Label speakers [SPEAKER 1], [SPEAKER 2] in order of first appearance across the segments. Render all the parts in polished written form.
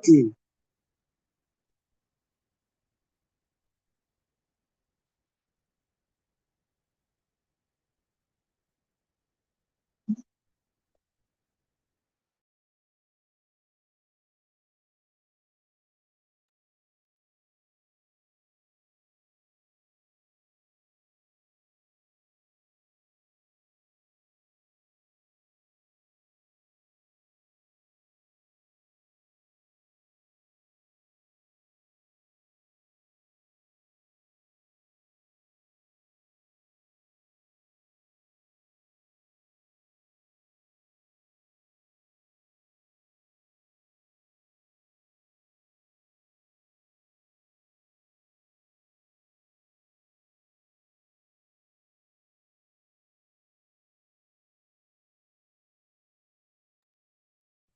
[SPEAKER 1] Mm.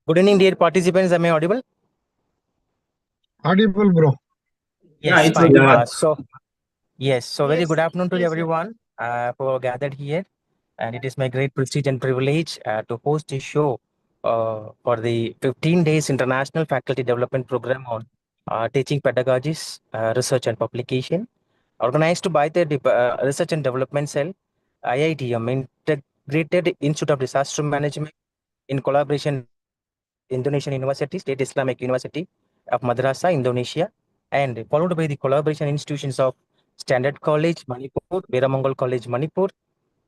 [SPEAKER 2] Good evening, dear participants. Am I audible?
[SPEAKER 1] Audible, bro.
[SPEAKER 2] Yes,
[SPEAKER 3] it's
[SPEAKER 2] fine.
[SPEAKER 3] yeah.
[SPEAKER 2] So very good afternoon to everyone who are gathered here. And it is my great prestige and privilege to host a show for the 15 days international faculty development program on teaching pedagogies, research and publication, organized by the Research and Development Cell, IITM, Integrated Institute of Disaster Management, in collaboration Indonesian University, State Islamic University of Madrasa, Indonesia, and followed by the collaboration institutions of Standard College, Manipur, Veeramangal College, Manipur,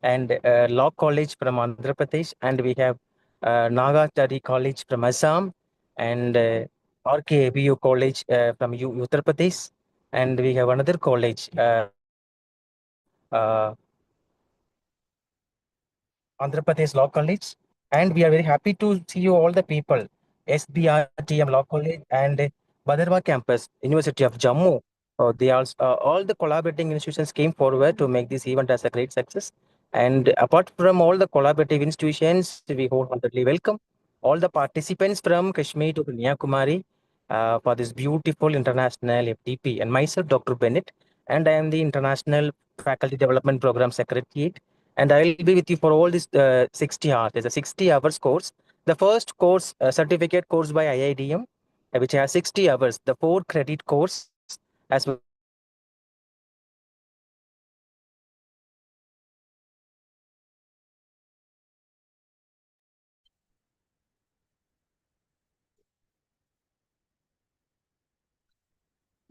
[SPEAKER 2] and Law College from Andhra Pradesh, and we have Nagatari College from Assam, and RKBU College from Uttar Pradesh, and we have another college uh, Andhra Pradesh Law College. And we are very happy to see you all the people, SBRTM Law College and Badarwa Campus, University of Jammu. They also, all the collaborating institutions came forward to make this event as a great success. And apart from all the collaborative institutions, we wholeheartedly welcome all the participants from Kashmir to Kanyakumari for this beautiful international FDP. And myself, Dr. Bennett, and I am the International Faculty Development Program Secretariat, and I will be with you for all this 60 hours. There's a 60 hours course. The first course, certificate course by IIDM, which has 60 hours, the 4 credit course, as well.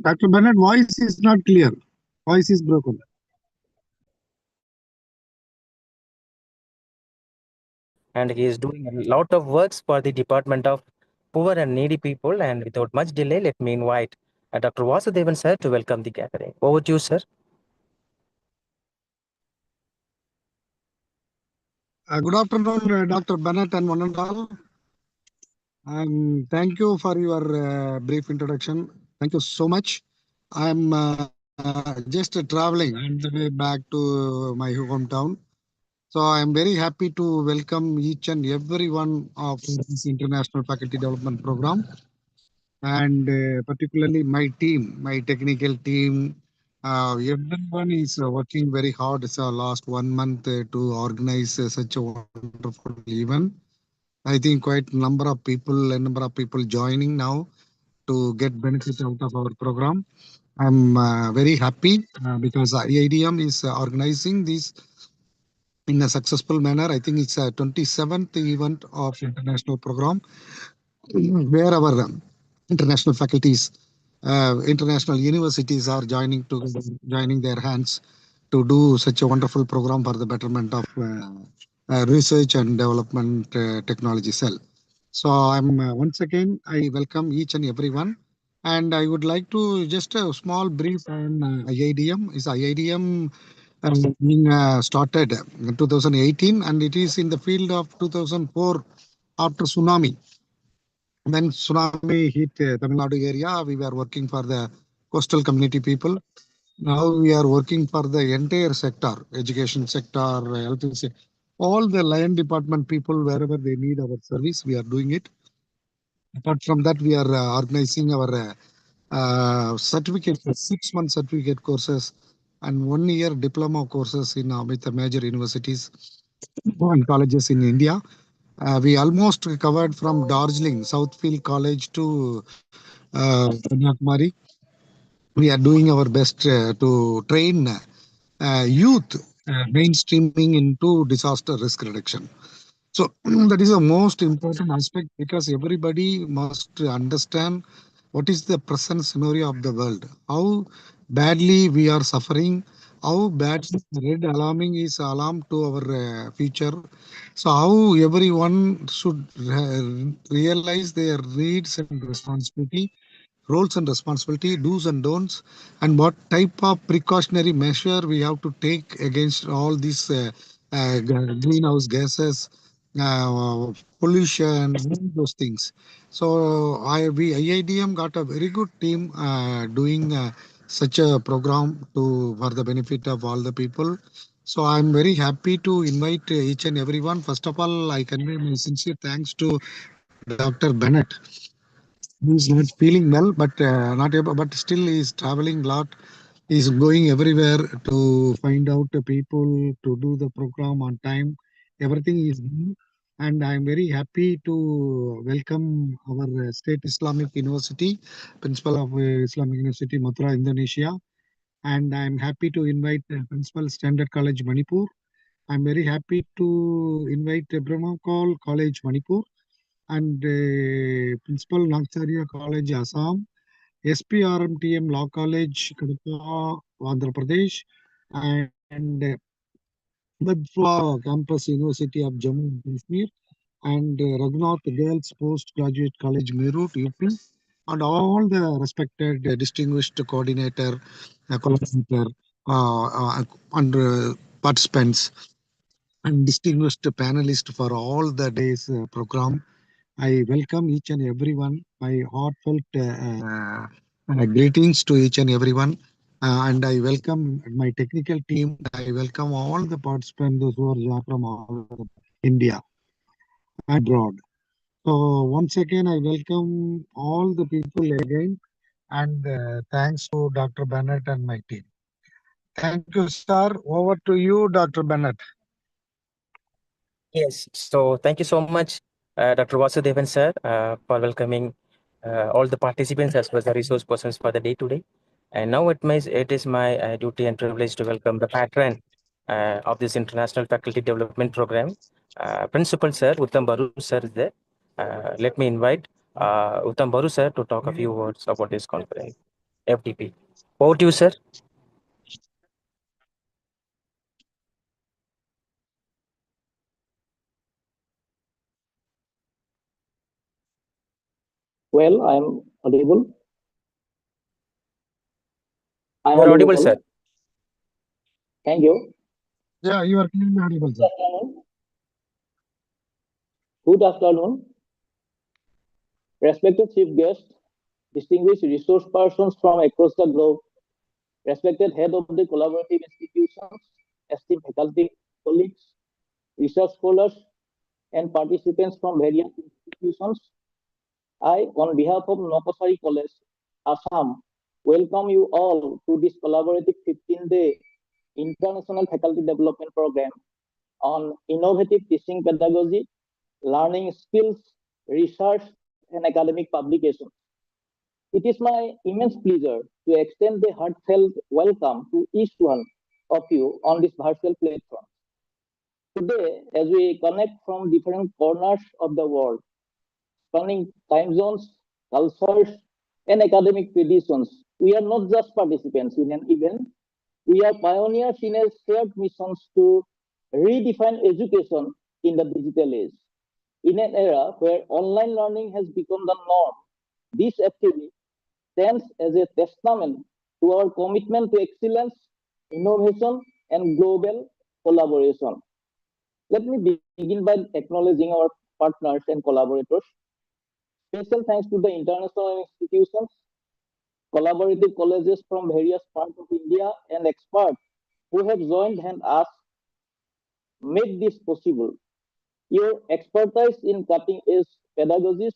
[SPEAKER 1] Dr. Bennett, voice is not clear. Voice is broken.
[SPEAKER 2] And he is doing a lot of works for the Department of Poor and Needy People. And without much delay, let me invite Dr. Vasudevan sir to welcome the gathering. Over to you, sir.
[SPEAKER 1] Good afternoon, Dr. Bennett and one and all. Thank you for your brief introduction. Thank you so much. I'm just traveling on the way back to my hometown. So I'm very happy to welcome each and every one of this International Faculty Development Program, and particularly my team, my technical team. Everyone is working very hard. It's last 1 month to organize such a wonderful event. I think quite a number of people joining now to get benefit out of our program. I'm very happy because IIDM is organizing this in a successful manner. I think it's a 27th event of international program where our international faculties, international universities are joining their hands to do such a wonderful program for the betterment of research and development technology cell. So I'm once again, I welcome each and everyone. And I would like to just a small brief on IIDM. Is IIDM being started in 2018, and it is in the field of 2004 after tsunami. When tsunami hit Tamil Nadu area, we were working for the coastal community people. Now we are working for the entire sector, education sector, health sector, all the land department people, wherever they need our service, we are doing it. Apart from that, we are organizing our certificate, 6 month certificate courses and 1 year diploma courses in with the major universities and colleges in India. We almost covered from Darjeeling, Southfield College to Kanyakumari. We are doing our best to train youth mainstreaming into disaster risk reduction. So that is the most important aspect because everybody must understand what is the present scenario of the world, how badly we are suffering, how bad red alarming is alarm to our future. So how everyone should realize their needs and responsibility, roles and responsibility, do's and don'ts, and what type of precautionary measure we have to take against all these greenhouse gases, pollution, all those things. So IIDM got a very good team doing such a program to for the benefit of all the people. So I'm very happy to invite each and everyone. First of all, I convey my sincere thanks to Dr. Bennett. He's not feeling well, but not able, but still he's traveling a lot. He's going everywhere to find out the people to do the program on time. Everything is done, and I'm very happy to welcome our State Islamic University, Principal of Islamic University, Mathura, Indonesia. And I'm happy to invite Principal Standard College, Manipur. I'm very happy to invite Brahma College, Manipur, and Principal Nagcharia College, Assam, SPRMTM Law College, Kadapa, Andhra Pradesh, and Badfla Campus University of Jammu and Kashmir, and Raghunath Girls Postgraduate College, Meerut, UP, and all the respected distinguished coordinator, collaborator, and participants and distinguished panelists for all the days program. I welcome each and everyone. My heartfelt greetings to each and everyone. And I welcome my technical team and I welcome all the participants, those who are from all over India and abroad. So once again, I welcome all the people again and thanks to Dr. Bennett and my team. Thank you, sir. Over to you, Dr. Bennett.
[SPEAKER 2] Yes, so thank you so much, Dr. Vasudevan sir, for welcoming all the participants as well as the resource persons for the day today. And now it is my duty and privilege to welcome the patron of this International Faculty Development Program, Principal Sir Uttam Baru sir is there. Let me invite Uttam Baru sir to talk a few words about this conference, FDP. Over to you, sir.
[SPEAKER 3] Well, I'm audible. I'm
[SPEAKER 2] You're audible, sir.
[SPEAKER 3] audible. Thank you.
[SPEAKER 1] Yeah, you are clearly audible,
[SPEAKER 3] Good
[SPEAKER 1] sir.
[SPEAKER 3] afternoon. Good afternoon. Respected chief guests, distinguished resource persons from across the globe, respected head of the collaborative institutions, esteemed faculty, colleagues, research scholars, and participants from various institutions, I, on behalf of Nokosari College, Assam, welcome you all to this collaborative 15-day International Faculty Development Program on innovative teaching pedagogy, learning skills, research, and academic publications. It is my immense pleasure to extend a heartfelt welcome to each one of you on this virtual platform. Today, as we connect from different corners of the world, spanning time zones, cultures, and academic traditions, we are not just participants in an event, we are pioneers in a shared missions to redefine education in the digital age. In an era where online learning has become the norm, this activity stands as a testament to our commitment to excellence, innovation, and global collaboration. Let me begin by acknowledging our partners and collaborators. Special thanks to the international institutions, collaborative colleges from various parts of India, and experts who have joined hand us made this possible. Your expertise in cutting edge pedagogies,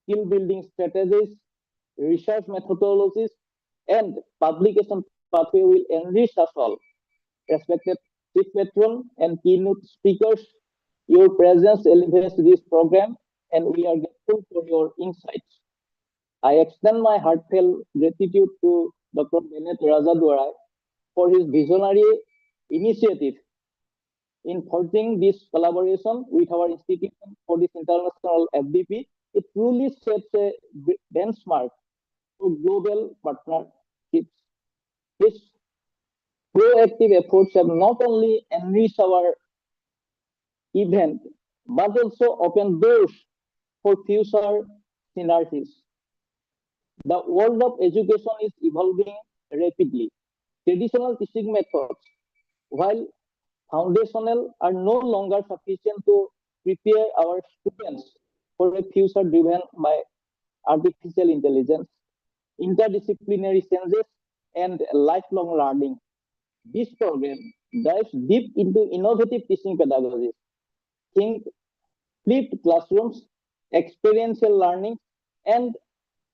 [SPEAKER 3] skill building strategies, research methodologies, and publication pathway will enrich us all. Respected chief patron and keynote speakers, Your presence elevates this program, and we are grateful for your insights. I extend my heartfelt gratitude to Dr. Bennett Rajadwarai for his visionary initiative in forging this collaboration with our institution for this international FDP. It truly sets a benchmark for global partnerships. His proactive efforts have not only enriched our event but also opened doors for future synergies. The world of education is evolving rapidly. Traditional teaching methods, while foundational, are no longer sufficient to prepare our students for a future driven by artificial intelligence, interdisciplinary changes, and lifelong learning. This program dives deep into innovative teaching pedagogies. Think flipped classrooms, experiential learning, and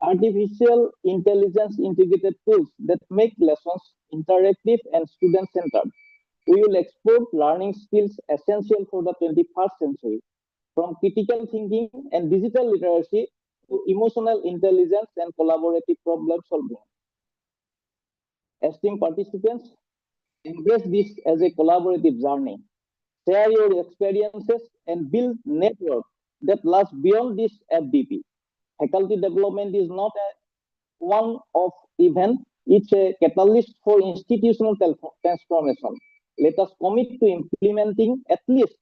[SPEAKER 3] artificial intelligence integrated tools that make lessons interactive and student centered. We will explore learning skills essential for the 21st century, from critical thinking and digital literacy to emotional intelligence and collaborative problem solving. Esteemed participants, embrace this as a collaborative journey. Share your experiences and build network that lasts beyond this FDP. Faculty development is not a one-off event, it's a catalyst for institutional transformation. Let us commit to implementing at least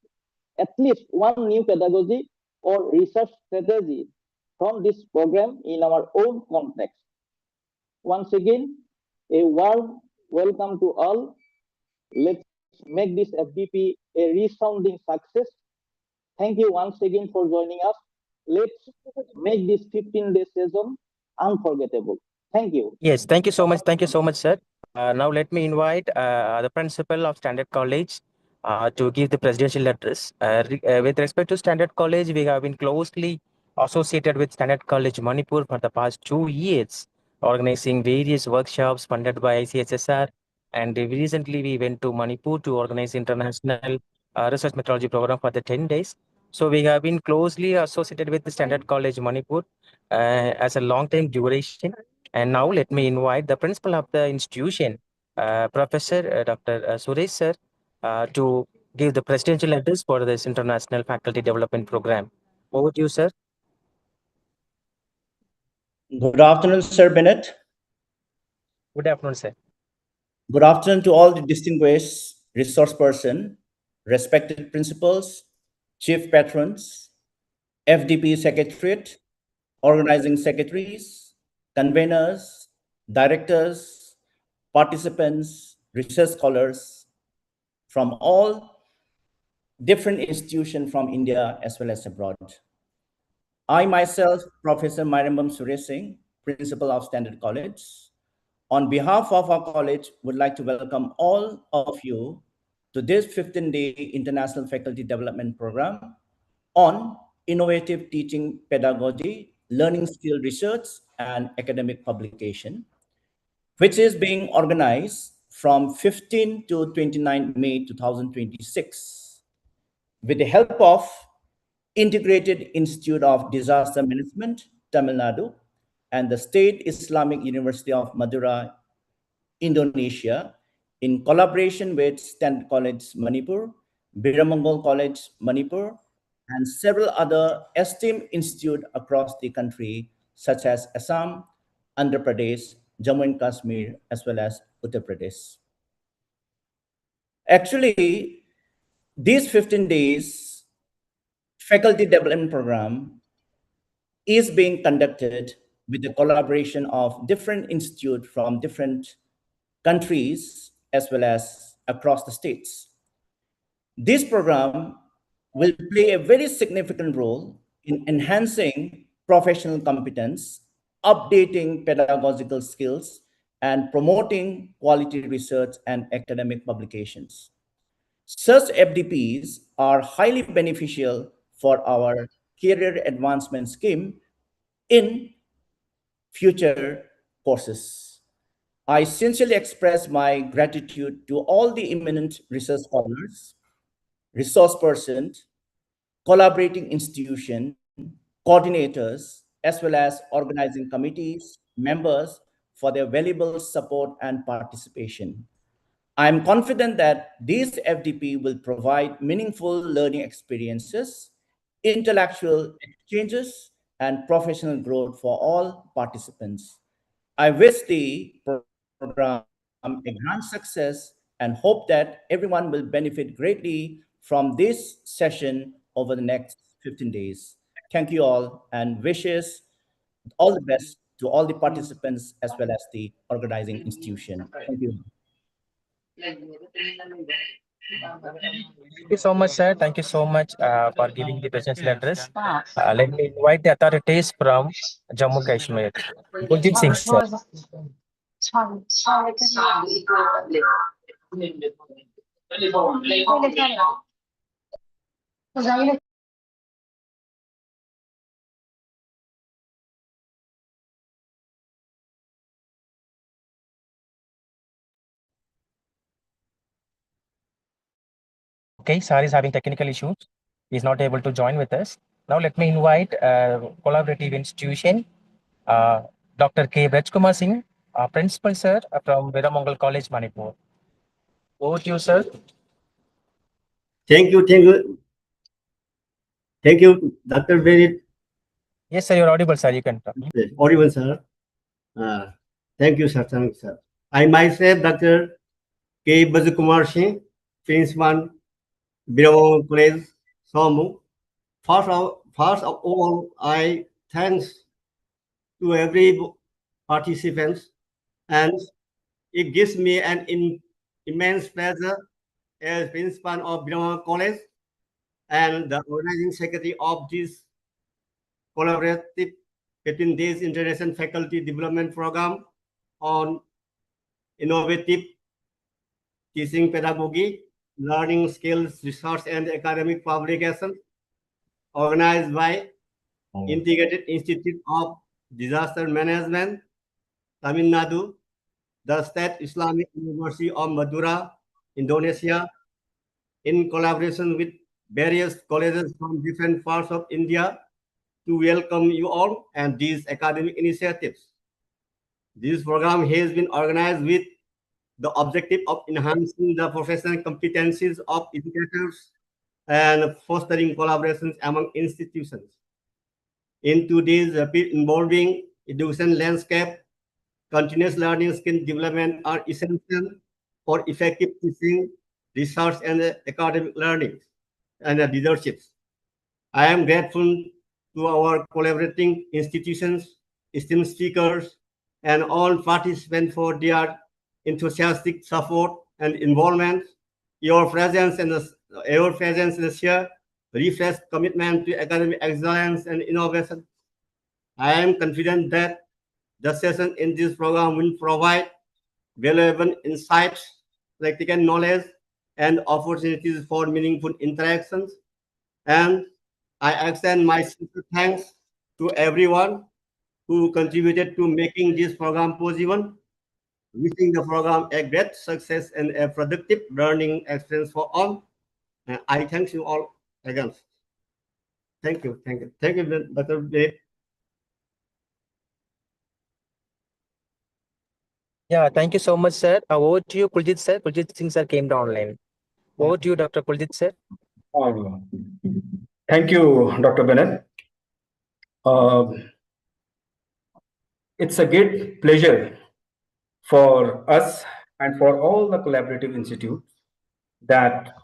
[SPEAKER 3] one new pedagogy or research strategy from this program in our own context. Once again, a warm welcome to all. Let's make this FDP a resounding success. Thank you once again for joining us. Let's make this 15-day season unforgettable. Thank you.
[SPEAKER 2] Yes, thank you so much. Thank you so much, sir. Now let me invite the principal of Standard College to give the presidential address. With respect to Standard College, we have been closely associated with Standard College Manipur for the past 2 years, organizing various workshops funded by ICSSR. And recently, we went to Manipur to organize international research methodology program for the 10 days. So we have been closely associated with the Standard College Manipur as a long-time duration. And now let me invite the principal of the institution, Professor Dr. Suresh sir, to give the presidential address for this international faculty development program. Over to you, sir.
[SPEAKER 4] Good afternoon, Sir Bennett.
[SPEAKER 2] Good afternoon, sir.
[SPEAKER 4] Good afternoon to all the distinguished resource person, respected principals, chief patrons, FDP secretariat, organizing secretaries, conveners, directors, participants, research scholars from all different institutions from India as well as abroad. I myself, Professor Mairambam Suresh Singh, Principal of Standard College, on behalf of our college, would like to welcome all of you to this 15-day International Faculty Development Program on innovative teaching pedagogy, learning skill research, and academic publication, which is being organized from 15 to 29 May 2026 with the help of Integrated Institute of Disaster Management, Tamil Nadu, and the State Islamic University of Madura, Indonesia, in collaboration with Standard College Manipur, Biramangol College Manipur, and several other esteemed institutes across the country, such as Assam, Andhra Pradesh, Jammu and Kashmir, as well as Uttar Pradesh. Actually, these 15 days faculty development program is being conducted with the collaboration of different institutes from different countries as well as across the states. This program will play a very significant role in enhancing professional competence, updating pedagogical skills, and promoting quality research and academic publications. Such FDPs are highly beneficial for our career advancement scheme in future courses. I sincerely express my gratitude to all the eminent research scholars, resource persons, collaborating institution, coordinators, as well as organizing committees, members for their valuable support and participation. I am confident that this FDP will provide meaningful learning experiences, intellectual exchanges, and professional growth for all participants. I wish the program a grand success and hope that everyone will benefit greatly from this session over the next 15 days. Thank you all and wishes all the best to all the participants as well as the organizing institution. Thank you.
[SPEAKER 2] Thank you so much, sir. Thank you so much for giving the presidential address. Let me invite the authorities from Jammu Kashmir. Gurjit Singh, sir. Okay, sir is having technical issues. He's not able to join with us. Now let me invite collaborative institution, uh, Dr. K. Kumar Singh, principal sir from Viramongal College, Manipur. Over to you, sir.
[SPEAKER 5] Thank you, Dr. Bennett.
[SPEAKER 2] Yes, sir, you're audible, sir. You can talk.
[SPEAKER 5] Audible, sir. Thank you, sir. Thank you, sir. I myself, Dr. K. Kumar Singh, Principal, Biramongal College, Somu. First of all, I thanks to every participants, and it gives me an immense pleasure as principal of Biramongal College and the organizing secretary of this collaborative 15 days international faculty development program on innovative teaching pedagogy, learning skills, research, and academic publication, organized by Integrated Institute of Disaster Management, Tamil Nadu, the State Islamic University of Madura, Indonesia, in collaboration with various colleges from different parts of India, to welcome you all and these academic initiatives. This program has been organized with the objective of enhancing the professional competencies of educators and fostering collaborations among institutions. In today's rapid evolving education landscape, continuous learning skill development are essential for effective teaching, research, and academic learning and leaderships. I am grateful to our collaborating institutions, esteemed speakers, and all participants for their enthusiastic support and involvement. Your presence and this year reflects commitment to academic excellence and innovation. I am confident that the session in this program will provide valuable insights, practical knowledge, and opportunities for meaningful interactions. And I extend my sincere thanks to everyone who contributed to making this program possible. Wishing the program a great success and a productive learning experience for all. And I thank you all again. Thank you, Dr. Dave.
[SPEAKER 2] Yeah, thank you so much, sir. Over to you, Kuljit sir. Kuljit Singh sir came down online. Over to you, Dr. Kuljit sir.
[SPEAKER 6] Thank you, Dr. Bennett. It's a great pleasure for us and for all the collaborative institutes that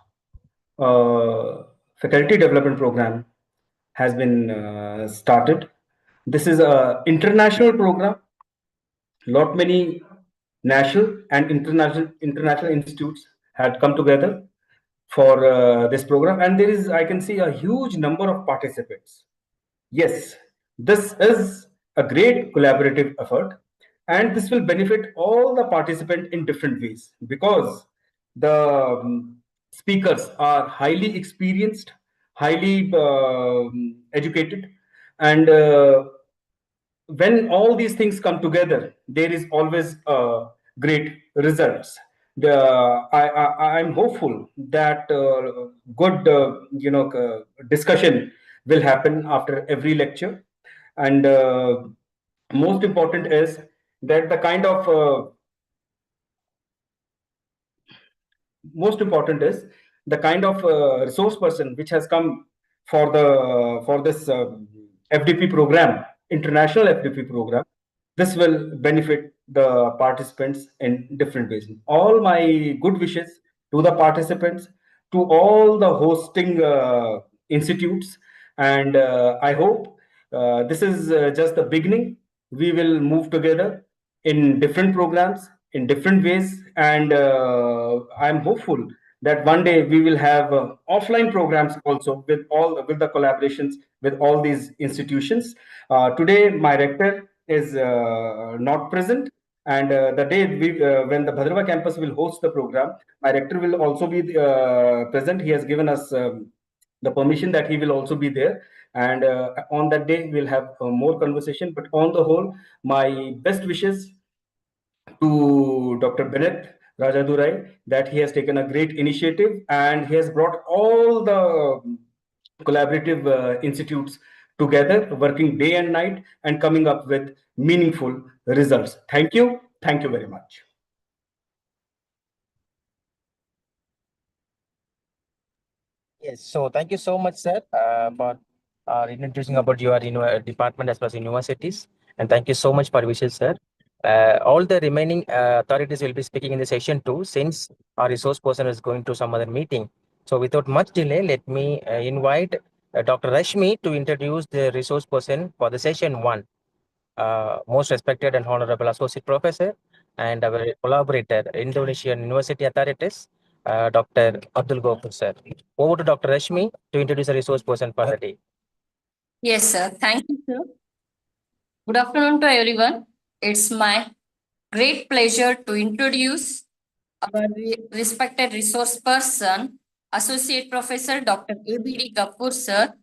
[SPEAKER 6] faculty development program has been started. This is an international program. Lot many national and international institutes had come together for this program, and there is, I can see, a huge number of participants. Yes, this is a great collaborative effort, and this will benefit all the participants in different ways because the speakers are highly experienced, highly educated, and when all these things come together, there is always great results. I'm hopeful that good discussion will happen after every lecture, and most important is that the kind of most important is the kind of resource person which has come for this FDP program, international FDP program. This will benefit the participants in different ways. All my good wishes to the participants, to all the hosting institutes, and I hope this is just the beginning. We will move together in different programs in different ways, and I'm hopeful that one day we will have offline programs also with the collaborations with all these institutions. Today my rector is not present, and the day when the Bhadrava campus will host the program, my rector will also be present. He has given us the permission that he will also be there, and on that day we'll have more conversation. But on the whole, my best wishes to Dr. Bennett Rajadurai, that he has taken a great initiative and he has brought all the collaborative institutes together, working day and night and coming up with meaningful results. Thank you. Thank you very much.
[SPEAKER 2] Yes, so thank you so much, sir, for introducing about your department as well as universities. And thank you so much for wishes, sir. All the remaining authorities will be speaking in the session two, since our resource person is going to some other meeting. So without much delay, let me invite Dr. Rashmi to introduce the resource person for the session one. Most respected and honorable associate professor and our collaborator, Indonesian University Authorities, Dr. Abdul Gofur, sir. Over to Dr. Rashmi to introduce a resource person for the day.
[SPEAKER 7] Yes, sir. Thank you, sir. Good afternoon to everyone. It's my great pleasure to introduce our respected resource person, Associate Professor Dr. ABD Gafur, sir.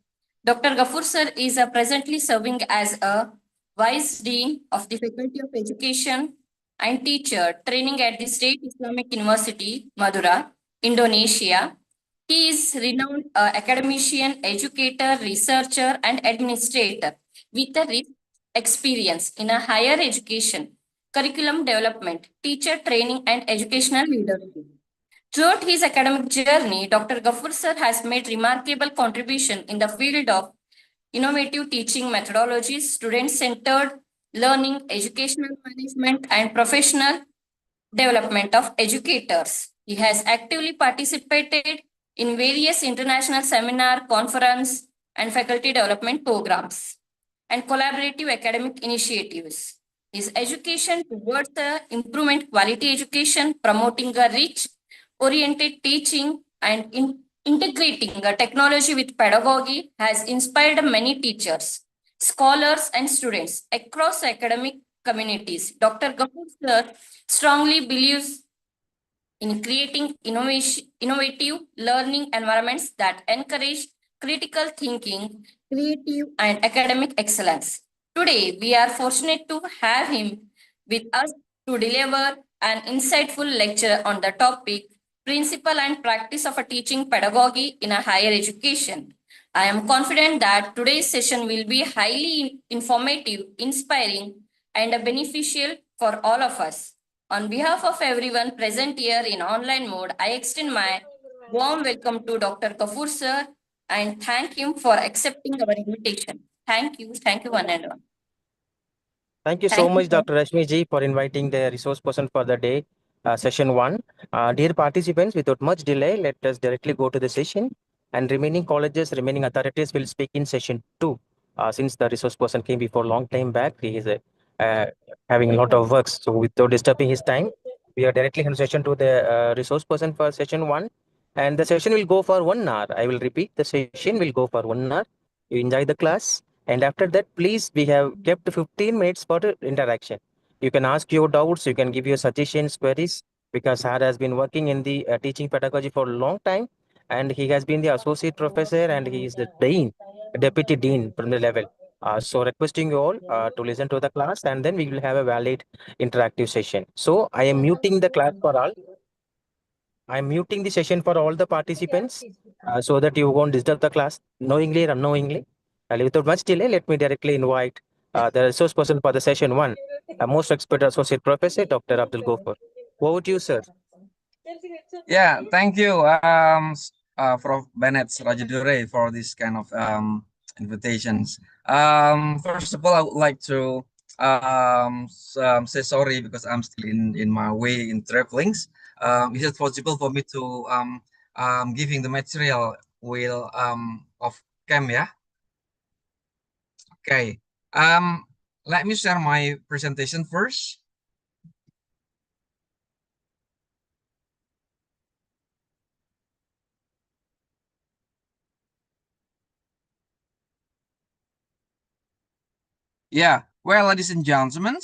[SPEAKER 7] Dr. Gafur, sir, is presently serving as a Vice Dean of the Faculty of Education and Teacher Training at the State Islamic University, Madura, Indonesia. He is renowned academician, educator, researcher, and administrator with a rich experience in a higher education, curriculum development, teacher training, and educational leadership. Throughout his academic journey, Dr. Gafur sir has made remarkable contribution in the field of innovative teaching methodologies, student-centered learning, educational management, and professional development of educators. He has actively participated in various international seminar, conference, and faculty development programs and collaborative academic initiatives. His education towards the improvement quality education, promoting a rich, oriented teaching, and integrating technology with pedagogy has inspired many teachers, scholars, and students across academic communities. Dr. Gafur sir strongly believes in creating innovative learning environments that encourage critical thinking, creative, and academic excellence. Today, we are fortunate to have him with us to deliver an insightful lecture on the topic Principle and Practice of a Teaching Pedagogy in a Higher Education. I am confident that today's session will be highly informative, inspiring, and beneficial for all of us. On behalf of everyone present here in online mode, I extend my warm welcome to Dr. Kapoor sir and thank him for accepting our invitation. Thank you. Thank you, one and all.
[SPEAKER 2] Thank you so
[SPEAKER 7] Thank you,
[SPEAKER 2] much,
[SPEAKER 7] sir.
[SPEAKER 2] Dr. Rashmi ji, for inviting the resource person for the day, session one. Dear participants, without much delay, let us directly go to the session. And remaining colleges, remaining authorities will speak in session two. Since the resource person came before long time back, he is uh, having a lot of works. So without disturbing his time, we are directly in session to the resource person for session one. And the session will go for 1 hour. I will repeat, the session will go for 1 hour. You enjoy the class. And after that, please, we have kept 15 minutes for the interaction. You can ask your doubts, you can give your suggestions, queries, because Sir has been working in the teaching pedagogy for a long time, and he has been the associate professor and he is the dean, deputy dean from the level. So requesting you all to listen to the class, and then we will have a valid interactive session. So I am muting the class for all. I'm muting the session for all the participants so that you won't disturb the class knowingly or unknowingly. And without much delay, let me directly invite the resource person for the session one, most expert associate professor, Dr. Abdul Gofur. Over to you, sir.
[SPEAKER 8] Yeah, thank you, Prof. Bennett Rajadure, for this kind of invitations. First of all, I would like to say sorry because I'm still in my way in travelings. Is it possible for me to giving the material will of cam? Yeah. Okay. Let me share my presentation first. Yeah, well, ladies and gentlemen,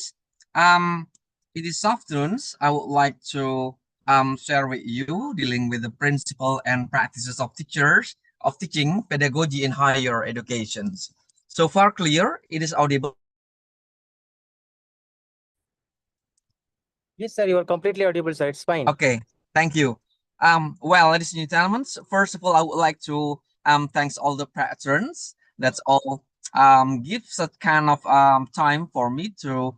[SPEAKER 8] um, it is afternoons. I would like to share with you dealing with the principle and practices of teachers of teaching pedagogy in higher educations. So far clear, it is audible.
[SPEAKER 2] Yes, sir, you are completely audible, sir. It's fine.
[SPEAKER 8] Okay, thank you. Well, ladies and gentlemen, first of all, I would like to thanks all the patrons. That's all give such kind of time for me to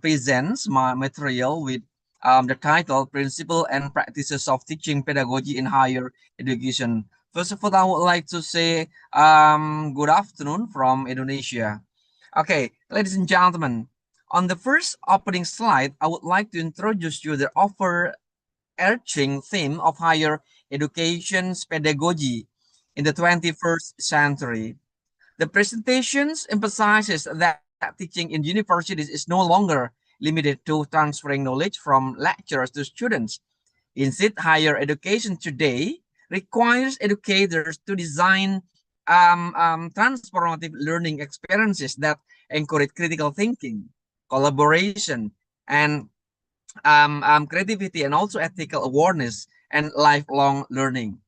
[SPEAKER 8] present my material with the title Principle and Practices of Teaching Pedagogy in Higher Education. First of all, I would like to say good afternoon from Indonesia. Okay, ladies and gentlemen, on the first opening slide, I would like to introduce you the overarching theme of higher education's pedagogy in the 21st century. The presentations emphasizes that teaching in universities is no longer limited to transferring knowledge from lecturers to students. Instead, higher education today requires educators to design transformative learning experiences that encourage critical thinking, collaboration, and creativity, and also ethical awareness and lifelong learning.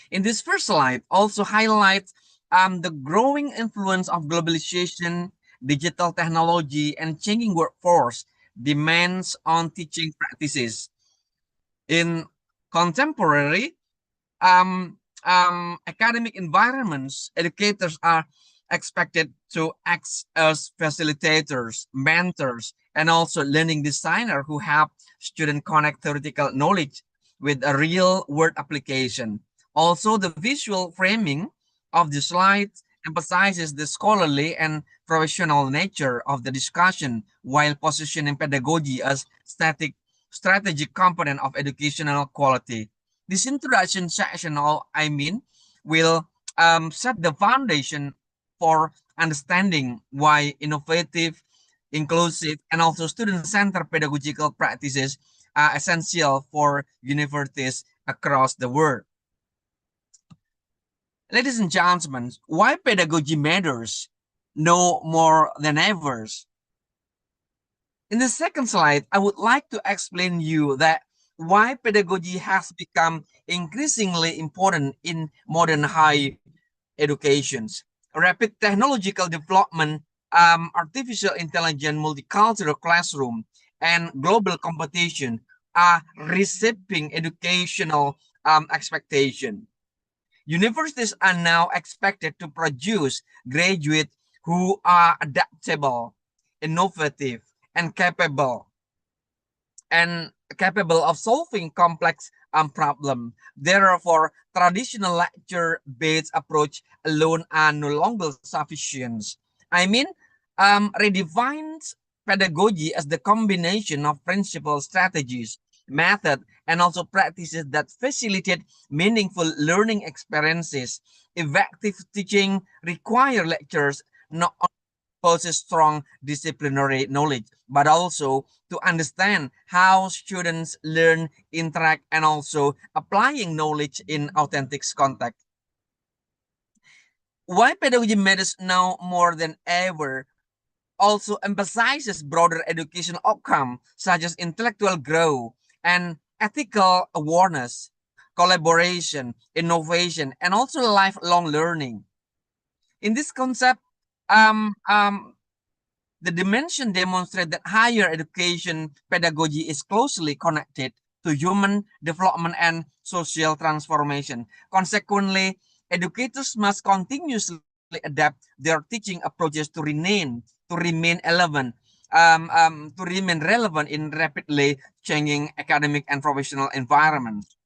[SPEAKER 8] In this first slide, also highlights the growing influence of globalization, digital technology, and changing workforce demands on teaching practices. In contemporary academic environments, educators are expected to act as facilitators, mentors, and also learning designer who help students connect theoretical knowledge with a real world application. Also, the visual framing of the slides emphasizes the scholarly and professional nature of the discussion while positioning pedagogy as strategic component of educational quality. This introduction section, will set the foundation for understanding why innovative, inclusive, and also student-centered pedagogical practices are essential for universities across the world. Ladies and gentlemen, why pedagogy matters no more than ever. In the second slide, I would like to explain you that why pedagogy has become increasingly important in modern high educations. Rapid technological development, artificial intelligence, multicultural classroom, and global competition are reshaping educational expectation. Universities are now expected to produce graduates who are adaptable, innovative, and capable of solving complex problems. Therefore, traditional lecture-based approach alone are no longer sufficient. I mean, redefines pedagogy as the combination of principles, strategies, method, and also practices that facilitate meaningful learning experiences. Effective teaching require lectures not possess strong disciplinary knowledge, but also to understand how students learn, interact, and also applying knowledge in authentic context. Why pedagogy matters now more than ever also emphasizes broader educational outcomes such as intellectual growth and ethical awareness, collaboration, innovation, and also lifelong learning. In this concept, the dimension demonstrates that higher education pedagogy is closely connected to human development and social transformation. Consequently, educators must continuously adapt their teaching approaches to remain relevant in rapidly changing academic and professional environments.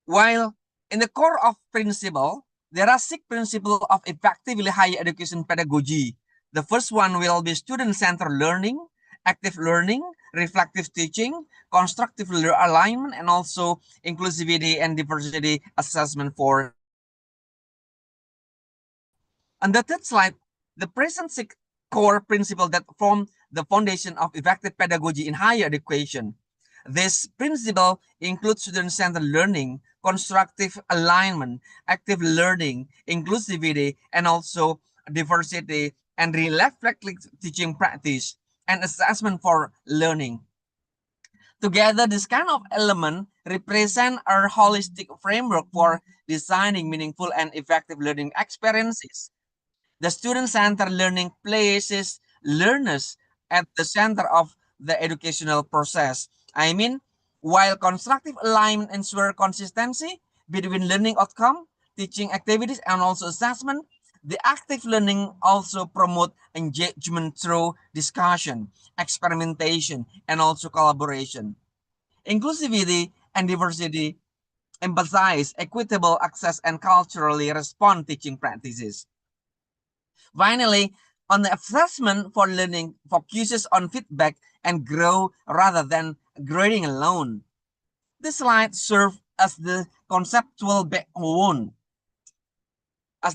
[SPEAKER 8] While in the core of principle, there are 6 principles of effectively higher education pedagogy. The first one will be student-centered learning, active learning, reflective teaching, constructive alignment, and also inclusivity and diversity assessment for students. On the third slide, the present 6 core principles that form the foundation of effective pedagogy in higher education. This principle includes student-centered learning, constructive alignment, active learning, inclusivity, and also diversity and reflective teaching practice and assessment for learning. Together, this kind of element represent a holistic framework for designing meaningful and effective learning experiences. The student-centered learning places learners at the center of the educational process. I mean, while constructive alignment ensure consistency between learning outcome, teaching activities, and also assessment, the active learning also promote engagement through discussion, experimentation, and also collaboration. Inclusivity and diversity emphasize equitable access and culturally respond teaching practices. Finally, on the assessment for learning focuses on feedback and growth rather than grading alone. This slide serves as the conceptual backbone of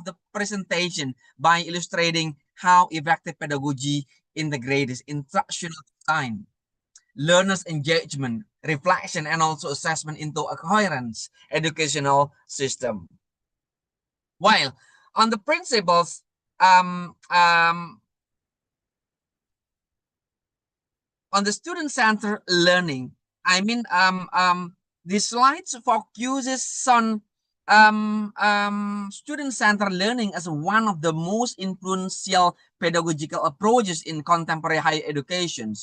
[SPEAKER 8] the presentation by illustrating how effective pedagogy integrates instructional design, learners' engagement, reflection, and also assessment into a coherent educational system. While on the principles, on the student-centered learning, I mean, the slides focuses on student-centered learning as one of the most influential pedagogical approaches in contemporary higher education.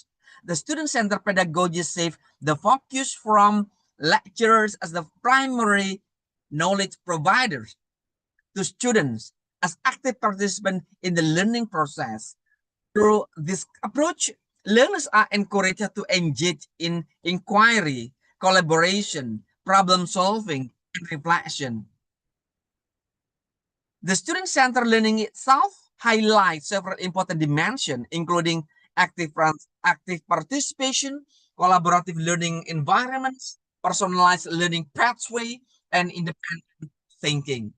[SPEAKER 8] The student-centered pedagogy shifts the focus from lecturers as the primary knowledge providers to students as active participants in the learning process. Through this approach, learners are encouraged to engage in inquiry, collaboration, problem solving, and reflection. The student-centered learning itself highlights several important dimensions, including active participation, collaborative learning environments, personalized learning pathway, and independent thinking.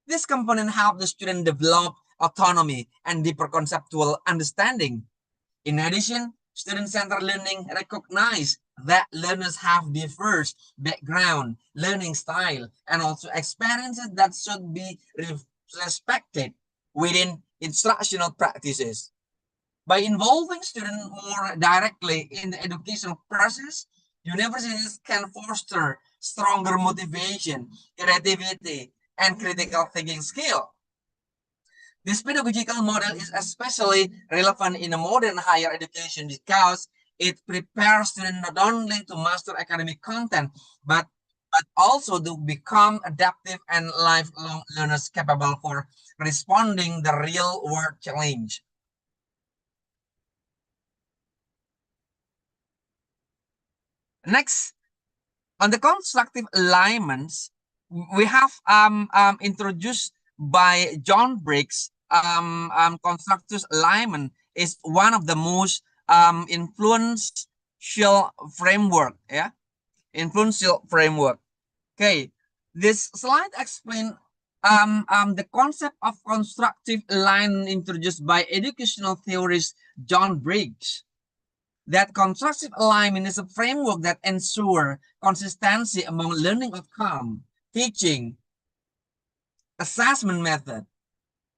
[SPEAKER 8] This component helps the student develop autonomy and deeper conceptual understanding. In addition, student-centered learning recognizes that learners have diverse background, learning style, and also experiences that should be respected within instructional practices. By involving students more directly in the educational process, universities can foster stronger motivation, creativity, and critical thinking skill. This pedagogical model is especially relevant in a modern higher education because it prepares students not only to master academic content, but also to become adaptive and lifelong learners capable for responding the real world challenge. Next, on the constructive alignments, we have introduced by John Briggs. Constructive alignment is one of the most influential framework. Yeah, influential framework. Okay, this slide explains the concept of constructive alignment introduced by educational theorist John Briggs. That constructive alignment is a framework that ensures consistency among learning outcome, teaching, assessment method.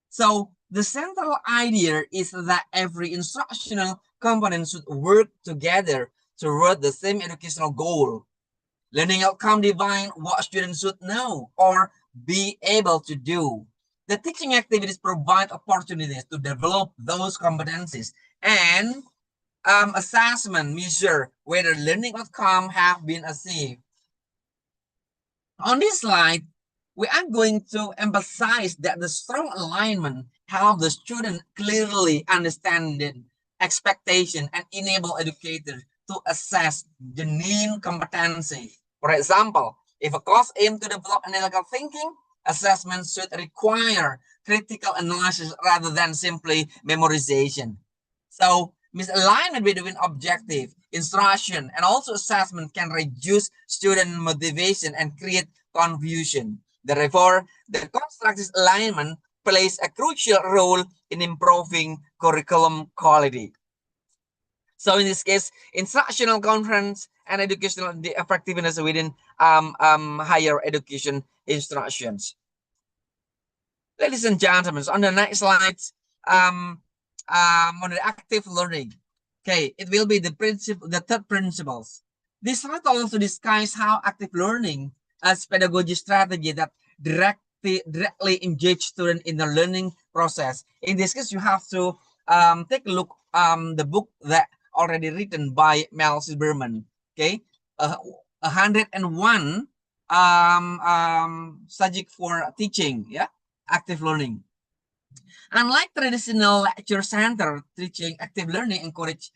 [SPEAKER 8] So the central idea is that every instructional component should work together toward the same educational goal. Learning outcome define what students should know or be able to do. The teaching activities provide opportunities to develop those competencies, and assessment measure whether learning outcome have been achieved. On this slide, we are going to emphasize that the strong alignment help the student clearly understand the expectation and enable educators to assess genuine competency. For example, if a course aims to develop analytical thinking, assessment should require critical analysis rather than simply memorization. So misalignment between objective, instruction, and also assessment can reduce student motivation and create confusion. Therefore, the constructive alignment plays a crucial role in improving curriculum quality. So in this case, instructional conference and educational effectiveness within higher education instructions. Ladies and gentlemen, on the next slide, on the active learning. Okay, it will be the principle, the third principles. This slide also discusses how active learning as pedagogy strategy that directly engage students in the learning process. In this case, you have to take a look the book that already written by Mel Silberman. Okay, 101 subject for teaching. Yeah, active learning. Unlike traditional lecture center teaching, active learning encourage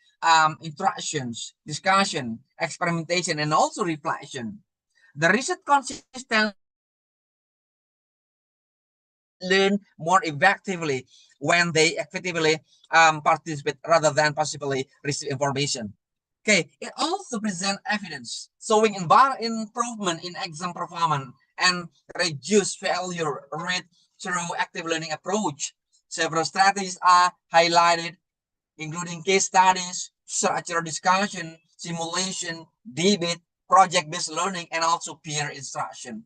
[SPEAKER 8] interactions, discussion, experimentation, and also reflection. The research consistently learn more effectively when they effectively participate rather than passively receive information. Okay, it also presents evidence showing improvement in exam performance and reduce failure rate through active learning approach. Several strategies are highlighted, including case studies, structured discussion, simulation, debate, project-based learning, and also peer instruction.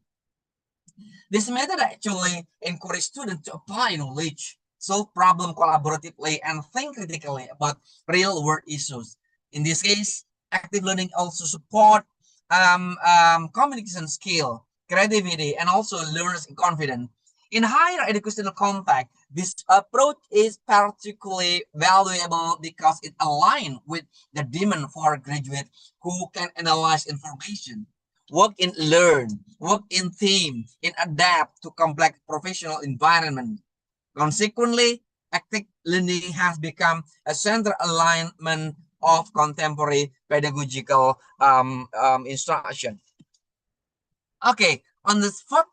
[SPEAKER 8] This method actually encourages students to apply knowledge, solve problems collaboratively, and think critically about real-world issues. In this case, active learning also support communication skill, creativity, and also learners' confidence. In higher educational context, this approach is particularly valuable because it aligns with the demand for graduates who can analyze information, work in learn, work in team, and adapt to complex professional environment. Consequently, active learning has become a central alignment of contemporary pedagogical instruction. Okay, on the fourth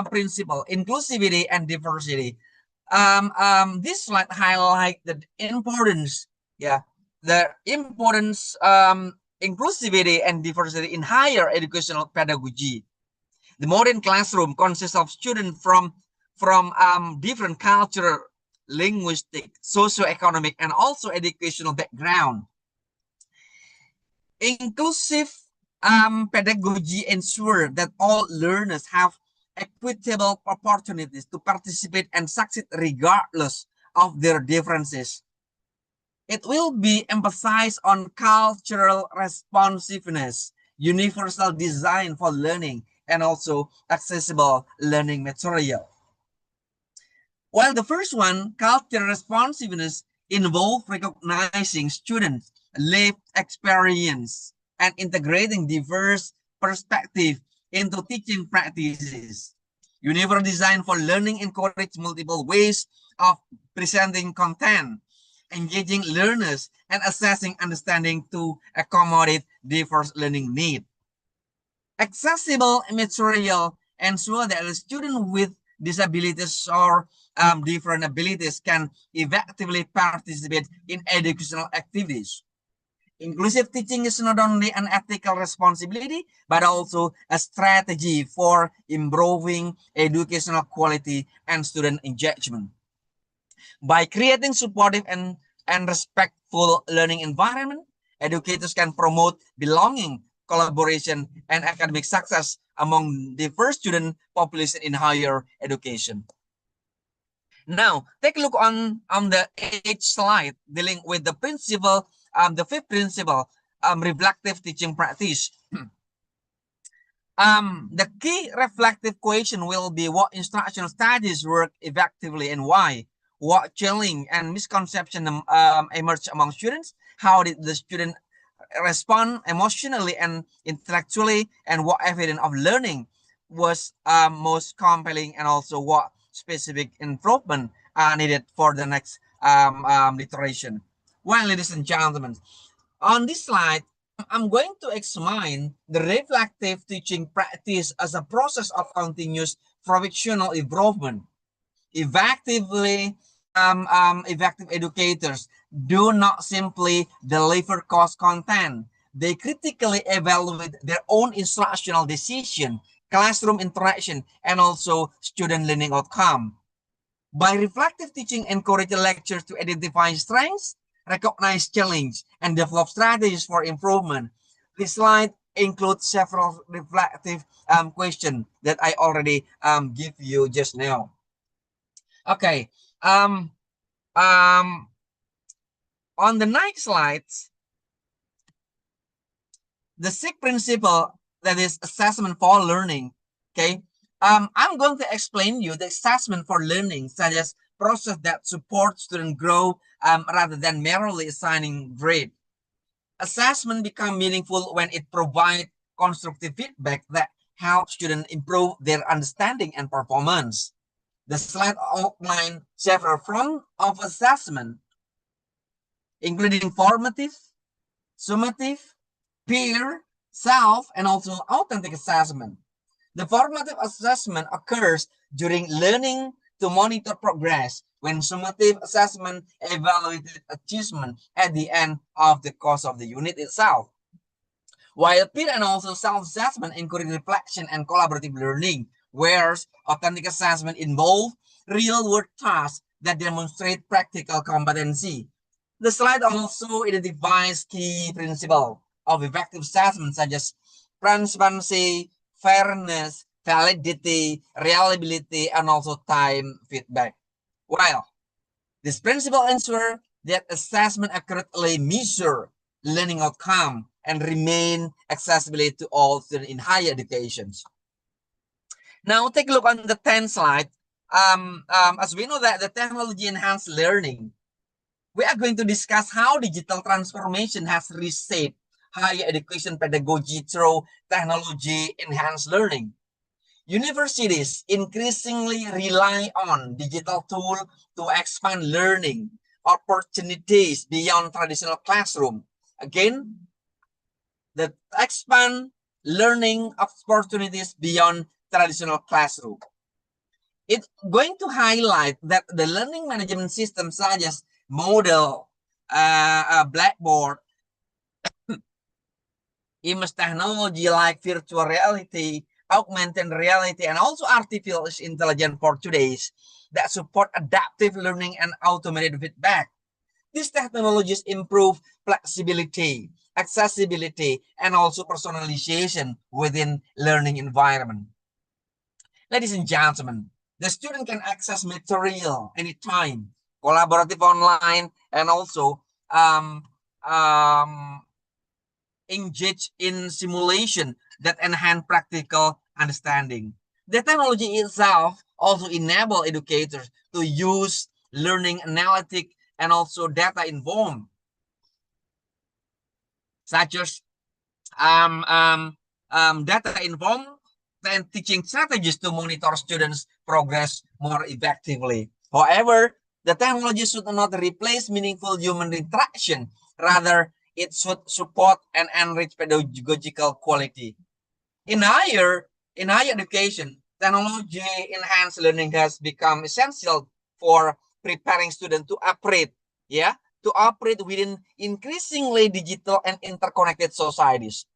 [SPEAKER 8] principle, inclusivity and diversity. This slide highlight the importance, the importance inclusivity and diversity in higher educational pedagogy. The modern classroom consists of students from different cultural, linguistic, socioeconomic, and also educational background. Inclusive pedagogy ensures that all learners have equitable opportunities to participate and succeed regardless of their differences. It will be emphasized on cultural responsiveness, universal design for learning, and also accessible learning material. While the first one, cultural responsiveness, involves recognizing students' lived experience and integrating diverse perspectives into teaching practices. Universal design for learning encourages multiple ways of presenting content, engaging learners, and assessing understanding to accommodate diverse learning needs. Accessible material ensure that a student with disabilities or different abilities can effectively participate in educational activities. Inclusive teaching is not only an ethical responsibility, but also a strategy for improving educational quality and student engagement. By creating supportive and respectful learning environment, educators can promote belonging, collaboration, and academic success among diverse student population in higher education. Now, take a look on the eighth slide dealing with the principle, the fifth principle, reflective teaching practice. The key reflective question will be what instructional strategies work effectively and why, what challenge and misconception emerge among students, how did the student respond emotionally and intellectually, and what evidence of learning was most compelling, and also what specific improvement are needed for the next iteration. Well, ladies and gentlemen, on this slide, I'm going to examine the reflective teaching practice as a process of continuous professional improvement. Effective educators do not simply deliver course content. They critically evaluate their own instructional decision, classroom interaction, and also student learning outcome. By reflective teaching, encourage lecturers to identify strengths, recognize challenge, and develop strategies for improvement. This slide includes several reflective questions that I already give you just now. Okay. Um, um, on the next slides, the sixth principle, that is assessment for learning. Okay. I'm going to explain you the assessment for learning, such as process that supports student growth rather than merely assigning grade. Assessment become meaningful when it provides constructive feedback that helps students improve their understanding and performance. The slide outline several forms of assessment, including formative, summative, peer, self, and also authentic assessment. The formative assessment occurs during learning to monitor progress, when summative assessment evaluated achievement at the end of the course of the unit itself. While peer and also self-assessment encourage reflection and collaborative learning, whereas authentic assessment involve real-world tasks that demonstrate practical competency. The slide also identifies key principles of effective assessment, such as transparency, fairness, validity, reliability, and also time feedback. Well, this principle ensures that assessment accurately measure learning outcome and remain accessible to all students in higher education. Now, take a look on the 10th slide. As we know that the technology enhanced learning, we are going to discuss how digital transformation has reshaped higher education pedagogy through technology enhanced learning. Universities increasingly rely on digital tools to expand learning opportunities beyond traditional classroom. Again, that expand learning opportunities beyond traditional classroom. It's going to highlight that the learning management system, such as Moodle, Blackboard, immersive technology like virtual reality, augmented reality, and also artificial intelligence for today's, that support adaptive learning and automated feedback. These technologies improve flexibility, accessibility, and also personalization within learning environment. Ladies and gentlemen, the student can access material anytime, collaborative online, and also engage in simulation that enhance practical understanding. The technology itself also enable educators to use learning analytic and also data informed, such as data informed and teaching strategies to monitor students' progress more effectively. However, the technology should not replace meaningful human interaction. Rather, it should support and enrich pedagogical quality. In higher education, technology enhanced learning has become essential for preparing students to operate, to operate within increasingly digital and interconnected societies.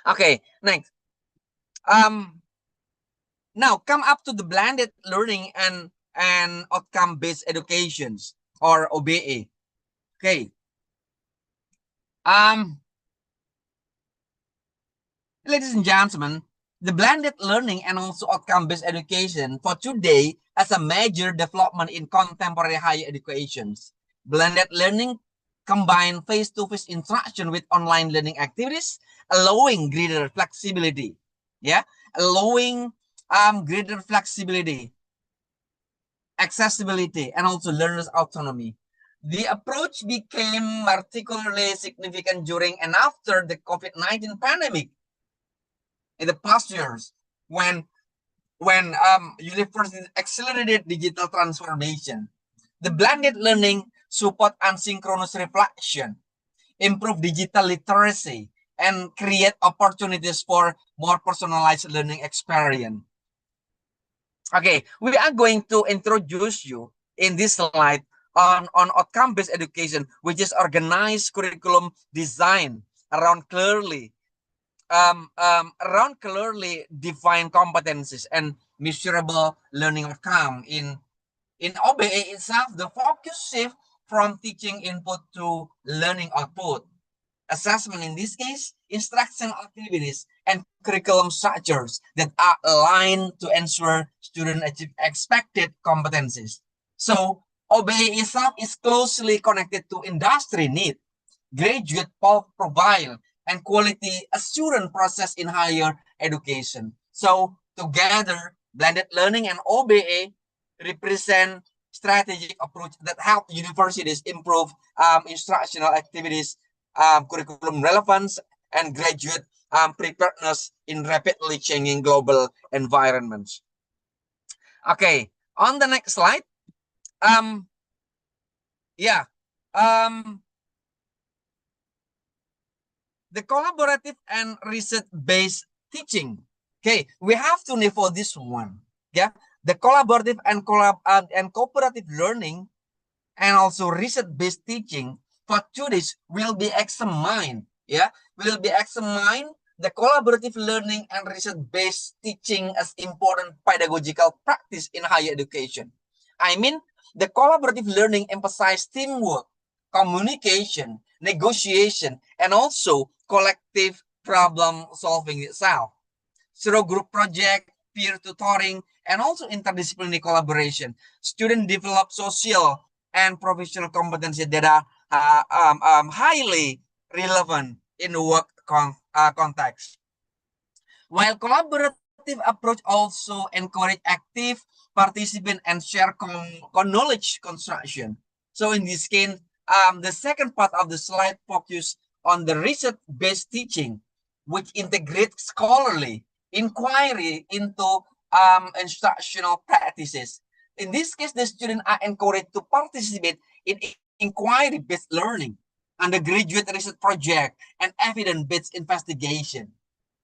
[SPEAKER 8] Okay, next. Now come up to the blended learning and outcome-based educations, or OBE. Okay. Ladies and gentlemen, the blended learning and also outcome-based education for today as a major development in contemporary higher educations. Blended learning combine face-to-face interaction with online learning activities, allowing greater flexibility. Allowing greater flexibility, accessibility, and also learners' autonomy. The approach became particularly significant during and after the COVID-19 pandemic in the past years when universities accelerated digital transformation. The blended learning support asynchronous reflection, improve digital literacy, and create opportunities for more personalized learning experience. Okay, we are going to introduce you in this slide on outcome-based education, which is organized curriculum design around clearly defined competencies and measurable learning outcome. In OBA itself, the focus shifts from teaching input to learning output. Assessment in this case, instructional activities and curriculum structures that are aligned to ensure students achieve expected competencies. So OBA itself is closely connected to industry need, graduate profile, and quality assurance process in higher education. So together, blended learning and OBA represent strategic approach that help universities improve instructional activities, curriculum relevance, and graduate preparedness in rapidly changing global environments. Okay, on the next slide. The collaborative and research-based teaching. Okay, we have to know for this one. Yeah, the collaborative and cooperative learning and also research-based teaching for today's will be examined. Yeah, will be examined the collaborative learning and research-based teaching as important pedagogical practice in higher education. I mean, the collaborative learning emphasizes teamwork, communication, negotiation, and also collective problem solving itself. Through group project, peer tutoring, and also interdisciplinary collaboration, students develop social and professional competencies that are highly relevant in work context. While collaborative approach also encourage active participant and share knowledge construction. So in this case, the second part of the slide focus on the research-based teaching, which integrates scholarly inquiry into instructional practices. In this case, the students are encouraged to participate in inquiry-based learning, undergraduate research project, and evidence-based investigation.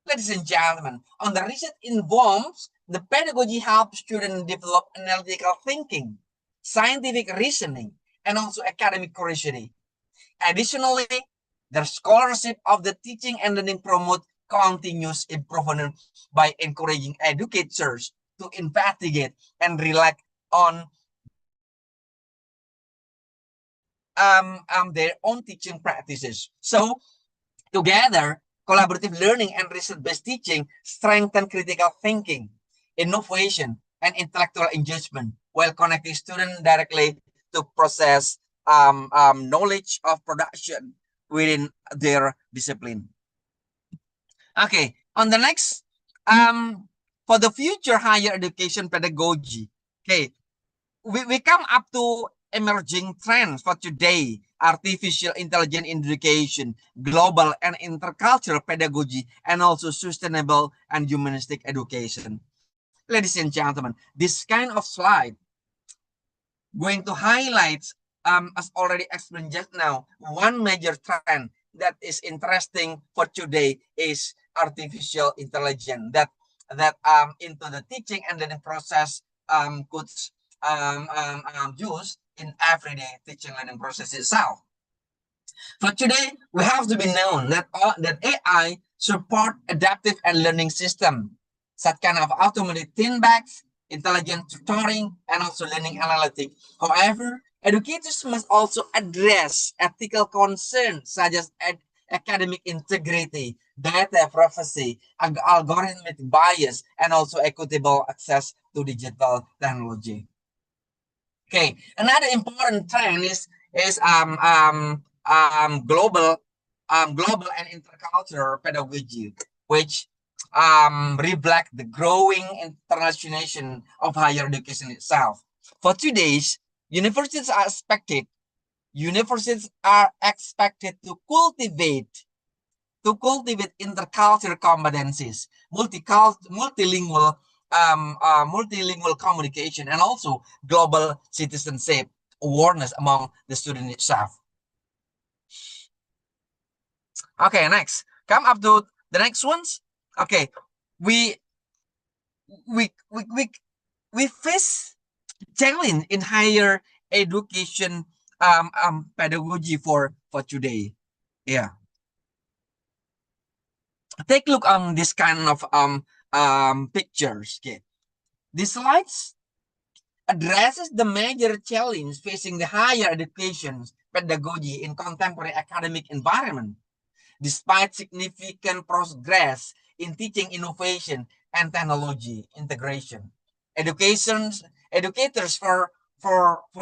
[SPEAKER 8] Ladies and gentlemen, on the research involves the pedagogy helps students develop analytical thinking, scientific reasoning, and also academic curiosity. Additionally, the scholarship of the teaching and learning promote continuous improvement by encouraging educators to investigate and rely on their own teaching practices. So together, collaborative learning and research-based teaching strengthen critical thinking, innovation, and intellectual engagement while connecting students directly to process knowledge of production within their discipline. Okay, on the next, for the future higher education pedagogy, okay, we come up to emerging trends for today: artificial intelligence in education, global and intercultural pedagogy, and also sustainable and humanistic education. Ladies and gentlemen, this kind of slide going to highlight, as already explained just now, one major trend that is interesting for today is artificial intelligence that into the teaching and learning process could use in everyday teaching learning process itself. For today, we have to be known that that AI support adaptive and learning system, such kind of automated feedbacks, intelligent tutoring, and also learning analytics. However, educators must also address ethical concerns such as academic integrity, data privacy, algorithmic bias, and also equitable access to digital technology. Okay, another important trend is global and intercultural pedagogy, which reflect the growing internationalization of higher education itself. For today's universities are expected universities are expected to cultivate intercultural competencies, multilingual communication, and also global citizenship awareness among the student itself. Okay, next, come up to the next ones. Okay, we face challenge in higher education pedagogy for today. Yeah, take a look on this kind of pictures. Okay, these slides addresses the major challenge facing the higher education pedagogy in contemporary academic environment. Despite significant progress in teaching innovation and technology integration, educators for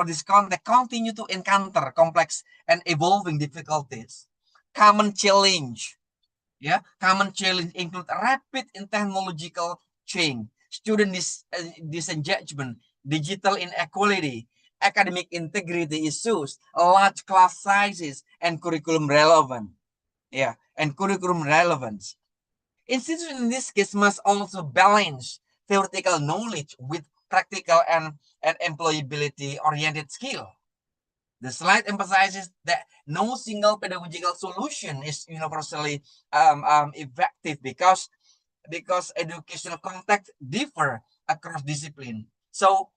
[SPEAKER 8] this context continue to encounter complex and evolving difficulties. Common challenge include rapid and technological change, student disengagement, digital inequality, academic integrity issues, large class sizes, and curriculum relevance. And curriculum relevance. Institutions in this case must also balance theoretical knowledge with practical and employability-oriented skill. The slide emphasizes that no single pedagogical solution is universally effective because educational contexts differ across discipline. So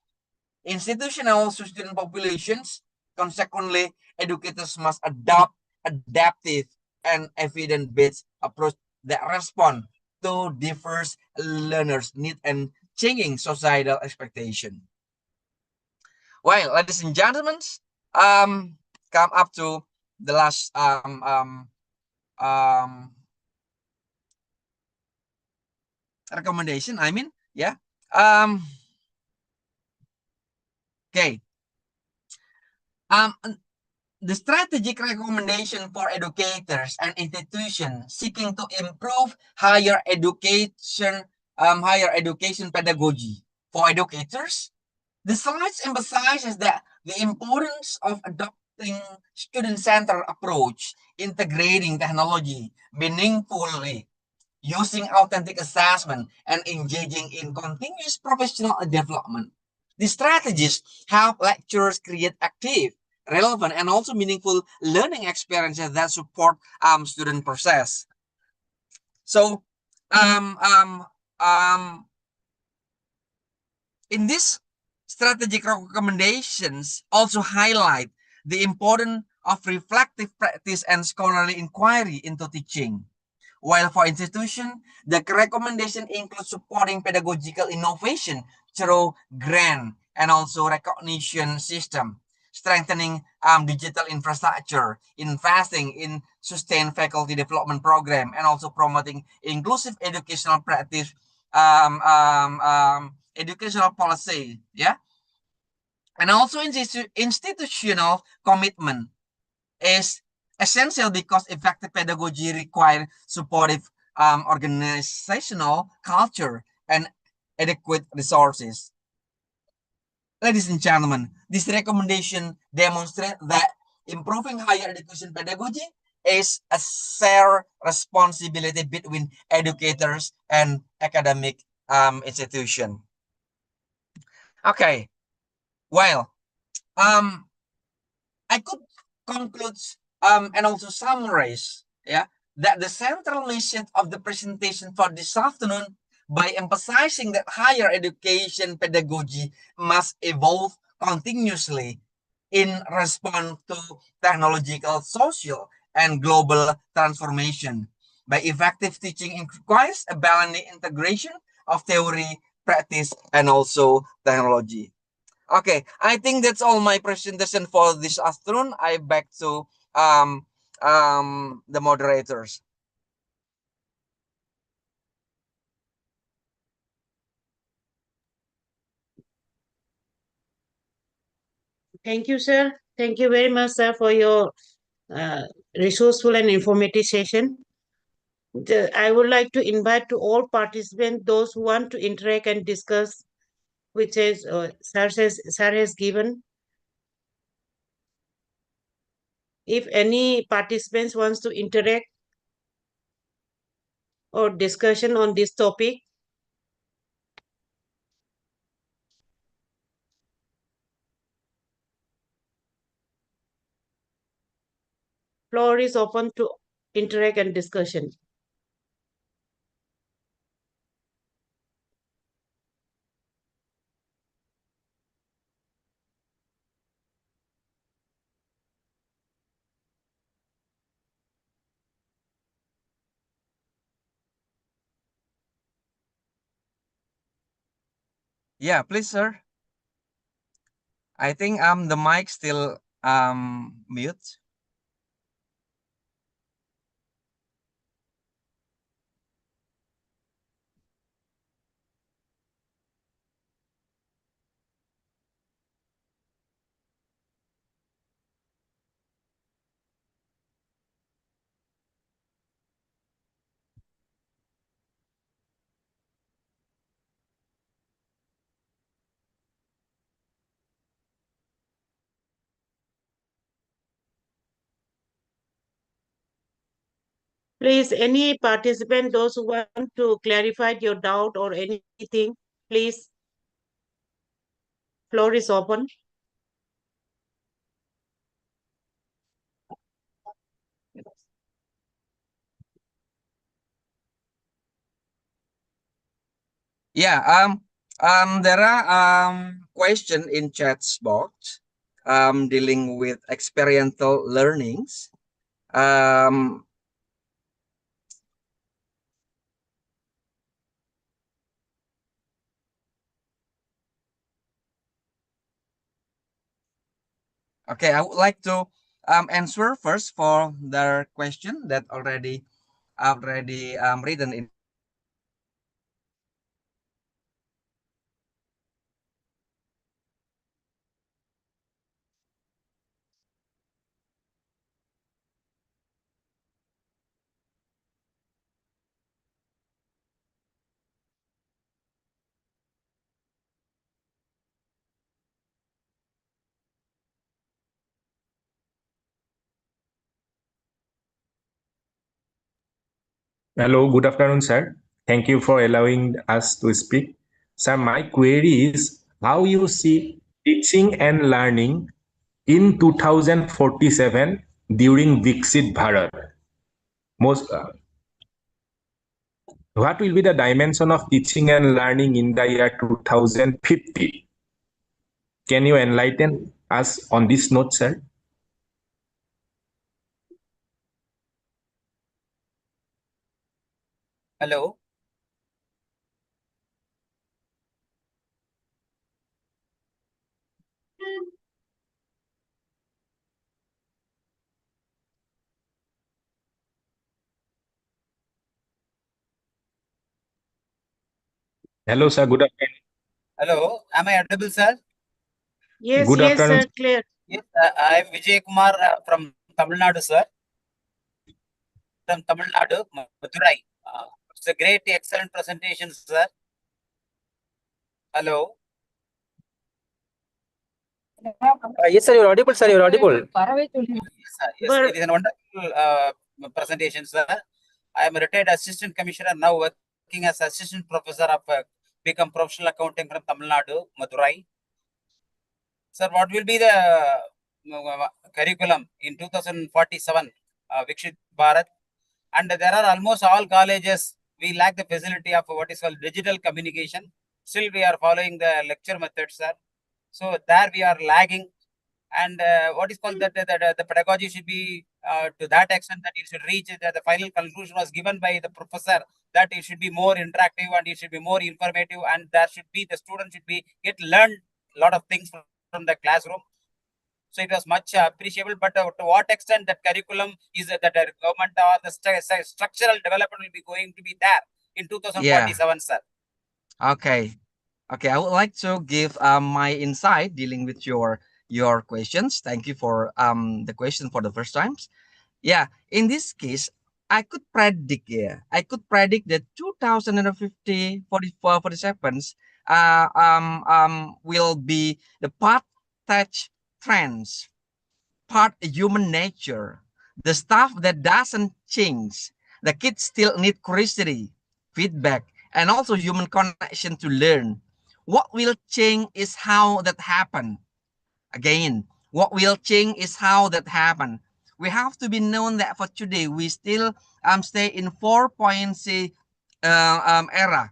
[SPEAKER 8] institutional student populations, consequently, educators must adopt adaptive and evidence-based approach that respond to diverse learners' needs and changing societal expectation. Well, ladies and gentlemen, come up to the last recommendation. Okay. The strategic recommendation for educators and institutions seeking to improve higher education pedagogy for educators. The slides emphasizes that the importance of adopting student-centered approach, integrating technology meaningfully, using authentic assessment, and engaging in continuous professional development. These strategies help lecturers create active, relevant, and also meaningful learning experiences that support student process. So, in this strategic recommendations also highlight the importance of reflective practice and scholarly inquiry into teaching. While for institution, the recommendation includes supporting pedagogical innovation through grant and also recognition system, strengthening digital infrastructure, investing in sustained faculty development program, and also promoting inclusive educational practice, educational policy, and also institutional commitment is essential because effective pedagogy requires supportive organizational culture and adequate resources. Ladies and gentlemen, this recommendation demonstrates that improving higher education pedagogy is a shared responsibility between educators and academic institution. Okay, well, I could conclude and also summarize that the central mission of the presentation for this afternoon by emphasizing that higher education pedagogy must evolve continuously in response to technological, social, and global transformation. By effective teaching requires a balanced integration of theory, practice, and also technology. Okay, I think that's all my presentation for this afternoon. I back to the moderators.
[SPEAKER 9] Thank you, sir. Thank you very much, sir, for your resourceful and informative session. I would like to invite to all participants, those who want to interact and discuss, which is sir has given. If any participants wants to interact or discussion on this topic, floor is open to interact and discussion.
[SPEAKER 8] Yeah, please, sir. I think the mic still mute.
[SPEAKER 9] Please, any participant, those who want to clarify your doubt or anything, please, floor is open.
[SPEAKER 8] Yeah, there are question in chat's box dealing with experiential learnings. Okay, I would like to answer first for the question that already written in.
[SPEAKER 10] Hello, good afternoon, sir. Thank you for allowing us to speak. Sir, my query is how you see teaching and learning in 2047 during Viksit Bharat. What will be the dimension of teaching and learning in the year 2050? Can you enlighten us on this note, sir?
[SPEAKER 8] Hello.
[SPEAKER 10] Hello, sir. Good afternoon.
[SPEAKER 11] Hello, am I audible, sir?
[SPEAKER 9] Yes,
[SPEAKER 10] Good
[SPEAKER 9] yes,
[SPEAKER 10] afternoon.
[SPEAKER 9] sir, clear.
[SPEAKER 11] Yes, I am Vijay Kumar from Tamil Nadu, sir. From Tamil Nadu, Madurai. It's a great, excellent presentation, sir. Hello.
[SPEAKER 2] Yes, sir, you're audible, sir. You're audible.
[SPEAKER 11] Yes, sir. Yes, it is a wonderful presentation, sir. I am a retired assistant commissioner, now working as assistant professor of become professional accounting from Tamil Nadu, Madurai. Sir, what will be the curriculum in 2047, Vikshit Bharat? And there are almost all colleges, we lack the facility of what is called digital communication. Still, we are following the lecture method, sir. So there we are lagging. And what is called that the pedagogy should be to that extent that it should reach the final conclusion was given by the professor that it should be more interactive and it should be more informative and there should be the student should be get learned a lot of things from the classroom. So it was much appreciable. But to what extent that curriculum is that the government or the structural development will be going to be there in 2047, sir?
[SPEAKER 8] Okay. Okay, I would like to give my insight dealing with your questions. Thank you for the question for the first times. Yeah, in this case, I could predict, I could predict that 2050, 44, 47 will be the path touch trends part human nature. The stuff that doesn't change. The kids still need curiosity, feedback, and also human connection to learn. What will change is how that happen. Again, what will change is how that happen. We have to be known that for today we still stay in 4.0 era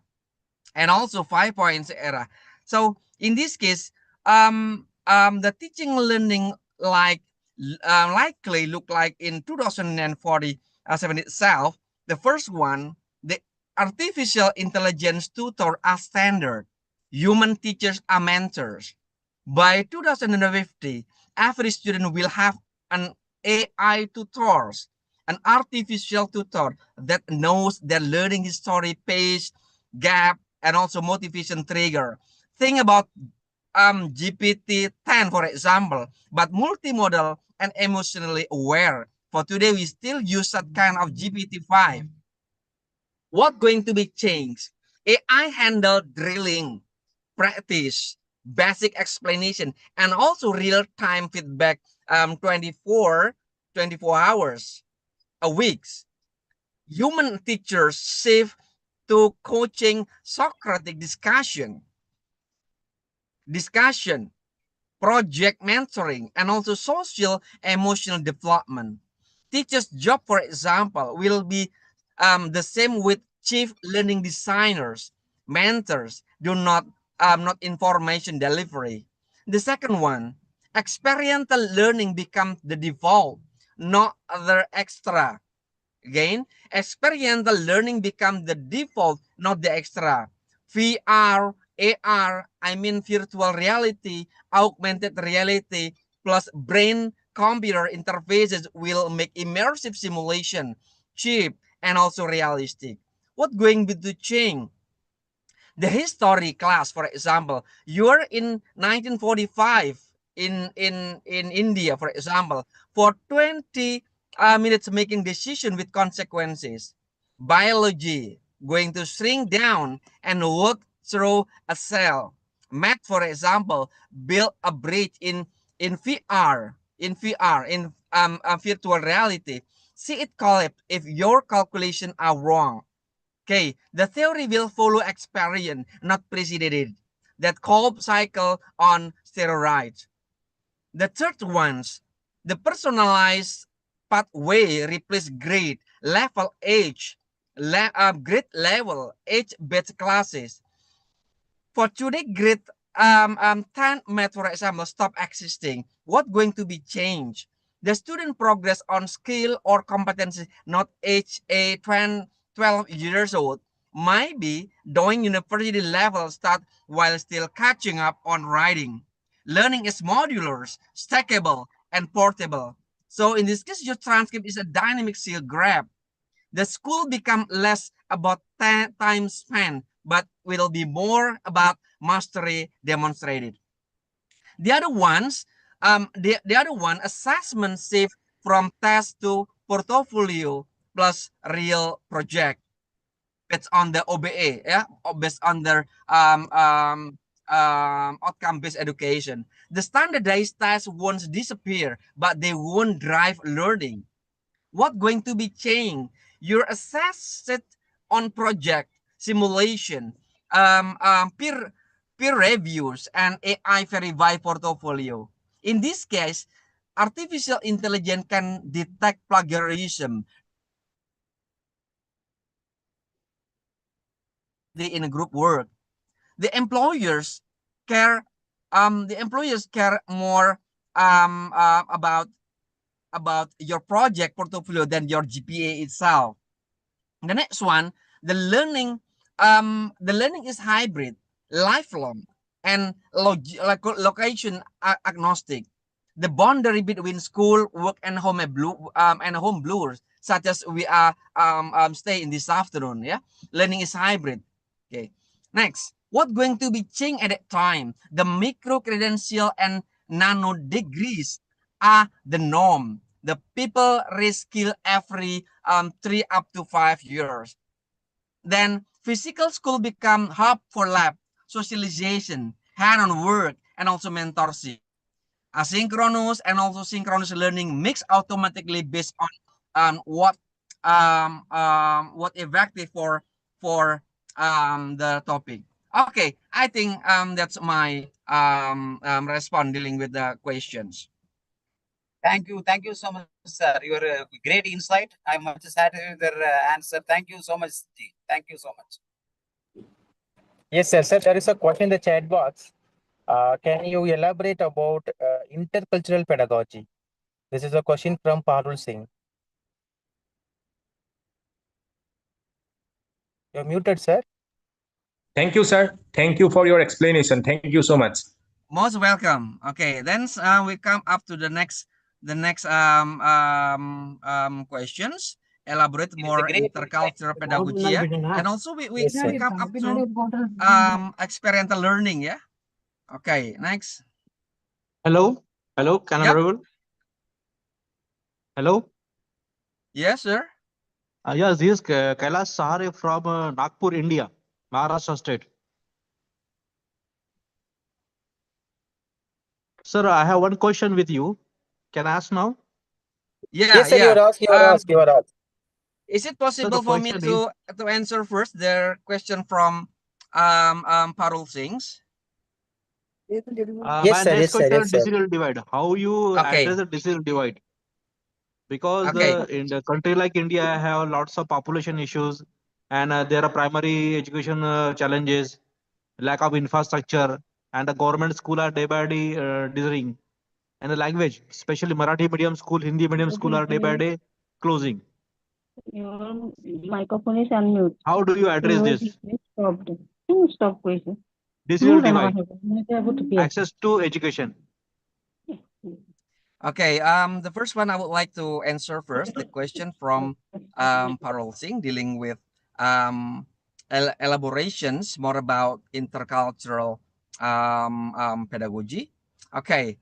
[SPEAKER 8] and also 5 points era. So in this case, the teaching learning likely look like in 2047 itself. The first one, the artificial intelligence tutor are standard. Human teachers are mentors. By 2050, every student will have an AI tutors, an artificial tutor that knows their learning history, pace, gap, and also motivation trigger. Think about GPT-10, for example, but multimodal and emotionally aware. For today, we still use that kind of GPT-5. What going to be changed? AI handle drilling, practice, basic explanation, and also real-time feedback 24 hours a week. Human teachers shift to coaching Socratic discussion, project mentoring, and also social emotional development. Teachers' job, for example, will be the same with chief learning designers, mentors, not information delivery. The second one, experiential learning becomes the default, not other extra. Again, experiential learning becomes the default, not the extra. VR, AR, I mean virtual reality, augmented reality, plus brain computer interfaces will make immersive simulation cheap and also realistic. What going to change? The history class, for example, you're in 1945 in India, for example, for 20 minutes making decision with consequences. Biology going to shrink down and work through a cell. Math, for example, build a bridge in VR, in virtual reality. See it collapse if your calculation are wrong. Okay, the theory will follow experience, not preceded. That called cycle on steroids. The third ones, the personalized pathway replace grade, level, age, grade level, age-based classes. For today, grade 10 math, for example, stop existing. What going to be changed? The student progress on skill or competency, not age 12 years old. Maybe doing university level start while still catching up on writing. Learning is modular, stackable, and portable. So in this case, your transcript is a dynamic skill grab. The school become less about time spent, but will be more about mastery demonstrated. The other ones, the other one, assessment shift from test to portfolio plus real project. It's on the OBA, yeah, based on their outcome-based education. The standardized tests won't disappear, but they won't drive learning. What going to be changed? You're assessed on project simulation, peer reviews, and AI verify portfolio. In this case, artificial intelligence can detect plagiarism in a group work. The employers care. The employers care more about your project portfolio than your GPA itself. The next one, the learning is hybrid, lifelong, and location agnostic. The boundary between school, work, and home blurs, such as we are stay in this afternoon. Yeah, learning is hybrid. Okay. Next, what going to be changed at that time? The micro credential and nano degrees are the norm. The people reskill every 3 up to 5 years. Then physical school become hub for lab, socialization, hand-on work, and also mentorship. asynchronous and also synchronous learning mix automatically based on what effective for the topic. Okay, I think that's my response dealing with the questions.
[SPEAKER 11] Thank you so much, sir. Your great insight. I'm much satisfied with your answer. Thank you so much, Ji. Thank you so much.
[SPEAKER 2] Yes, sir. Sir, there is a question in the chat box. Can you elaborate about intercultural pedagogy? This is a question from Parul Singh. You're muted, sir.
[SPEAKER 10] Thank you, sir. Thank you for your explanation. Thank you so much.
[SPEAKER 8] Most welcome. Okay, then we come up to the next questions. Elaborate more intercultural pedagogy, yeah? And also we come up to experiential learning, yeah. Okay, next.
[SPEAKER 12] Hello, hello, can I
[SPEAKER 8] Yep.
[SPEAKER 12] audible? Hello.
[SPEAKER 8] Yes, sir.
[SPEAKER 12] Yes, this is Kailash Sahare from Nagpur, India, Maharashtra state. Sir, I have one question with you. Can I ask now?
[SPEAKER 8] Yeah,
[SPEAKER 2] Yes, sir.
[SPEAKER 8] yeah.
[SPEAKER 2] You are asked.
[SPEAKER 8] Is it possible for me
[SPEAKER 12] question
[SPEAKER 8] to answer first the question from Parul Singh's?
[SPEAKER 2] Yes,
[SPEAKER 12] My
[SPEAKER 2] sir.
[SPEAKER 12] next
[SPEAKER 2] Yes, sir.
[SPEAKER 12] question
[SPEAKER 2] Yes,
[SPEAKER 12] is
[SPEAKER 2] sir.
[SPEAKER 12] digital divide. How you
[SPEAKER 8] Okay.
[SPEAKER 12] address the digital divide? Because
[SPEAKER 8] Okay.
[SPEAKER 12] in the country like India have lots of population issues, and there are primary education challenges, lack of infrastructure, and the government school are day by day dithering, and the language, especially Marathi medium school, Hindi medium school are day by day closing.
[SPEAKER 13] Your microphone is unmute.
[SPEAKER 12] How do you address this?
[SPEAKER 13] Stopped. You stop question.
[SPEAKER 12] Digital divide, access to education.
[SPEAKER 8] Okay, the first one I would like to answer first, the question from Parul Singh dealing with elaborations more about intercultural pedagogy. Okay,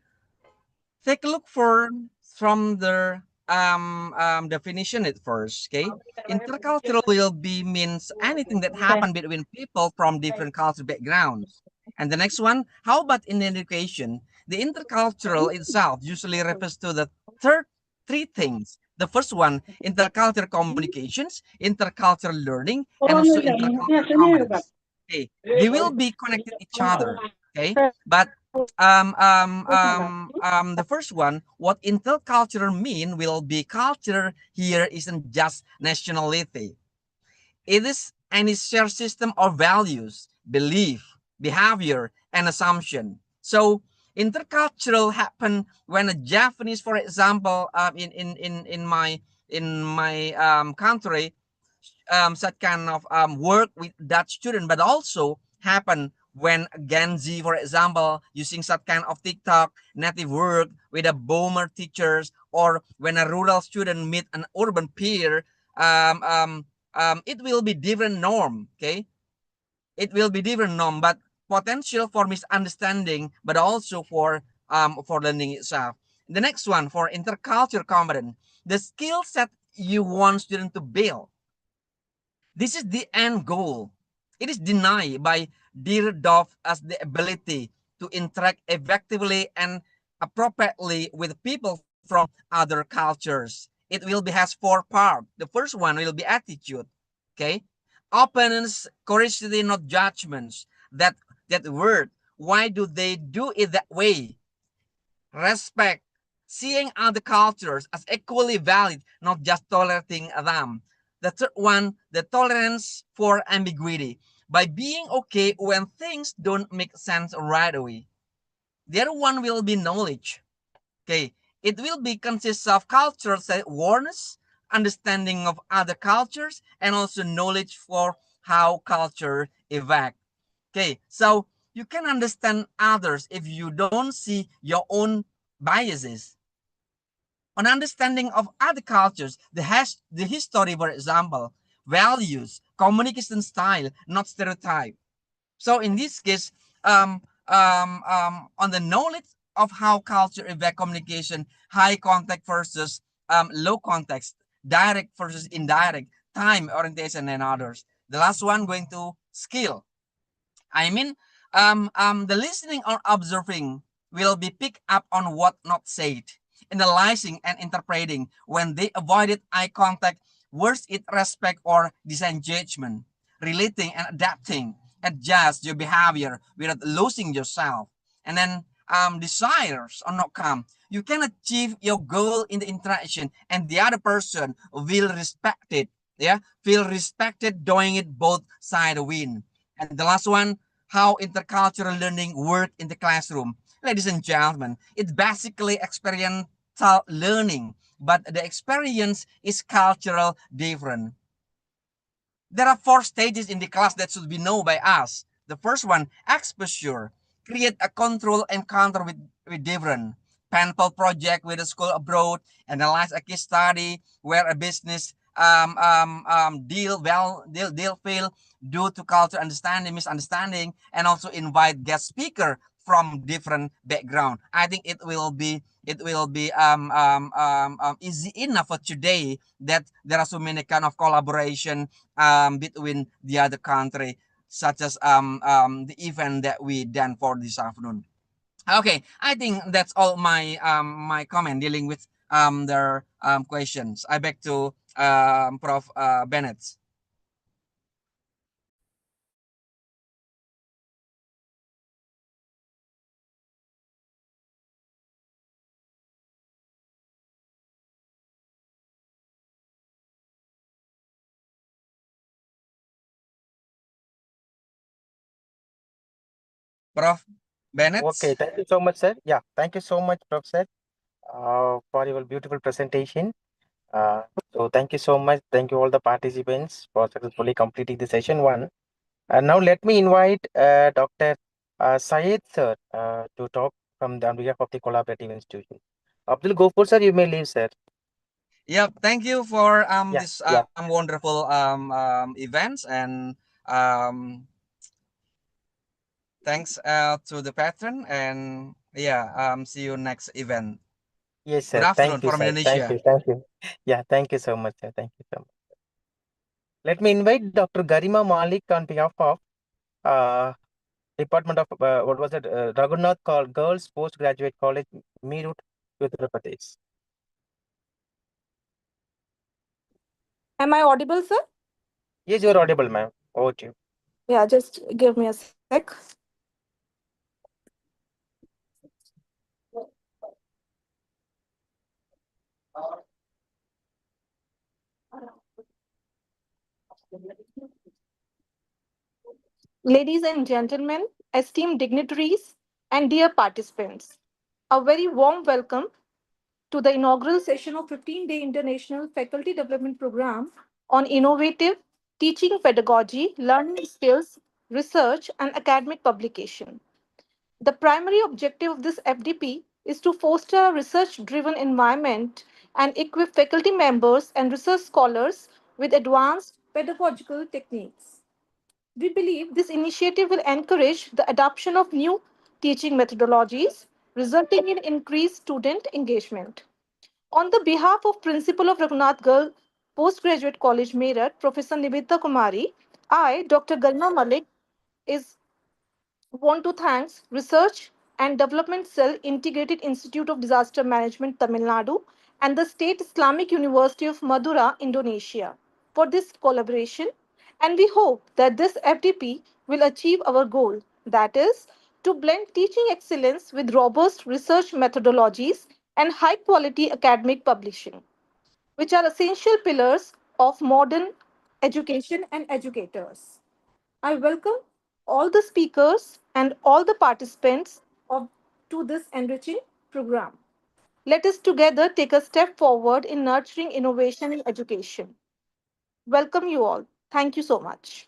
[SPEAKER 8] take a look from the definition at first. Okay, intercultural will be means anything that happen between people from different cultural backgrounds. And the next one, how about in education? The intercultural itself usually refers to the third three things. The first one, intercultural communications, intercultural learning, and also intercultural competence. Okay, they will be connected each other. Okay, but the first one, what intercultural mean will be culture here isn't just nationality. It is any shared system of values, belief, behavior, and assumption. So intercultural happen when a Japanese, for example, in my country, such kind of work with Dutch student, but also happen when Gen Z, for example, using such kind of TikTok native work with a boomer teachers, or when a rural student meet an urban peer, it will be different norm. Okay, it will be different norm, but potential for misunderstanding, but also for learning itself. The next one, for intercultural competence, the skill set you want student to build. This is the end goal. It is denied by Dierdorf as the ability to interact effectively and appropriately with people from other cultures. It will be has four parts. The first one will be attitude. Okay, openness, curiosity, not judgments. That word. Why do they do it that way? Respect, seeing other cultures as equally valid, not just tolerating them. The third one, the tolerance for ambiguity, by being okay when things don't make sense right away. The other one will be knowledge. Okay, it will be consists of cultural awareness, understanding of other cultures, and also knowledge for how culture evolve. Okay, so you can understand others if you don't see your own biases. An understanding of other cultures, the history, for example, values, communication style, not stereotype. So in this case, on the knowledge of how culture evaluate communication, high context versus low context, direct versus indirect, time orientation, and others. The last one going to skill. I mean, the listening or observing will be picked up on what not said, analyzing and interpreting when they avoided eye contact, words it respect or disengagement, relating and adapting, adjust your behavior without losing yourself. And then desires or not come. You can achieve your goal in the interaction and the other person will respect it. Yeah, feel respected doing it both side win. And the last one, how intercultural learning work in the classroom. Ladies and gentlemen, it's basically experiential learning, but the experience is cultural different. There are 4 stages in the class that should be known by us. The first one, exposure. Create a control encounter with different. Penpal project with a school abroad. Analyze a case study where a business deal fail due to culture understanding, misunderstanding, and also invite guest speaker from different background. I think it will be easy enough for today that there are so many kind of collaboration between the other country, such as the event that we done for this afternoon. Okay, I think that's all my comment dealing with their questions. I back to Prof. Bennett. Prof. Bennett.
[SPEAKER 2] Okay, thank you so much, sir. Yeah, thank you so much, Professor, for your beautiful presentation. So thank you so much. Thank you all the participants for successfully completing the session one. And now let me invite Dr. Syed sir to talk on behalf of the collaborative institution. Abdul Gofur sir, you may leave, sir.
[SPEAKER 8] Yep, thank you for
[SPEAKER 2] Yeah,
[SPEAKER 8] this
[SPEAKER 2] yeah.
[SPEAKER 8] wonderful events, and thanks to the patron, and yeah, see you next event.
[SPEAKER 2] Yes,
[SPEAKER 8] Good
[SPEAKER 2] sir.
[SPEAKER 8] afternoon
[SPEAKER 2] Thank you,
[SPEAKER 8] from
[SPEAKER 2] sir. Thank
[SPEAKER 8] Indonesia.
[SPEAKER 2] you. Thank you. Yeah, thank you so much, sir. Thank you so much. Let me invite Dr. Garima Malik on behalf of uh, Department of what was it? Raghunath Girls Postgraduate College, Meerut, Uttar Pradesh.
[SPEAKER 14] Am I audible, sir?
[SPEAKER 2] Yes, you're audible, ma'am. Over to you.
[SPEAKER 14] Yeah, just give me a sec. Ladies and gentlemen, esteemed dignitaries, and dear participants, a very warm welcome to the inaugural session of 15-day International Faculty Development Program on innovative teaching pedagogy, learning skills, research, and academic publication. The primary objective of this FDP is to foster a research driven environment and equip faculty members and research scholars with advanced pedagogical techniques. We believe this initiative will encourage the adoption of new teaching methodologies, resulting in increased student engagement. On the behalf of Principal of Raghunath Girl Postgraduate College, Meerut, Professor Nibita Kumari, I, Dr. Garma Malik, is want to thank Research and Development Cell Integrated Institute of Disaster Management, Tamil Nadu, and the State Islamic University of Madura, Indonesia, for this collaboration. And we hope that this FDP will achieve our goal, that is, to blend teaching excellence with robust research methodologies and high quality academic publishing, which are essential pillars of modern education and educators. I welcome all the speakers and all the participants to this enriching program. Let us together take a step forward in nurturing innovation in education. Welcome you all. Thank you so much.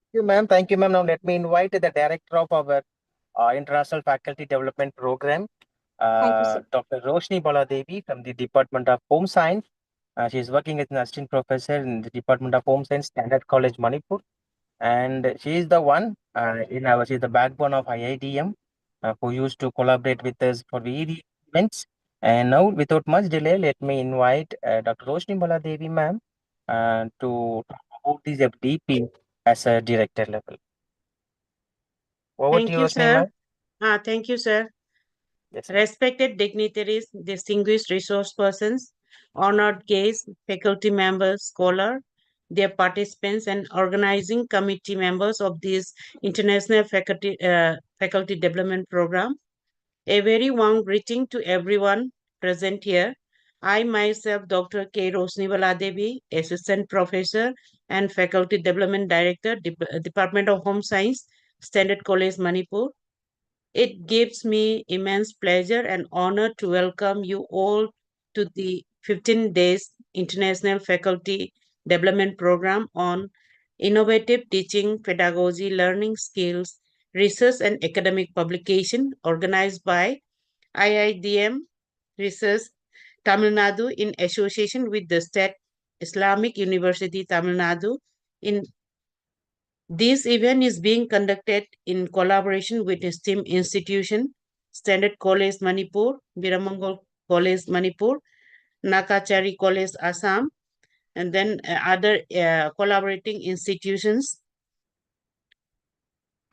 [SPEAKER 2] Thank you, ma'am. Thank you, ma'am. Now let me invite the director of our International Faculty Development Program,
[SPEAKER 14] Thank you, sir.
[SPEAKER 2] Dr. Roshni Baladevi from the Department of Home Science. She is working as an assistant professor in the Department of Home Science, Standard College, Manipur. And she is the one she's the backbone of IIDM, who used to collaborate with us for various events. And now, without much delay, let me invite Dr. Roshni Baladevi, ma'am, to talk about this FDP as a director level. Over
[SPEAKER 9] Thank
[SPEAKER 2] to you,
[SPEAKER 9] you,
[SPEAKER 2] Rosni,
[SPEAKER 9] sir.
[SPEAKER 2] ma'am.
[SPEAKER 9] Thank you, sir.
[SPEAKER 2] Yes, ma'am.
[SPEAKER 9] Respected dignitaries, distinguished resource persons, honored guests, faculty members, scholars, their participants, and organizing committee members of this International Faculty Development Program. A very warm greeting to everyone present here. I myself, Dr. K. Rosniwala Devi, Assistant Professor and Faculty Development Director, Department of Home Science, Standard College, Manipur. It gives me immense pleasure and honor to welcome you all to the 15 days International Faculty Development Program on innovative teaching, pedagogy, learning skills, research and academic publication organized by IIDM Research Tamil Nadu in association with the State Islamic University Tamil Nadu. This event is being conducted in collaboration with STEM institution, Standard College Manipur, Biramangal College Manipur, Nakachari College Assam, and then other collaborating institutions.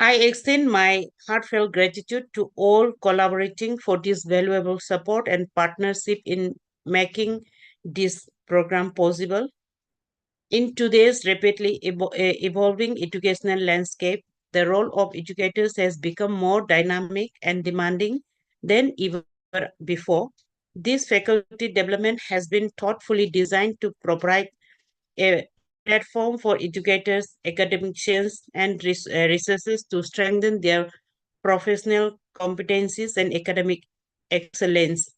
[SPEAKER 9] I extend my heartfelt gratitude to all collaborating for this valuable support and partnership in making this program possible. In today's rapidly evolving educational landscape, the role of educators has become more dynamic and demanding than ever before. This faculty development has been thoughtfully designed to provide a platform for educators, academicians, and researchers to strengthen their professional competencies and academic excellence.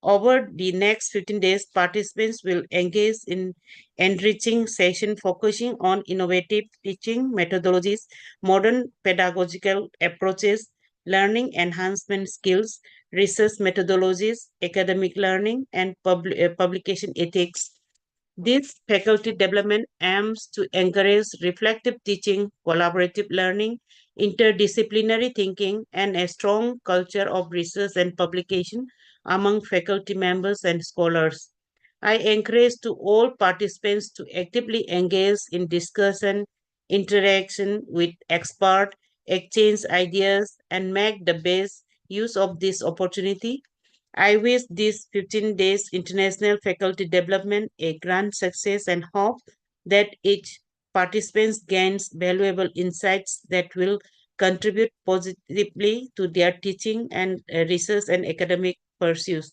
[SPEAKER 9] Over the next 15 days, participants will engage in enriching session focusing on innovative teaching methodologies, modern pedagogical approaches, learning enhancement skills, research methodologies, academic learning, and publication ethics. This faculty development aims to encourage reflective teaching, collaborative learning, interdisciplinary thinking, and a strong culture of research and publication among faculty members and scholars. I encourage to all participants to actively engage in discussion, interaction with experts, exchange ideas, and make the best use of this opportunity. I wish this 15 days international faculty development a grand success and hope that each participant gains valuable insights that will contribute positively to their teaching and research and academic pursuits.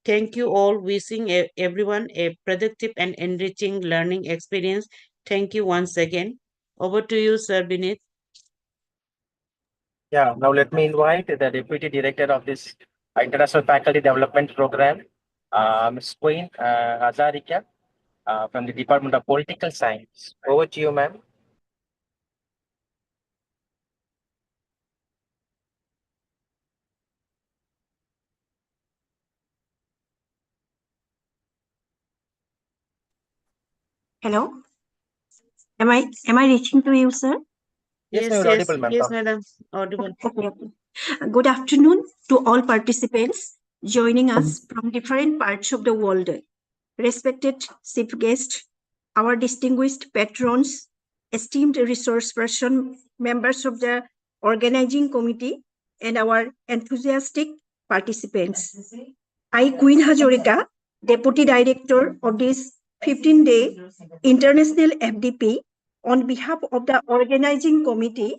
[SPEAKER 9] Thank you all, wishing everyone a productive and enriching learning experience. Thank you once again. Over to you, Sir Binit.
[SPEAKER 2] Yeah, now let me invite the Deputy Director of this International Faculty Development Program, Ms. Queen Azarika from the Department of Political Science. Over to you, ma'am.
[SPEAKER 15] Hello. Am I reaching to you, sir?
[SPEAKER 2] Yes, ma'am, audible, ma'am.
[SPEAKER 9] Yes, madam. Audible.
[SPEAKER 15] Okay. Good afternoon to all participants joining us from different parts of the world. Respected chief guests, our distinguished patrons, esteemed resource person, members of the organizing committee, and our enthusiastic participants. I, Queen Hajorika, Deputy Director of this 15-day International FDP, on behalf of the organizing committee,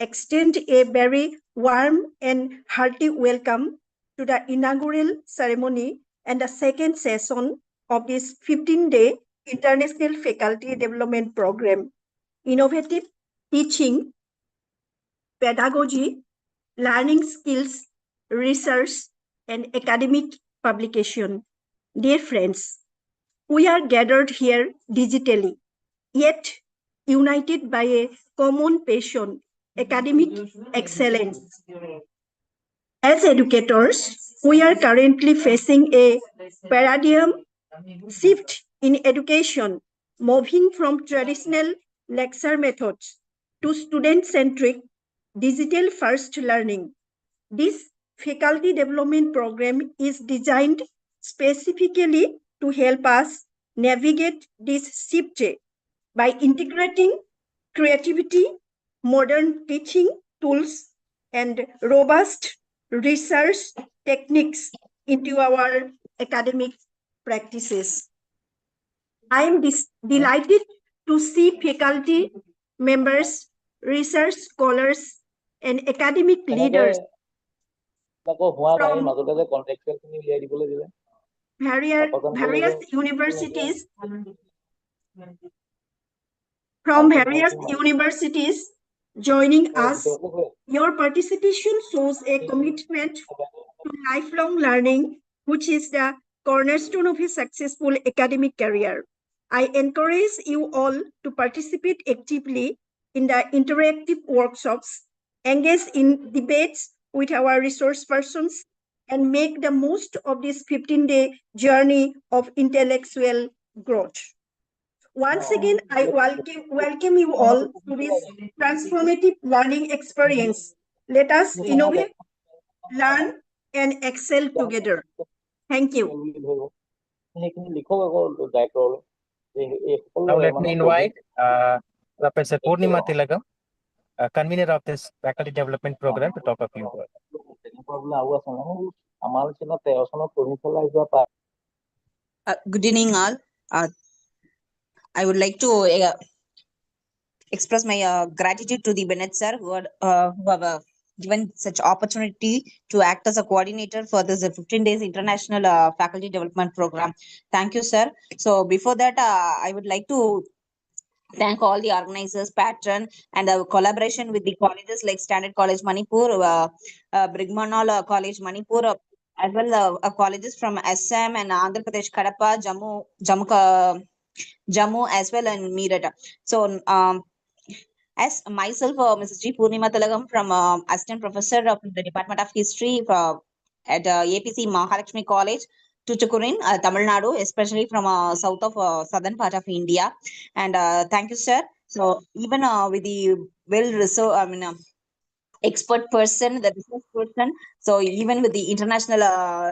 [SPEAKER 15] extend a very warm and hearty welcome to the inaugural ceremony and the second session of this 15-day International Faculty Development Program, Innovative Teaching, Pedagogy, Learning Skills, Research, and Academic Publication. Dear friends, we are gathered here digitally, yet united by a common passion, academic excellence. As educators, we are currently facing a paradigm shift in education, moving from traditional lecture methods to student-centric digital-first learning. This faculty development program is designed specifically to help us navigate this shift by integrating creativity, modern teaching tools, and robust research techniques into our academic practices. I am delighted to see faculty members, research scholars, and academic leaders from various universities joining us. Your participation shows a commitment to lifelong learning, which is the cornerstone of a successful academic career. I encourage you all to participate actively in the interactive workshops, engage in debates with our resource persons, and make the most of this 15-day journey of intellectual growth. Once again, I welcome you all to this transformative learning experience. Let us innovate, learn, and excel together. Thank you.
[SPEAKER 2] Now let me invite Professor Purnima Tilagam, convener of this faculty development program, to talk a few words.
[SPEAKER 16] Good evening, all. I would like to express my gratitude to the Bennett sir who have given such opportunity to act as a coordinator for this 15 days international faculty development program. Thank you, sir. So before that, I would like to thank all the organizers, patron, and the collaboration with the colleges like Standard College Manipur, Brigmanol College Manipur, as well colleges from Assam and Andhra Pradesh, Kadapa, Jammu, as well, and Meerut. So, as myself, Mrs. G. Purnima Tilagam, from assistant professor of the Department of History at APC Mahalakshmi College, Tutukurin, Tamil Nadu, especially from south of southern part of India. And thank you, sir. So even with the well-resourced, expert person, the resource person. So even with the international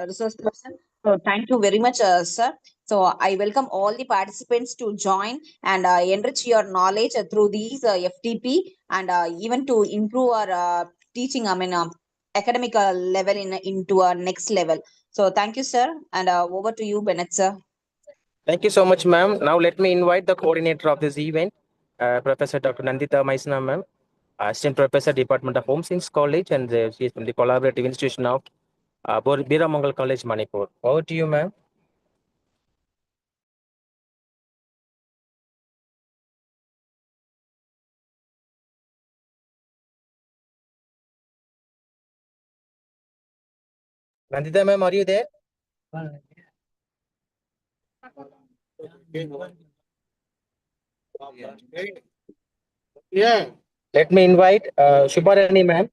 [SPEAKER 16] resource person. So thank you very much, sir. So I welcome all the participants to join and enrich your knowledge through these FTP, and even to improve our teaching. Academic level into our next level. So thank you, sir. And over to you, Bennett, sir.
[SPEAKER 2] Thank you so much, ma'am. Now let me invite the coordinator of this event, Professor Dr. Nandita Maisna, ma'am, Assistant Professor, Department of Home Science College, and she is from the Collaborative Institution of Biramangal College, Manipur. Over to you, ma'am. Nandita, ma'am, are you there? Yeah. Let me invite Shubharani, ma'am,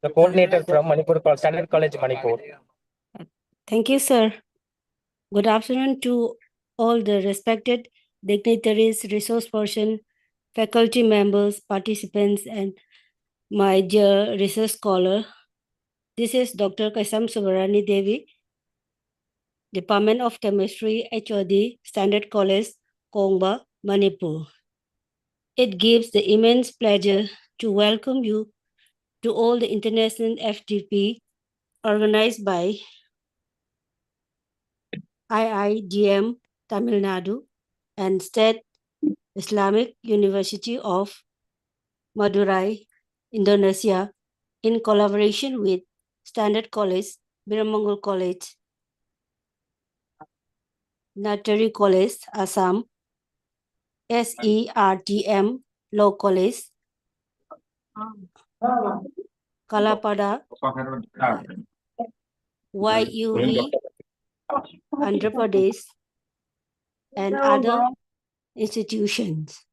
[SPEAKER 2] the coordinator from Manipur Standard College, Manipur.
[SPEAKER 17] Thank you, sir. Good afternoon to all the respected dignitaries, resource person, faculty members, participants, and my dear research scholar. This is Dr. Kaisam Subarani Devi, Department of Chemistry, HOD, Standard College, Kongba, Manipur. It gives the immense pleasure to welcome you to all the international FTP organized by IIGM Tamil Nadu and State Islamic University of Madurai, Indonesia, in collaboration with Standard College, Biramangal College, Natari College, Assam, SERTM Law College, Kalapada, YUV, Andhra Pradesh, and other institutions.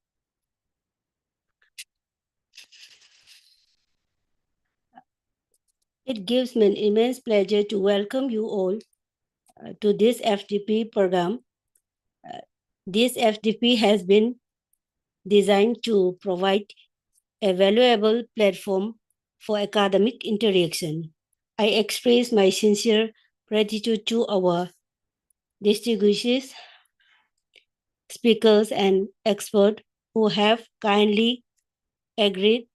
[SPEAKER 17] It gives me an immense pleasure to welcome you all to this FTP program. This FTP has been designed to provide a valuable platform for academic interaction. I express my sincere gratitude to our distinguished speakers and experts who have kindly agreed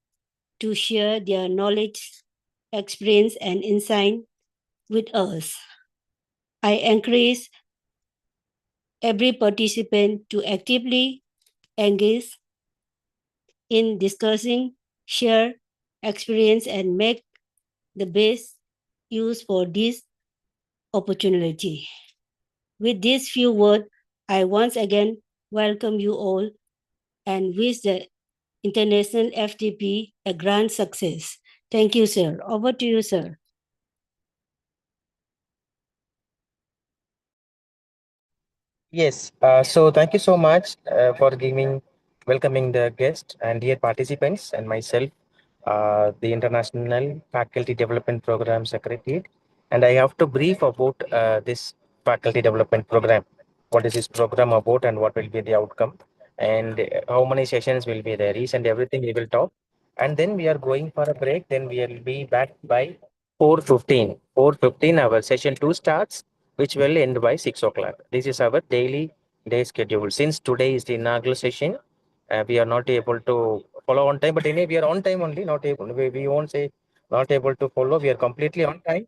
[SPEAKER 17] to share their knowledge, experience, and insight with us. I encourage every participant to actively engage in discussing, share experience, and make the best use for this opportunity. With these few words, I once again welcome you all and wish the International FTP a grand success. Thank you, sir. Over to you, sir.
[SPEAKER 2] Yes, so thank you so much for welcoming the guest and dear participants and myself, the International Faculty Development Program Secretariat. And I have to brief about this Faculty Development Program. What is this program about and what will be the outcome and how many sessions will be there, each and everything we will talk. And then we are going for a break. Then we will be back by 4:15. 4:15, our session 2 starts, which will end by 6 o'clock. This is our daily day schedule. Since today is the inaugural session, we are not able to follow on time, but anyway, we are on time only, not able, we won't say not able to follow. We are completely on time.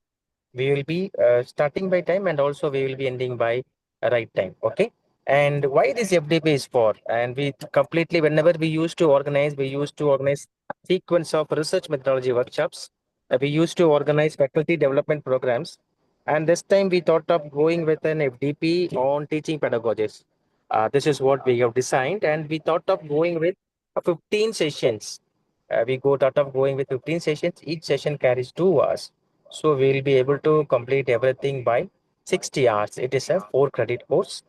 [SPEAKER 2] We will be starting by time and also we will be ending by right time. Okay. And why this FDP is for? And we completely, whenever we used to organize sequence of research methodology workshops. We used to organize faculty development programs. And this time we thought of going with an FDP on teaching pedagogies. This is what we have designed. And we thought of going with 15 sessions. We go thought of going with 15 sessions. Each session carries 2 hours. So we will be able to complete everything by 60 hours. It is a 4 credit course.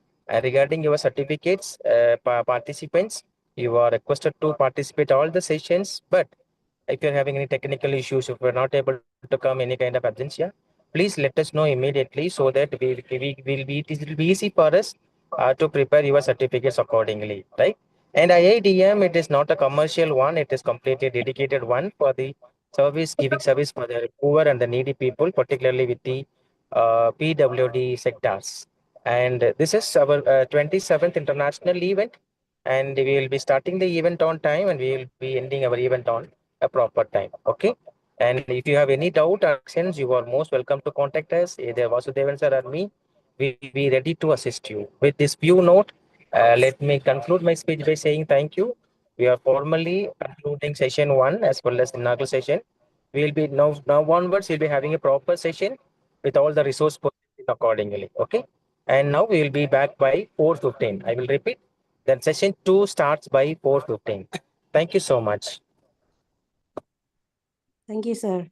[SPEAKER 2] Regarding your certificates, participants, you are requested to participate all the sessions, but if you're having any technical issues, if we're not able to come any kind of urgency, please let us know immediately so that it will be easy for us to prepare your certificates accordingly, right? And IIDM, it is not a commercial one. It is completely dedicated one for the giving service for the poor and the needy people, particularly with the PWD sectors. And this is our 27th international event. And we will be starting the event on time and we will be ending our event on a proper time. Okay. And if you have any doubt or questions, you are most welcome to contact us, either Vasudevan sir or me. We will be ready to assist you. With this few note, let me conclude my speech by saying thank you. We are formally concluding session 1 as well as the inaugural session. We will be now onwards, we'll be having a proper session with all the resource persons accordingly. Okay. And now we will be back by 4:15. I will repeat. Then session 2 starts by 4:15. Thank you so much.
[SPEAKER 17] Thank you, sir.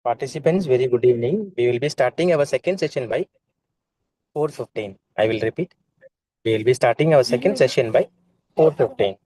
[SPEAKER 2] Participants, very good evening. We will be starting our second session by 4:15. I will repeat. We will be starting our second session by 4:15.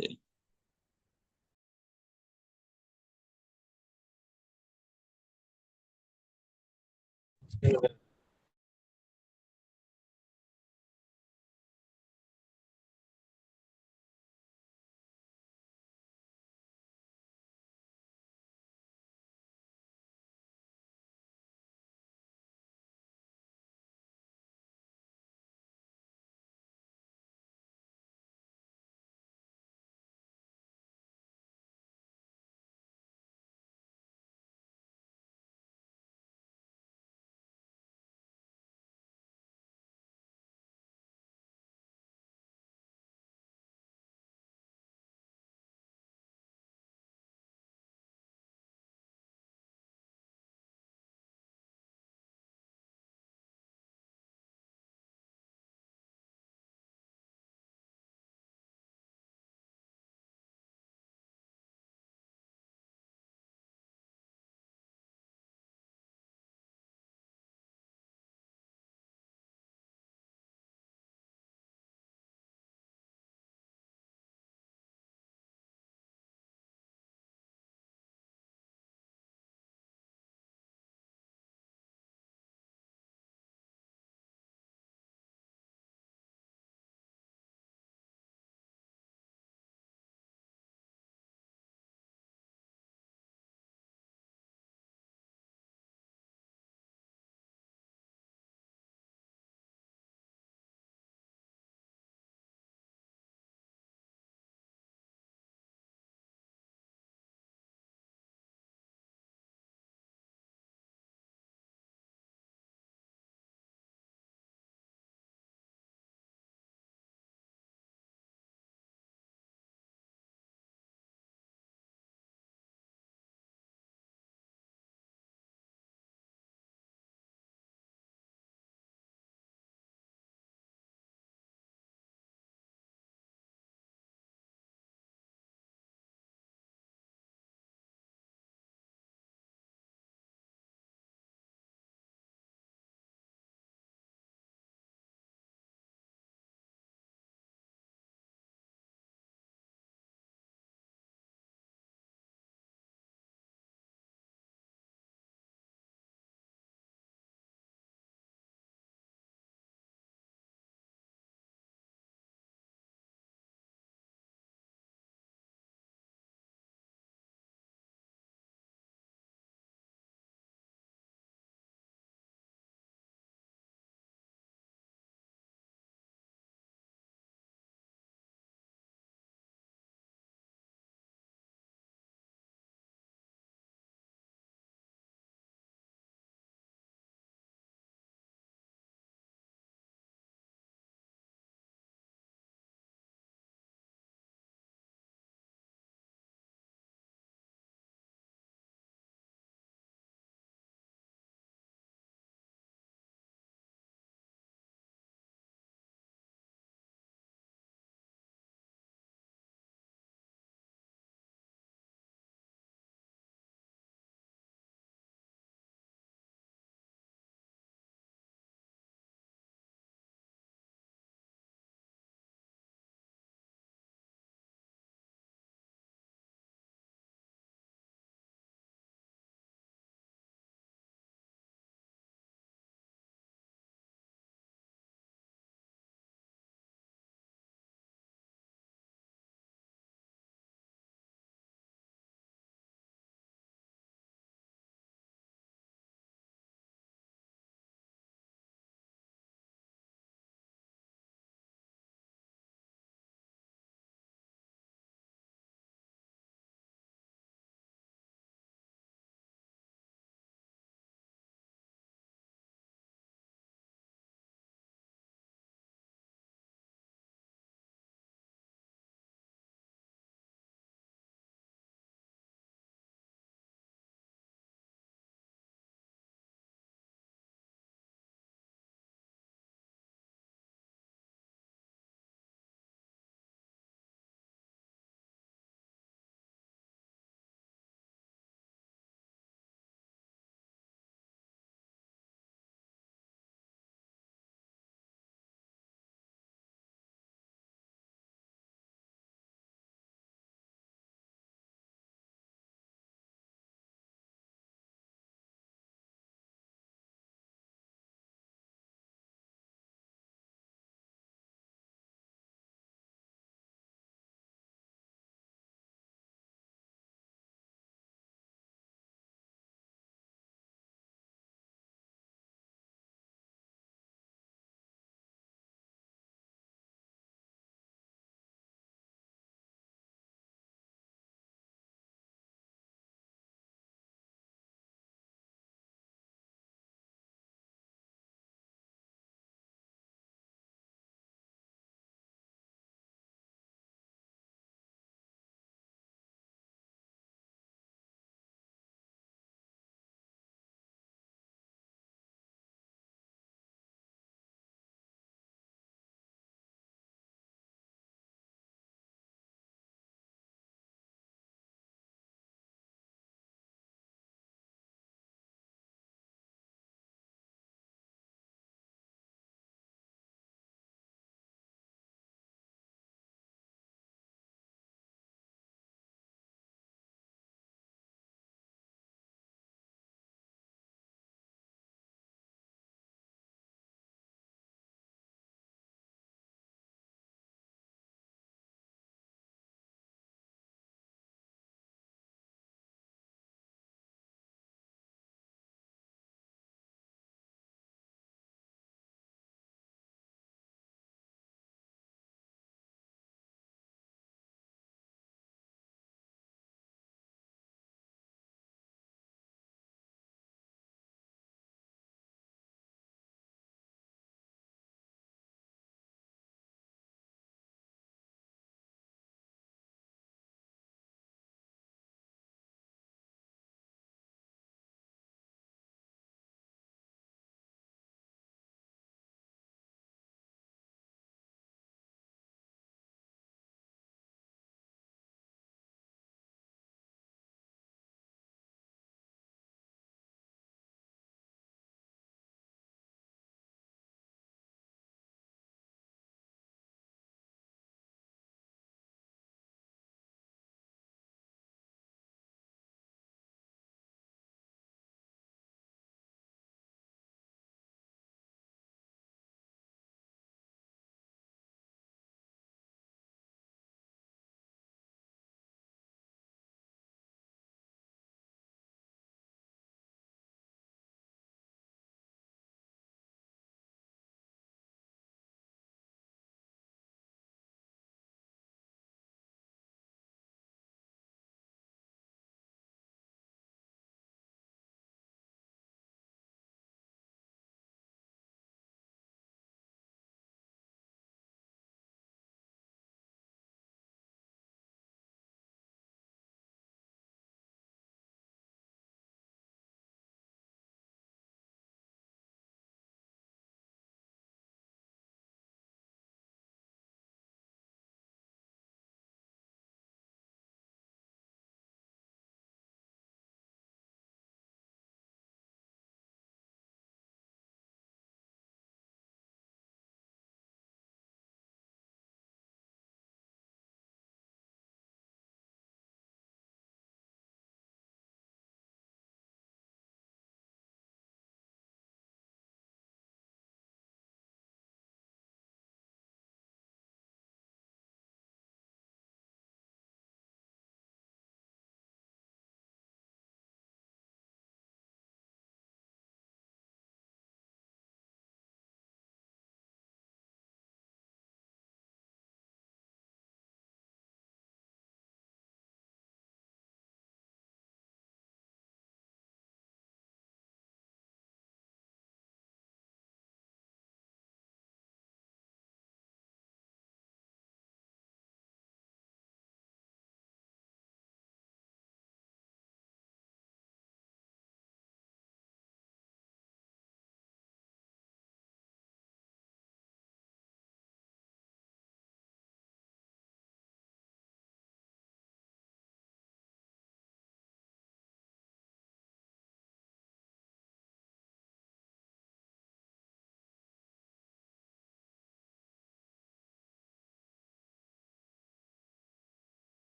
[SPEAKER 18] Namaste.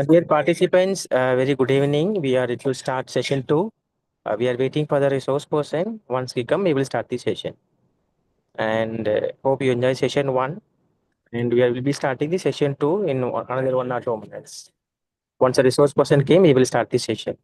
[SPEAKER 2] Dear participants, very good evening. It will start session 2. We are waiting for the resource person. Once we come, we will start the session. And hope you enjoy session 1. And will be starting the session 2 in another 1 or 2 minutes. Once the resource person came, we will start the session.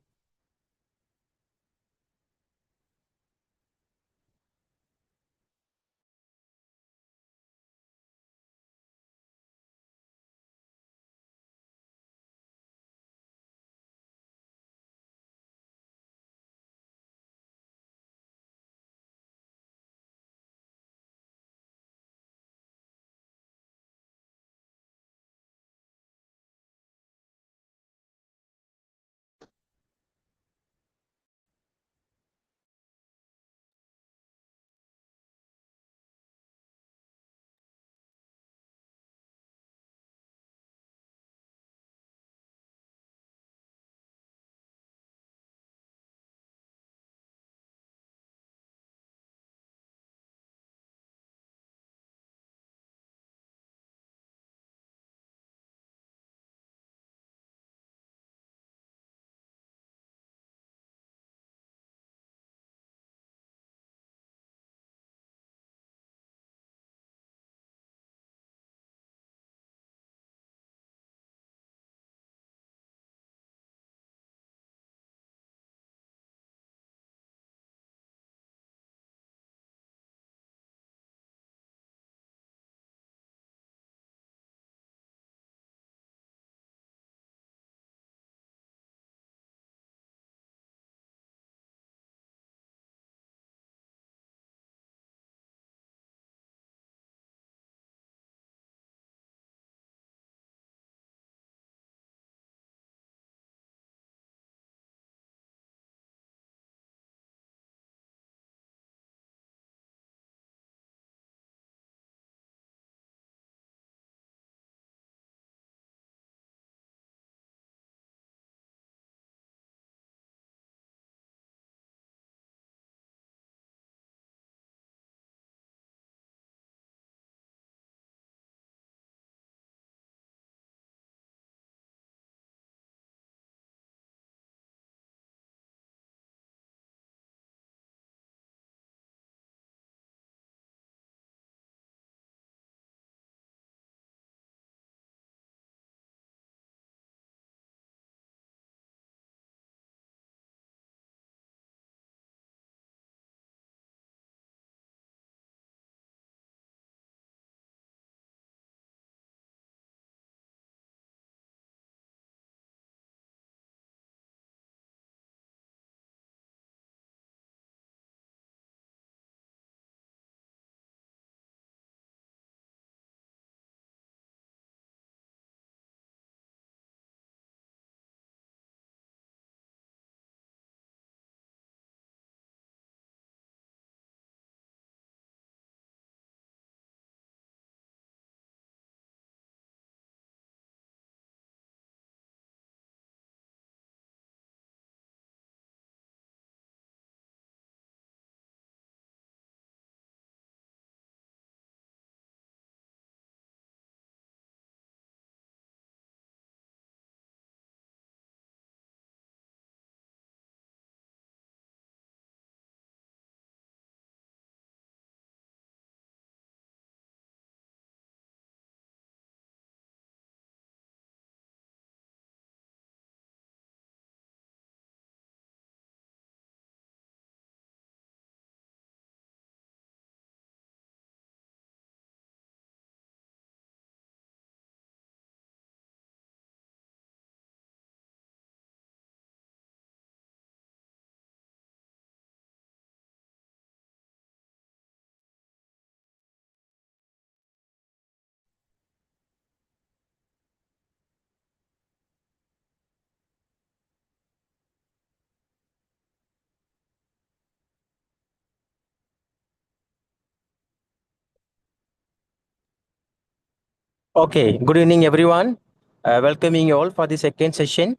[SPEAKER 2] Okay, good evening, everyone. Welcoming you all for the second session.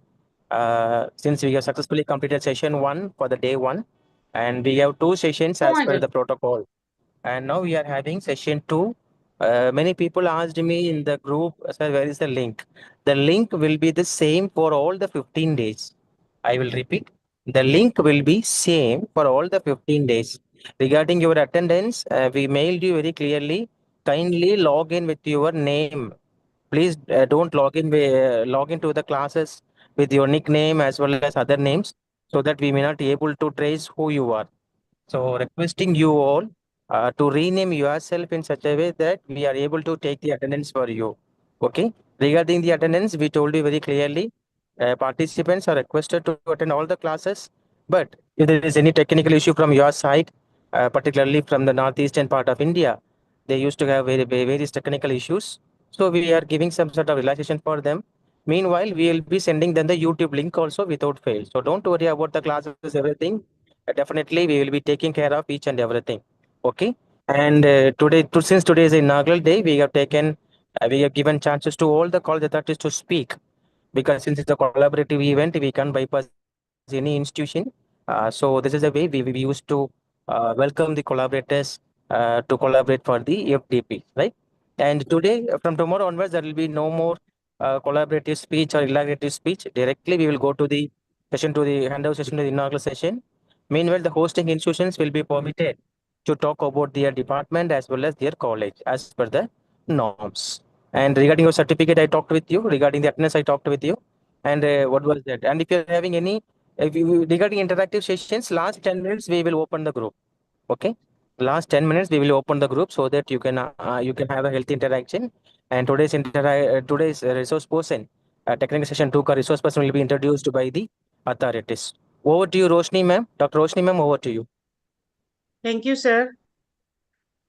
[SPEAKER 2] Since we have successfully completed session 1 for the day 1, and we have 2 sessions as per the protocol. And now we are having session 2 Many people asked me in the group, sir, where is the link? The link will be the same for all the 15 days. I will repeat. The link will be same for all the 15 days. Regarding your attendance, we mailed you very clearly. Kindly log in with your name. Please don't log into the classes with your nickname as well as other names, so that we may not be able to trace who you are. So requesting you all to rename yourself in such a way that we are able to take the attendance for you. Okay. Regarding the attendance, we told you very clearly, participants are requested to attend all the classes. But if there is any technical issue from your side, particularly from the northeastern part of India, they used to have various technical issues. So we are giving some sort of relaxation for them. Meanwhile, we will be sending them the YouTube link also without fail. So don't worry about the classes, everything. Definitely, we will be taking care of each and everything. Okay. And since today is a inaugural day, we have given chances to all the college authorities to speak, because since it's a collaborative event, we can't bypass any institution. So this is a way we used to welcome the collaborators to collaborate for the FDP, right? And today, from tomorrow onwards, there will be no more collaborative speech or elaborative speech. Directly, we will go to the handout session to the inaugural session. Meanwhile, the hosting institutions will be permitted to talk about their department as well as their college as per the norms. And regarding your certificate, I talked with you. Regarding the attendance, I talked with you. And what was that? And if you're having any, regarding interactive sessions, last 10 minutes, we will open the group. Okay. Last 10 minutes, we will open the group so that you can have a healthy interaction. And today's resource person, technical session 2 resource person will be introduced by the authorities. Over to you, Roshni ma'am. Dr. Roshni ma'am, over to you.
[SPEAKER 9] Thank you, sir.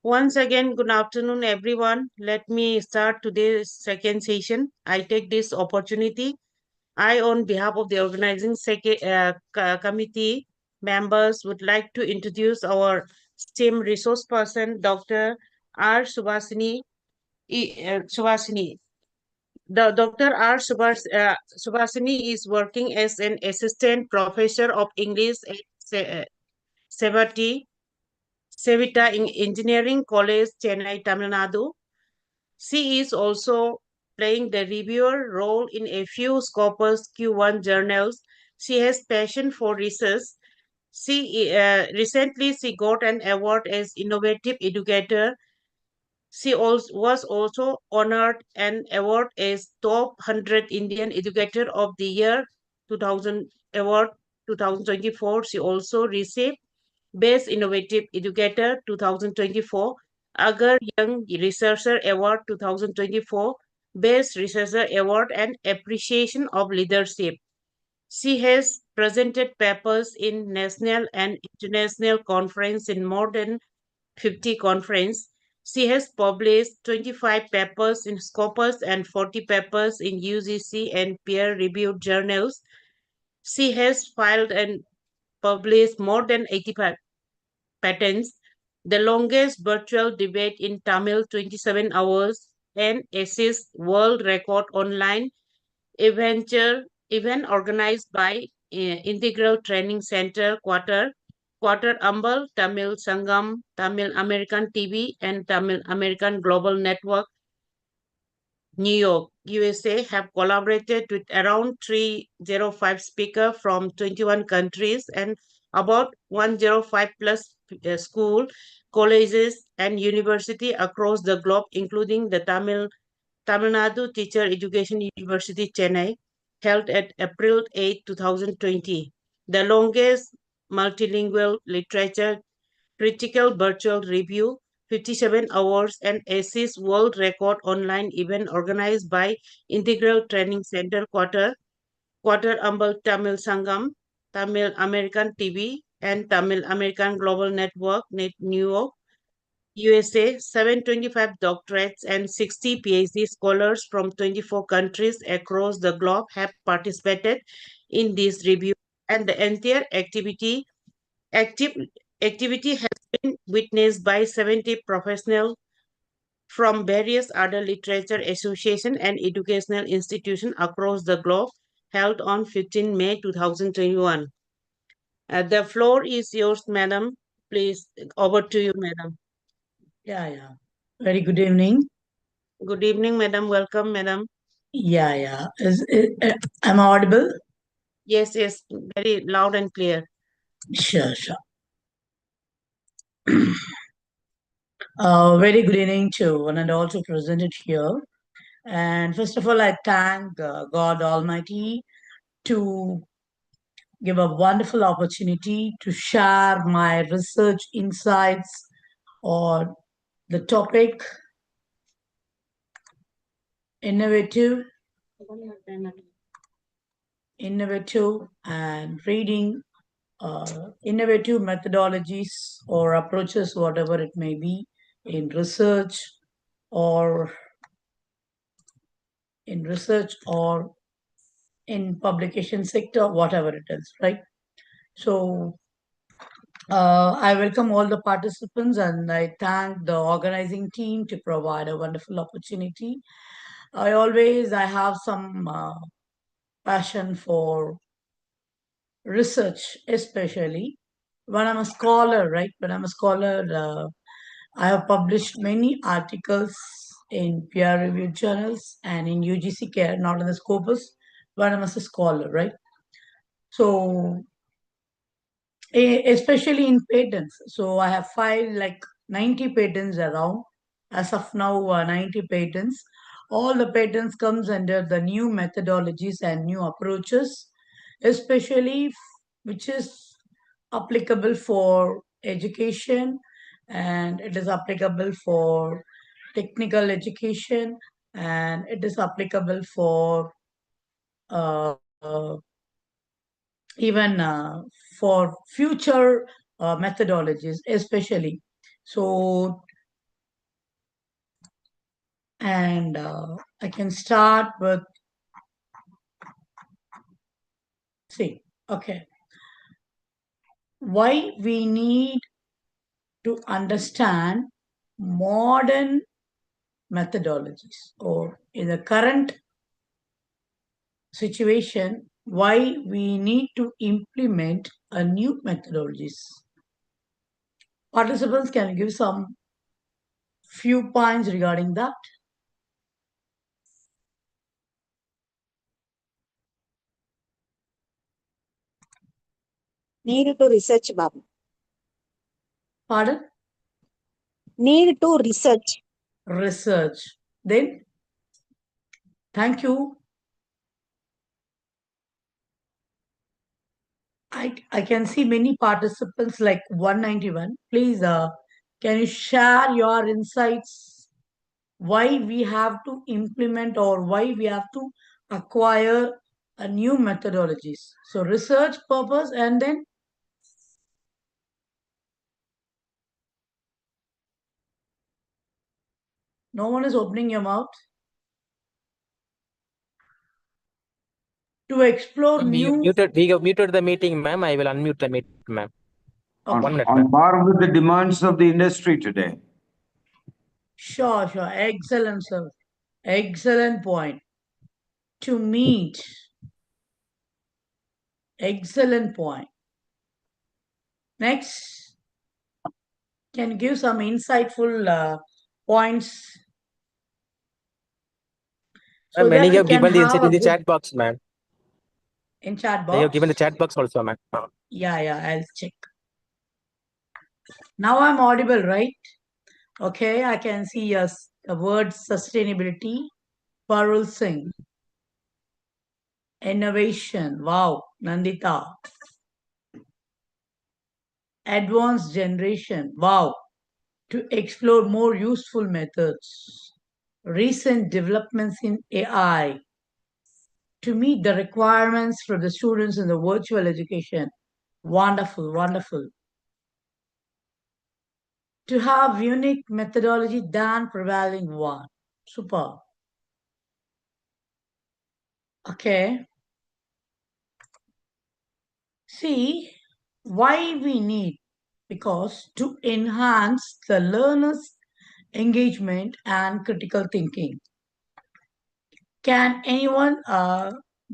[SPEAKER 9] Once again, good afternoon, everyone. Let me start today's second session. I take this opportunity. I, on behalf of the organizing committee members, would like to introduce our STEM resource person, Dr. R. Subhasini. The Dr. R. Subhasini is working as an assistant professor of English at Sevita Engineering College, Chennai, Tamil Nadu. She is also playing the reviewer role in a few Scopus Q1 journals. She has passion for research. Recently she got an award as innovative educator. She was also honored an award as top 100 Indian educator of the year 2000 award 2024. She also received Best Innovative Educator 2024, Agar Young Researcher Award 2024, Best Researcher Award, and Appreciation of Leadership. She has presented papers in national and international conference in more than 50 conference. She has published 25 papers in Scopus and 40 papers in UGC and peer-reviewed journals. She has filed and published more than 85 patents, the longest virtual debate in Tamil 27 hours, and assist world record online event organized by Integral Training Center Quarter Ambal, Tamil Sangam, Tamil American TV, and Tamil American Global Network, New York, USA, have collaborated with around 305 speakers from 21 countries and about 105 plus school, colleges, and university across the globe, including the Tamil Nadu Teacher Education University, Chennai, held at April 8, 2020, the longest multilingual literature critical virtual review, 57 hours, and ACES World Record online event organized by Integral Training Center Quarter Ambal Tamil Sangam, Tamil American TV, and Tamil American Global Network, New York, USA, 725 doctorates and 60 PhD scholars from 24 countries across the globe have participated in this review, and the entire activity has been witnessed by 70 professionals from various other literature associations and educational institutions across the globe, held on 15 May 2021. The floor is yours, madam. Please, over to you, madam.
[SPEAKER 18] Yeah. Very good evening.
[SPEAKER 9] Good evening, madam. Welcome, madam.
[SPEAKER 18] Yeah. Am I audible?
[SPEAKER 9] Yes, very loud and clear.
[SPEAKER 18] Sure. Very good evening to one and all to presented here. And first of all, I thank God Almighty to give a wonderful opportunity to share my research insights on the topic innovative and reading innovative methodologies or approaches, whatever it may be, in research or in publication sector, whatever it is, right? So I welcome all the participants and I thank the organizing team to provide a wonderful opportunity. I have some passion for research, especially when I'm a scholar, right? When I'm a scholar, I have published many articles in peer-reviewed journals and in UGC care, not in the Scopus, but I'm a scholar, right? So, especially in patents. So I have filed like 90 patents around. As of now, 90 patents. All the patents comes under the new methodologies and new approaches, especially which is applicable for education and it is applicable for technical education and it is applicable for uh, even for future methodologies especially. So and I can start with why we need to understand modern methodologies, or in the current situation, why we need to implement a new methodologies. Participants can give some few points regarding that.
[SPEAKER 15] Need to research, Babu.
[SPEAKER 18] Pardon?
[SPEAKER 15] Need to research.
[SPEAKER 18] Research. Then, thank you. I can see many participants like 191. Please, can you share your insights? Why we have to implement or why we have to acquire a new methodologies? So research purpose and then no one is opening your mouth. To explore
[SPEAKER 2] We
[SPEAKER 18] new.
[SPEAKER 2] muted the meeting, ma'am. I will unmute the meeting, ma'am.
[SPEAKER 18] Okay.
[SPEAKER 2] 1 minute.
[SPEAKER 19] On par with the demands of the industry today.
[SPEAKER 18] Sure. Excellent, sir. Excellent point. To meet. Excellent point. Next, can you give some insightful points so
[SPEAKER 2] Many
[SPEAKER 18] that we
[SPEAKER 2] have
[SPEAKER 18] can
[SPEAKER 2] given the
[SPEAKER 18] have
[SPEAKER 2] insight
[SPEAKER 18] a
[SPEAKER 2] in the
[SPEAKER 18] good
[SPEAKER 2] chat box, ma'am.
[SPEAKER 18] in chat
[SPEAKER 2] They have
[SPEAKER 18] box?
[SPEAKER 2] given the chat box also, ma'am.
[SPEAKER 18] Yeah, I'll check. Now I'm audible, right? Okay, I can see yes, the word sustainability, Parul Singh. Innovation, wow, Nandita. Advanced generation, wow, to explore more useful methods. Recent developments in AI to meet the requirements for the students in the virtual education. Wonderful. To have unique methodology than prevailing one. Super. Okay. See, why we need? Because to enhance the learner's engagement and critical thinking. Can anyone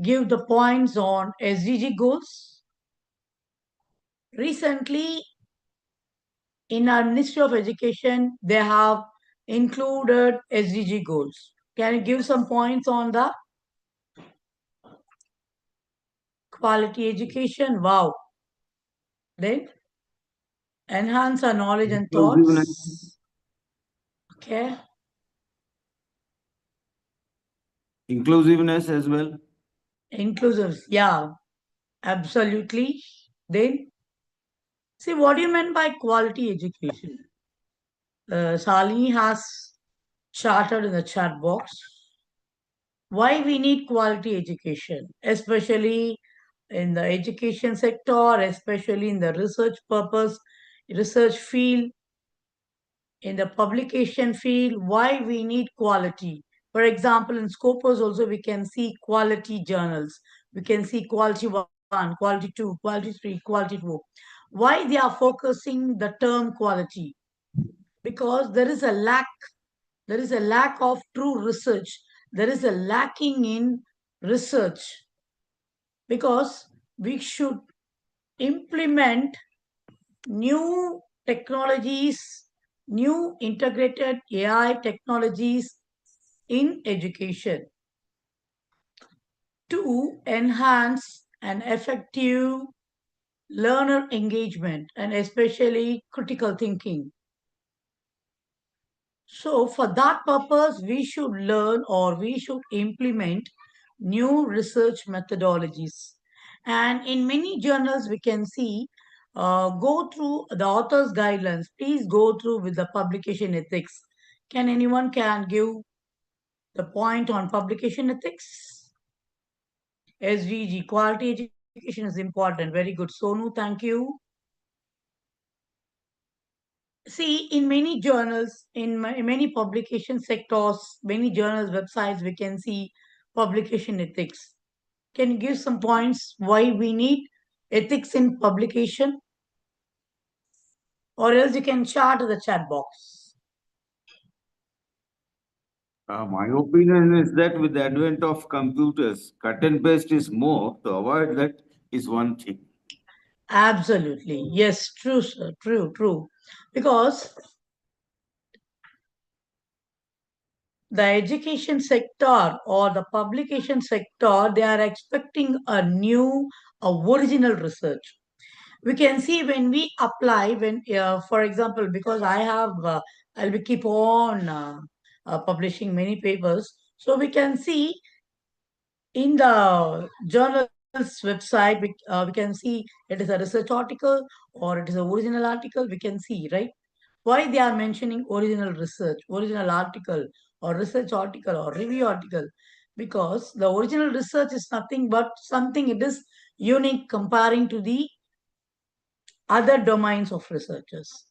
[SPEAKER 18] give the points on SDG goals? Recently, in our Ministry of Education, they have included SDG goals. Can you give some points on the quality education? Wow. Then enhance our knowledge and thoughts. Okay.
[SPEAKER 19] Inclusiveness as well.
[SPEAKER 18] Inclusive. Yeah, absolutely. Then see what do you mean by quality education? Salini has charted in the chat box why we need quality education, especially in the education sector, especially in the research field, in the publication field, why we need quality. For example, in Scopus also we can see quality journals. We can see quality 1, quality 2, quality 3, quality 4. Why they are focusing the term quality? Because there is a lack of true research. There is a lacking in research because we should implement new technologies, new integrated AI technologies in education to enhance an effective learner engagement and especially critical thinking. So for that purpose, we should learn or we should implement new research methodologies. And in many journals, we can see, go through the author's guidelines. Please go through with the publication ethics. Can anyone can give the point on publication ethics? SVG, quality education is important. Very good. Sonu, thank you. See, in many journals, in many publication sectors, many journals, websites, we can see publication ethics. Can you give some points why we need ethics in publication? Or else you can chart the chat box.
[SPEAKER 19] My opinion is that with the advent of computers, cut and paste is more. To avoid that is one thing.
[SPEAKER 18] Absolutely. Yes, true, sir. True. Because the education sector or the publication sector, they are expecting a new, original research. We can see when we apply, for example, because I'll be keep on publishing many papers. So we can see in the journal's website, we can see it is a research article or it is an original article. We can see, right? Why they are mentioning original research, original article, or research article, or review article? Because the original research is nothing but something it is unique comparing to the other domains of researchers.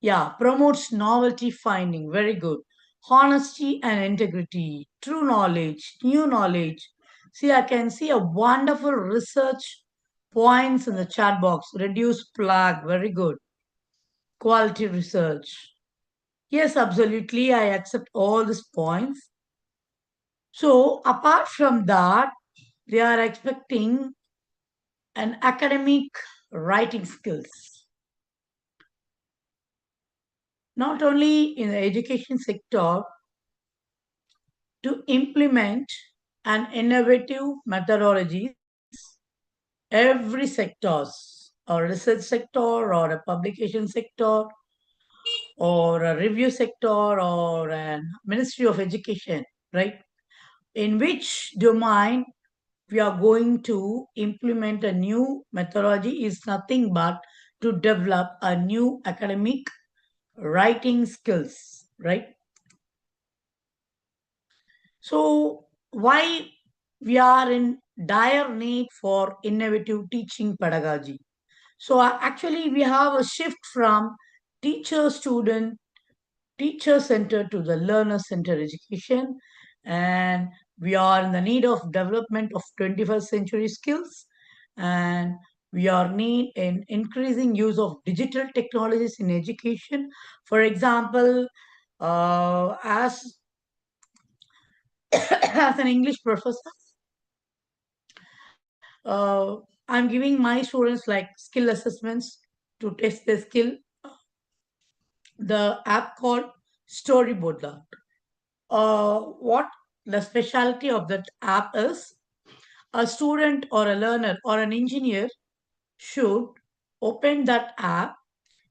[SPEAKER 18] Yeah, promotes novelty finding. Very good. Honesty and integrity, true knowledge, new knowledge. See, I can see a wonderful research points in the chat box. Reduce plague. Very good. Quality research. Yes, absolutely. I accept all these points. So, apart from that, they are expecting an academic writing skills. Not only in the education sector, to implement an innovative methodologies, every sectors, or research sector, or a publication sector, or a review sector, or a Ministry of Education, right? In which domain we are going to implement a new methodology is nothing but to develop a new academic writing skills, right? So why we are in dire need for innovative teaching pedagogy? So actually we have a shift from teacher-student, teacher-centered to the learner-centered education, and we are in the need of development of 21st century skills, and we are need in increasing use of digital technologies in education. For example, as as an English professor, I'm giving my students like skill assessments to test their skill. The app called storyboard that. What the specialty of that app is, a student or a learner or an engineer should open that app,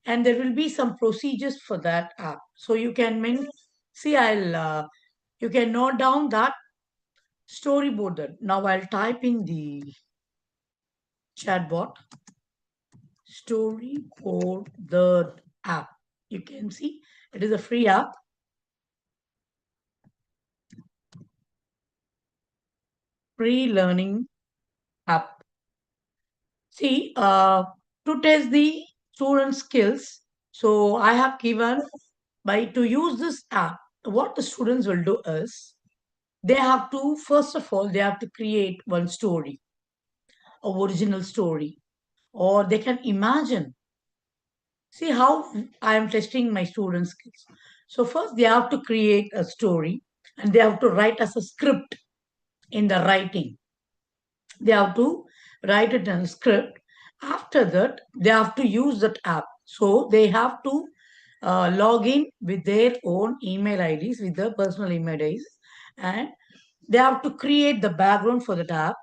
[SPEAKER 18] and there will be some procedures for that app. So you can see, you can note down that storyboard that. Now I'll type in the chatbot storyboard the app. You can see it is a free app. Free learning app. See, to test the student skills, so I have given to use this app, what the students will do is they have to, first of all, they have to create one story, original story, or they can imagine. See how I am testing my student skills. So first they have to create a story and they have to write as a script in the writing. They have to write it in a script. After that, they have to use that app. So they have to log in with their own email IDs, with their personal email IDs, and they have to create the background for that app.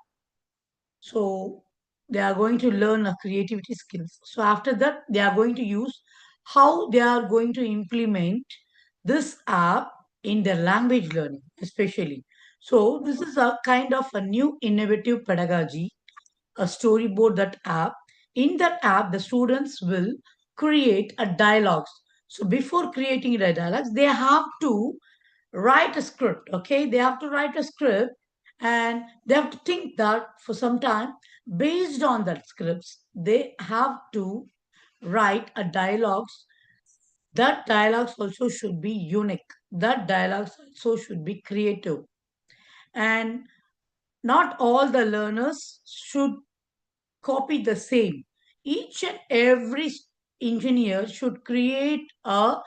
[SPEAKER 18] So they are going to learn a creativity skills. So after that, they are going to use how they are going to implement this app in their language learning, especially. So this is a kind of a new innovative pedagogy, a storyboard that app. In that app, the students will create a dialogues. So before creating the dialogues, they have to write a script. Okay, they have to write a script, and they have to think that for some time. Based on that scripts, they have to write a dialogues. That dialogues also should be unique. That dialogues also should be creative, and not all the learners should copy the same. Each and every engineer should create a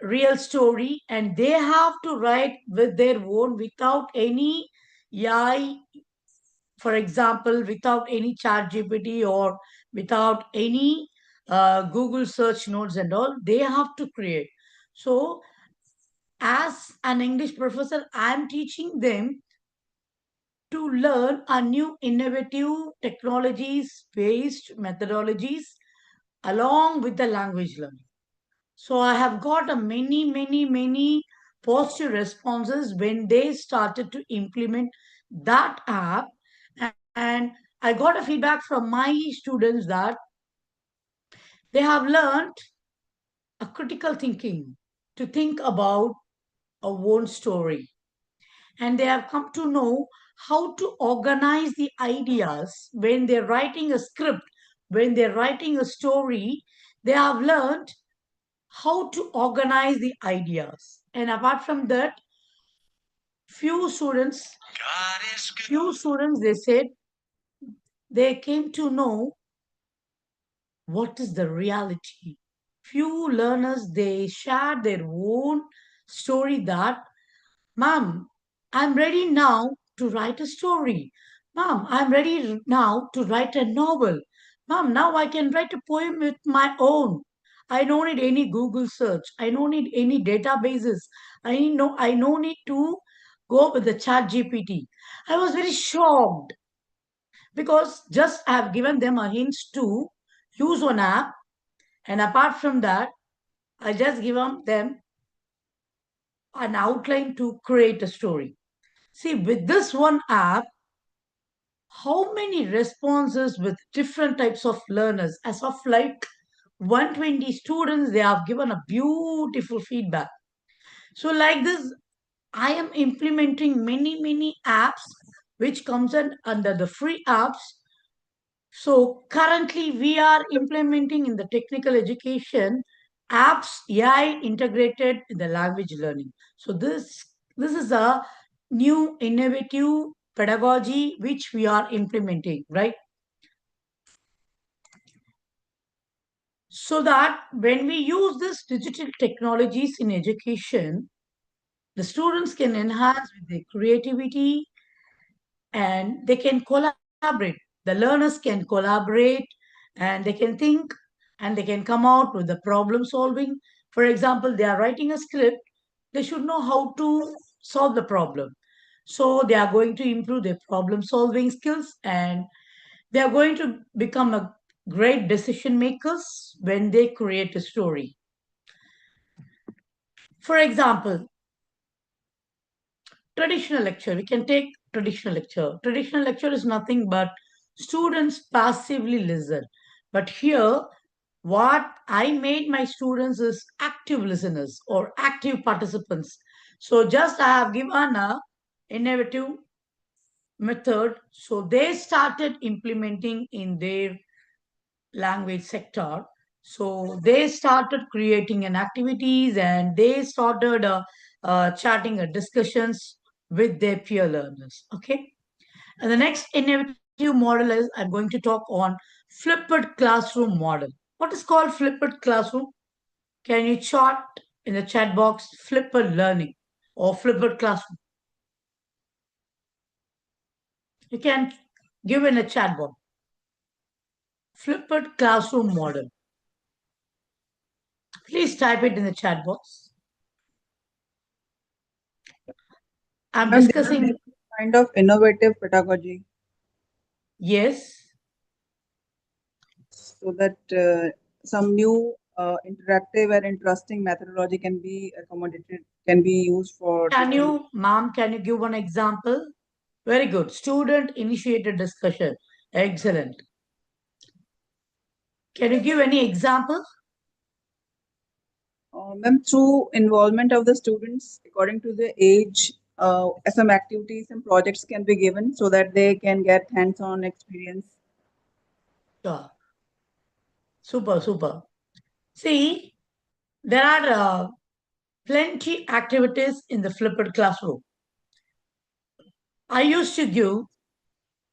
[SPEAKER 18] real story, and they have to write with their own, without any AI, for example, without any chat GPT or without any Google search notes and all. They have to create. So as an English professor, I am teaching them to learn a new innovative technologies based methodologies along with the language learning. So I have got a many positive responses when they started to implement that app. And I got a feedback from my students that they have learned a critical thinking, to think about a own story, and they have come to know how to organize the ideas when they're writing a script, when they're writing a story. They have learned how to organize the ideas. And apart from that, few students they said they came to know what is the reality. Few learners, they shared their own story that, Mom, I'm ready now to write a story. Mom, I'm ready now to write a novel. Mom, now I can write a poem with my own. I don't need any Google search. I don't need any databases. I no need to go with the chat GPT. I was very shocked because just I have given them a hint to use one app, and apart from that, I just give them an outline to create a story. See, with this one app, how many responses with different types of learners? As of like 120 students, they have given a beautiful feedback. So like this, I am implementing many apps which comes under the free apps. So currently we are implementing in the technical education apps AI integrated in the language learning. So this is a new innovative pedagogy which we are implementing, right? So that when we use this digital technologies in education, the students can enhance with their creativity and they can collaborate. The learners can collaborate and they can think and they can come out with the problem solving For example, they are writing a script, they should know how to solve the problem. So they are going to improve their problem solving skills, and they are going to become a great decision makers when they create a story. For example, traditional lecture, we can take traditional lecture. Traditional lecture is nothing but students passively listen. But here, what I made my students is active listeners or active participants. So just I have given a innovative method. So they started implementing in their language sector. So they started creating an activities, and they started chatting discussions with their peer learners. Okay. And the next innovative model is I'm going to talk on flipped classroom model. What is called flipped classroom? Can you chart in the chat box flipped learning or flipped classroom? You can give in a chat box. Flipped classroom model. Please type it in the chat box. I'm
[SPEAKER 20] Ma'am,
[SPEAKER 18] discussing.
[SPEAKER 20] kind of innovative pedagogy.
[SPEAKER 18] Yes.
[SPEAKER 20] So that some new interactive and interesting methodology can be accommodated, can be used for.
[SPEAKER 18] Can you, ma'am, can you give one example? Very good. Student initiated discussion. Excellent. Can you give any example?
[SPEAKER 20] Ma'am, through involvement of the students according to the age, some activities and projects can be given so that they can get hands-on experience.
[SPEAKER 18] Sure. Super, super. See, there are plenty activities in the flipped classroom. I used to give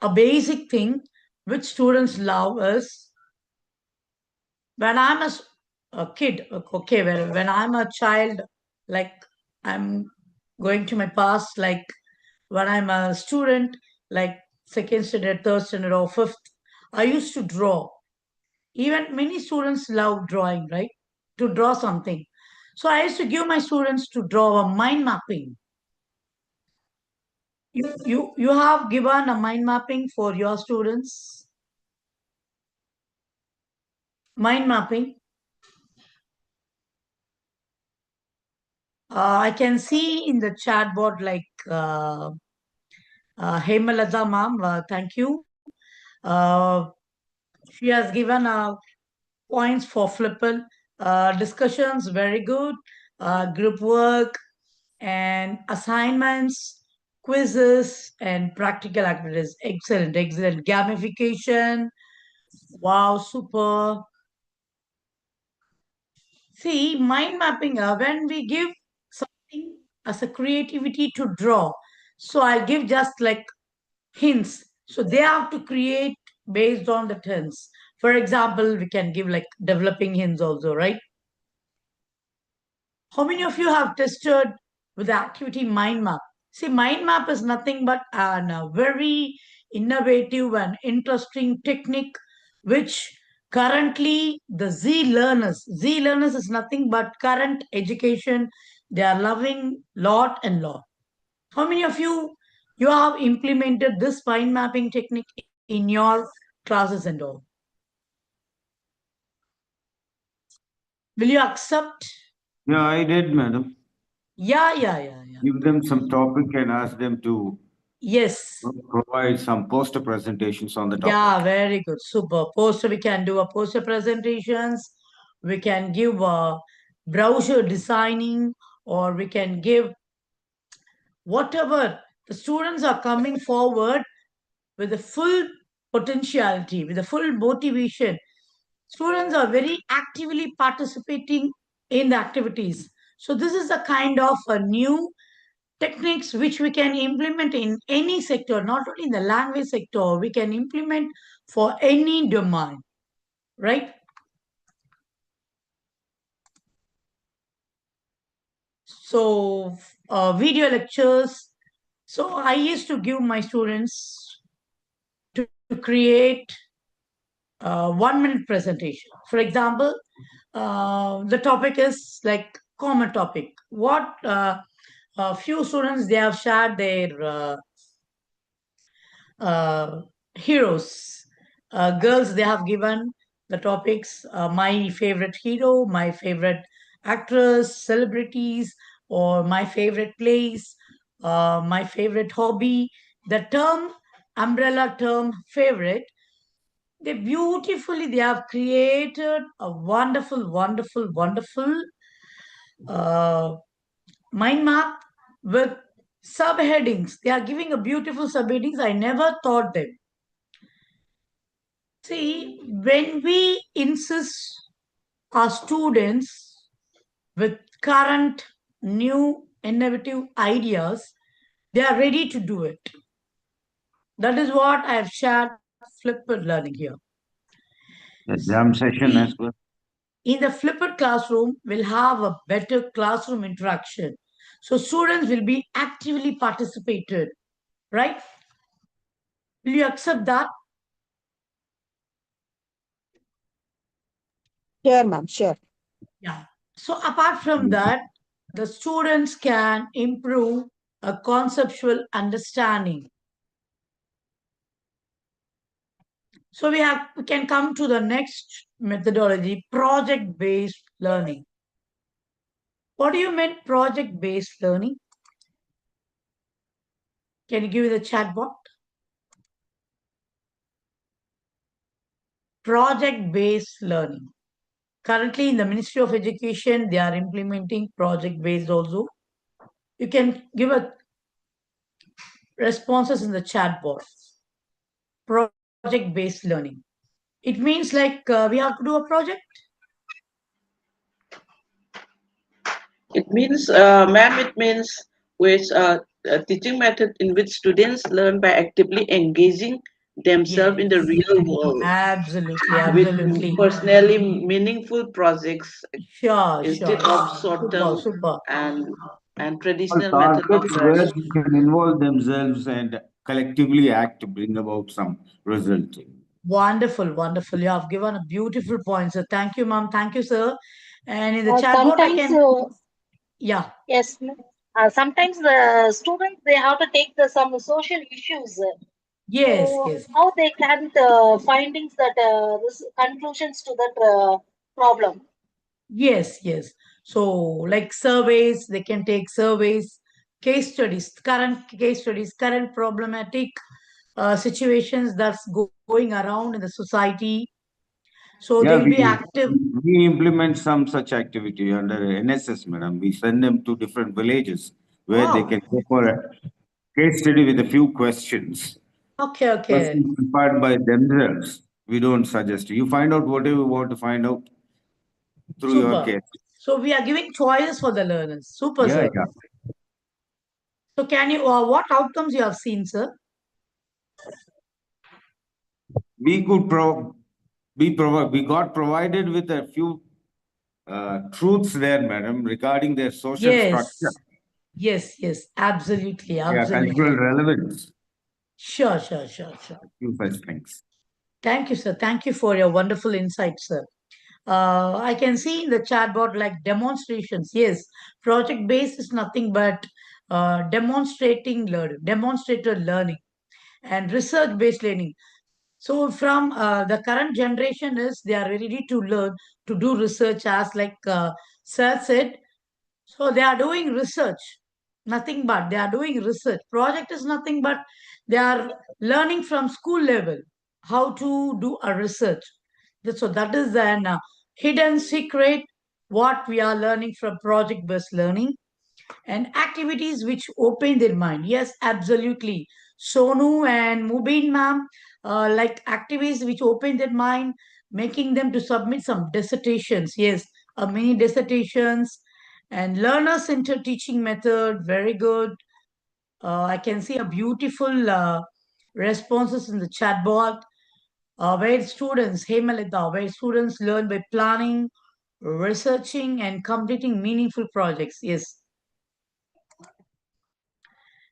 [SPEAKER 18] a basic thing which students love is when I'm a kid, okay, when I'm a child, like I'm going to my past, like when I'm a student, like second standard, third standard, or fifth, I used to draw. Even many students love drawing, right? To draw something. So I used to give my students to draw a mind mapping. You have given a mind mapping for your students? Mind mapping. I can see in the chat board like Hemalata ma'am, thank you. She has given points for flippant discussions, very good. Group work and assignments, quizzes, and practical activities. Excellent, excellent. Gamification. Wow, super. See, mind mapping, when we give something as a creativity to draw, so I give just like hints. So they have to create based on the hints. For example, we can give like developing hints also, right? How many of you have tested with the activity mind map? See, mind map is nothing but a very innovative and interesting technique which currently the Z learners is nothing but current education. They are loving lot and lot. How many of you have implemented this mind mapping technique in your classes and all? Will you accept?
[SPEAKER 19] Yeah, I did, madam.
[SPEAKER 18] Yeah.
[SPEAKER 19] Give them some topic and ask them to
[SPEAKER 18] Yes.
[SPEAKER 19] provide some poster presentations on the topic.
[SPEAKER 18] Yeah, very good. Super. Poster, we can do a poster presentations. We can give a brochure designing, or we can give whatever. The students are coming forward with the full potentiality, with the full motivation. Students are very actively participating in the activities. So this is a kind of a new techniques which we can implement in any sector, not only in the language sector, we can implement for any domain, right? So video lectures. So I used to give my students to create a 1 minute presentation. For example, the topic is like common topic. What few students they have shared their heroes. Girls they have given the topics. My favorite hero, my favorite actress, celebrities, or my favorite place, my favorite hobby. The term umbrella term favorite they beautifully they have created a wonderful uh, mind map with subheadings. They are giving a beautiful subheadings. I never thought them. See, when we insist our students with current, new, innovative ideas, they are ready to do it. That is what I have shared flipped learning here.
[SPEAKER 19] The jam session as well.
[SPEAKER 18] In the flipped classroom, we'll have a better classroom interaction. So students will be actively participated, right? Will you accept that?
[SPEAKER 15] Sure, ma'am, sure.
[SPEAKER 18] Yeah. So apart from that, the students can improve a conceptual understanding. So we can come to the next methodology, project-based learning. What do you mean project-based learning? Can you give me the chat box? Project-based learning. Currently in the Ministry of Education, they are implementing project-based also. You can give a responses in the chat box. Project-based learning. It means like we have to do a project.
[SPEAKER 21] It means, ma'am, it means which a teaching method in which students learn by actively engaging themselves in the real world.
[SPEAKER 18] Absolutely.
[SPEAKER 21] With personally meaningful projects
[SPEAKER 18] Sure.
[SPEAKER 21] instead of short-term
[SPEAKER 18] Super.
[SPEAKER 21] and traditional method of
[SPEAKER 19] Targets where
[SPEAKER 21] learning.
[SPEAKER 19] they can involve themselves and collectively act to bring about some result.
[SPEAKER 18] Wonderful. You have given a beautiful point, sir. Thank you, ma'am. Thank you, sir. And in the chat board, I
[SPEAKER 22] Sometimes,
[SPEAKER 18] can. Yeah.
[SPEAKER 22] yes, sometimes the students they have to take some social issues.
[SPEAKER 18] Yes.
[SPEAKER 22] So how they can findings that conclusions to that problem.
[SPEAKER 18] Yes. So, like surveys, they can take surveys, case studies, current problematic situations that's going around in the society. So
[SPEAKER 19] Yeah,
[SPEAKER 18] they'll be active.
[SPEAKER 19] we implement some such activity under NSS, madam. We send them to different villages where they
[SPEAKER 18] Wow.
[SPEAKER 19] can go for a case study with a few questions.
[SPEAKER 18] Okay.
[SPEAKER 19] Questions prepared by themselves. We don't suggest. You find out whatever you want to find out through your
[SPEAKER 18] Super.
[SPEAKER 19] case.
[SPEAKER 18] So we are giving choices for the learners. Super,
[SPEAKER 19] Yeah.
[SPEAKER 18] sir. So can you, what outcomes you have seen, sir?
[SPEAKER 19] We could we got provided with a few truths there, madam, regarding their social structure.
[SPEAKER 18] Yes. Absolutely.
[SPEAKER 19] Yeah, cultural relevance.
[SPEAKER 18] Sure.
[SPEAKER 19] Few such things.
[SPEAKER 18] Thank you, sir. Thank you for your wonderful insight, sir. I can see in the chat board like demonstrations. Yes, project based is nothing but demonstrated learning, and research based learning. So from the current generation is they are ready to learn to do research as like sir said. So they are doing research, nothing but they are doing research. Project is nothing but they are learning from school level how to do a research. So that is an hidden secret what we are learning from project-based learning and activities which open their mind. Yes, absolutely. Sonu and Mubin ma'am, like activities which open their mind, making them to submit some dissertations. Yes, mini dissertations and learner-centered teaching method. Very good. I can see a beautiful responses in the chat board where students, Hemalita, where students learn by planning, researching, and completing meaningful projects. Yes.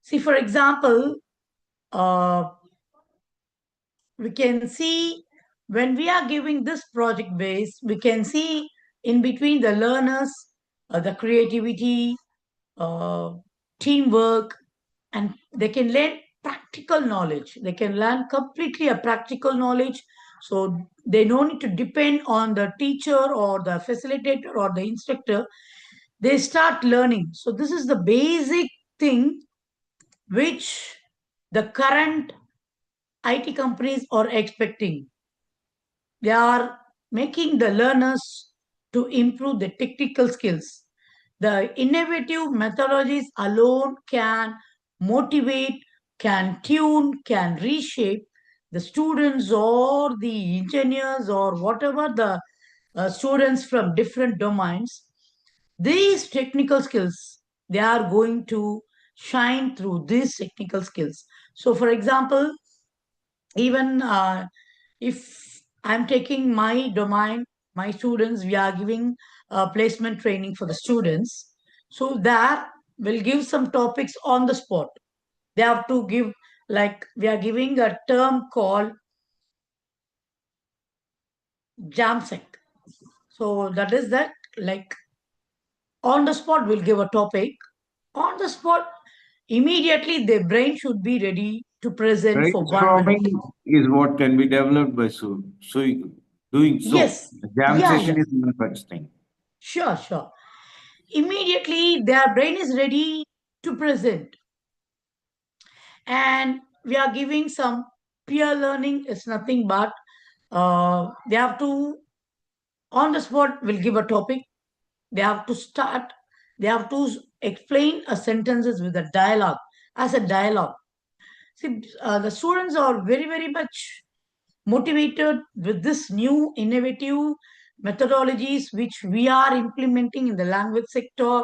[SPEAKER 18] See, for example, uh, we can see when we are giving this project base, we can see in between the learners, the creativity, teamwork, and they can learn practical knowledge. They can learn completely a practical knowledge. So they don't need to depend on the teacher or the facilitator or the instructor. They start learning. So this is the basic thing which the current IT companies are expecting. They are making the learners to improve the technical skills. The innovative methodologies alone can motivate, can tune, can reshape the students or the engineers or whatever the students from different domains. These technical skills, they are going to shine through these technical skills. So, for example, even if I'm taking my domain, my students, we are giving placement training for the students. So that will give some topics on the spot. They have to give, like we are giving a term called JAMSEC. So that is that, like on the spot we'll give a topic. On the spot, immediately their brain should be ready to present for 1 minute.
[SPEAKER 19] Brainstorming is what can be developed by doing so.
[SPEAKER 18] Yes.
[SPEAKER 19] A jam
[SPEAKER 18] Yeah,
[SPEAKER 19] session
[SPEAKER 18] yeah.
[SPEAKER 19] is no such thing.
[SPEAKER 18] Sure, sure. Immediately their brain is ready to present. And we are giving some peer learning. It's nothing but they have to, on the spot, will give a topic. They have to start, they have to explain a sentences with a dialogue, as a dialogue. See, the students are very, very much motivated with this new innovative methodologies which we are implementing in the language sector,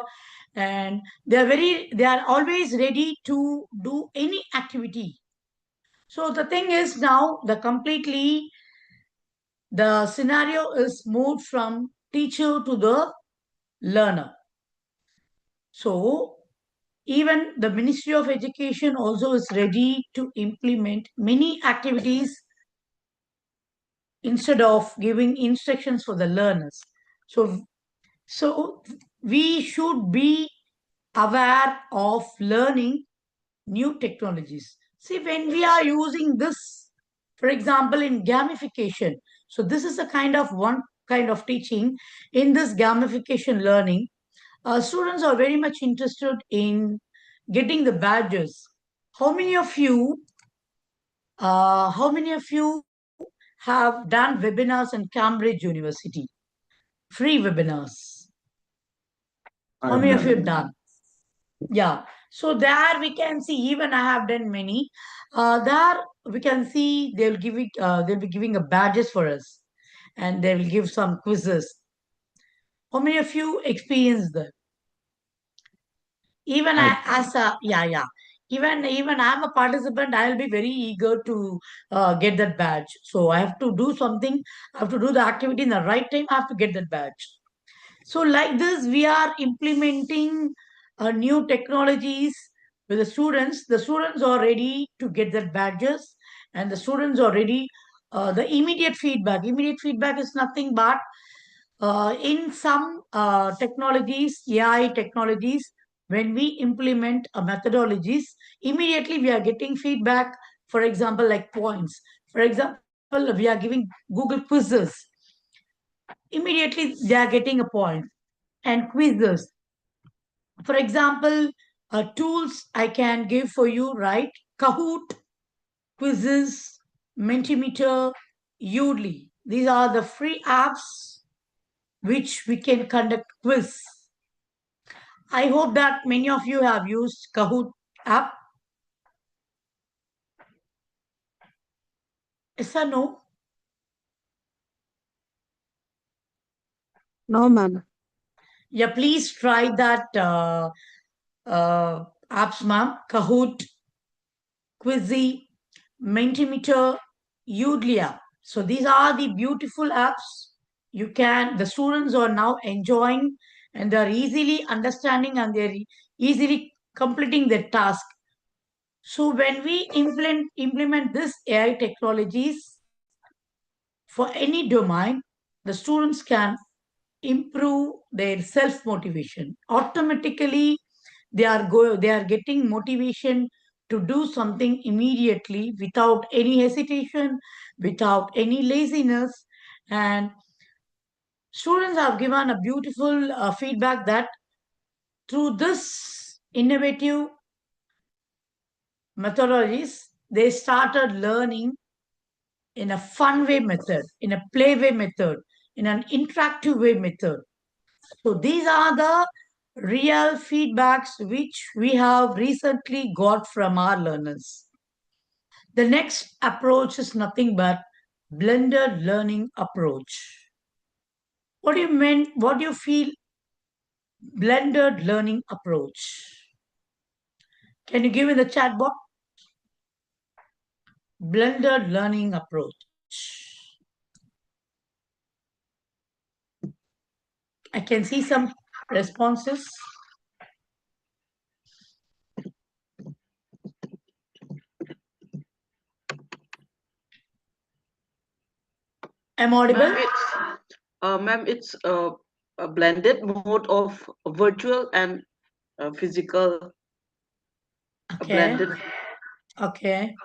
[SPEAKER 18] and they are always ready to do any activity. So the thing is now the scenario is moved from teacher to the learner. So even the Ministry of Education also is ready to implement many activities instead of giving instructions for the learners. So we should be aware of learning new technologies. See, when we are using this, for example, in gamification, so this is a kind of one kind of teaching. In this gamification learning, students are very much interested in getting the badges. How many of you, how many of you have done webinars in Cambridge University? Free webinars. How many of you have done? Yeah. So there we can see, even I have done many. There we can see they'll be giving a badges for us, and they will give some quizzes. How many of you experienced that? Even as a yeah. Even I'm a participant, I'll be very eager to get that badge. So I have to do something. I have to do the activity in the right time. I have to get that badge. So like this, we are implementing new technologies with the students. The students are ready to get their badges, and the students are ready. The immediate feedback. Immediate feedback is nothing but in some technologies, AI technologies, when we implement methodologies, immediately we are getting feedback. For example, like points. For example, we are giving Google quizzes. Immediately they are getting a point, and quizzes. For example, tools I can give for you, right? Kahoot, quizzes, Mentimeter, Udly. These are the free apps which we can conduct quiz. I hope that many of you have used Kahoot app. Yes or no?
[SPEAKER 1] No, ma'am.
[SPEAKER 18] Yeah, please try that apps, ma'am. Kahoot, Quizzy, Mentimeter, Udlia. So these are the beautiful apps. The students are now enjoying, and they're easily understanding, and they're easily completing their task. So when we implement this AI technologies for any domain, the students can improve their self motivation. Automatically they are getting motivation to do something immediately without any hesitation, without any laziness. And students have given a beautiful feedback that through this innovative methodologies, they started learning in a fun way method, in a play way method, in an interactive way method. So these are the real feedbacks which we have recently got from our learners. The next approach is nothing but blended learning approach. What do you mean? What do you feel blended learning approach? Can you give in the chat box? Blended learning approach. I can see some responses. Am I audible?
[SPEAKER 21] Ma'am, it's a blended mode of virtual and physical.
[SPEAKER 18] Okay.
[SPEAKER 21] Blended.
[SPEAKER 18] Okay.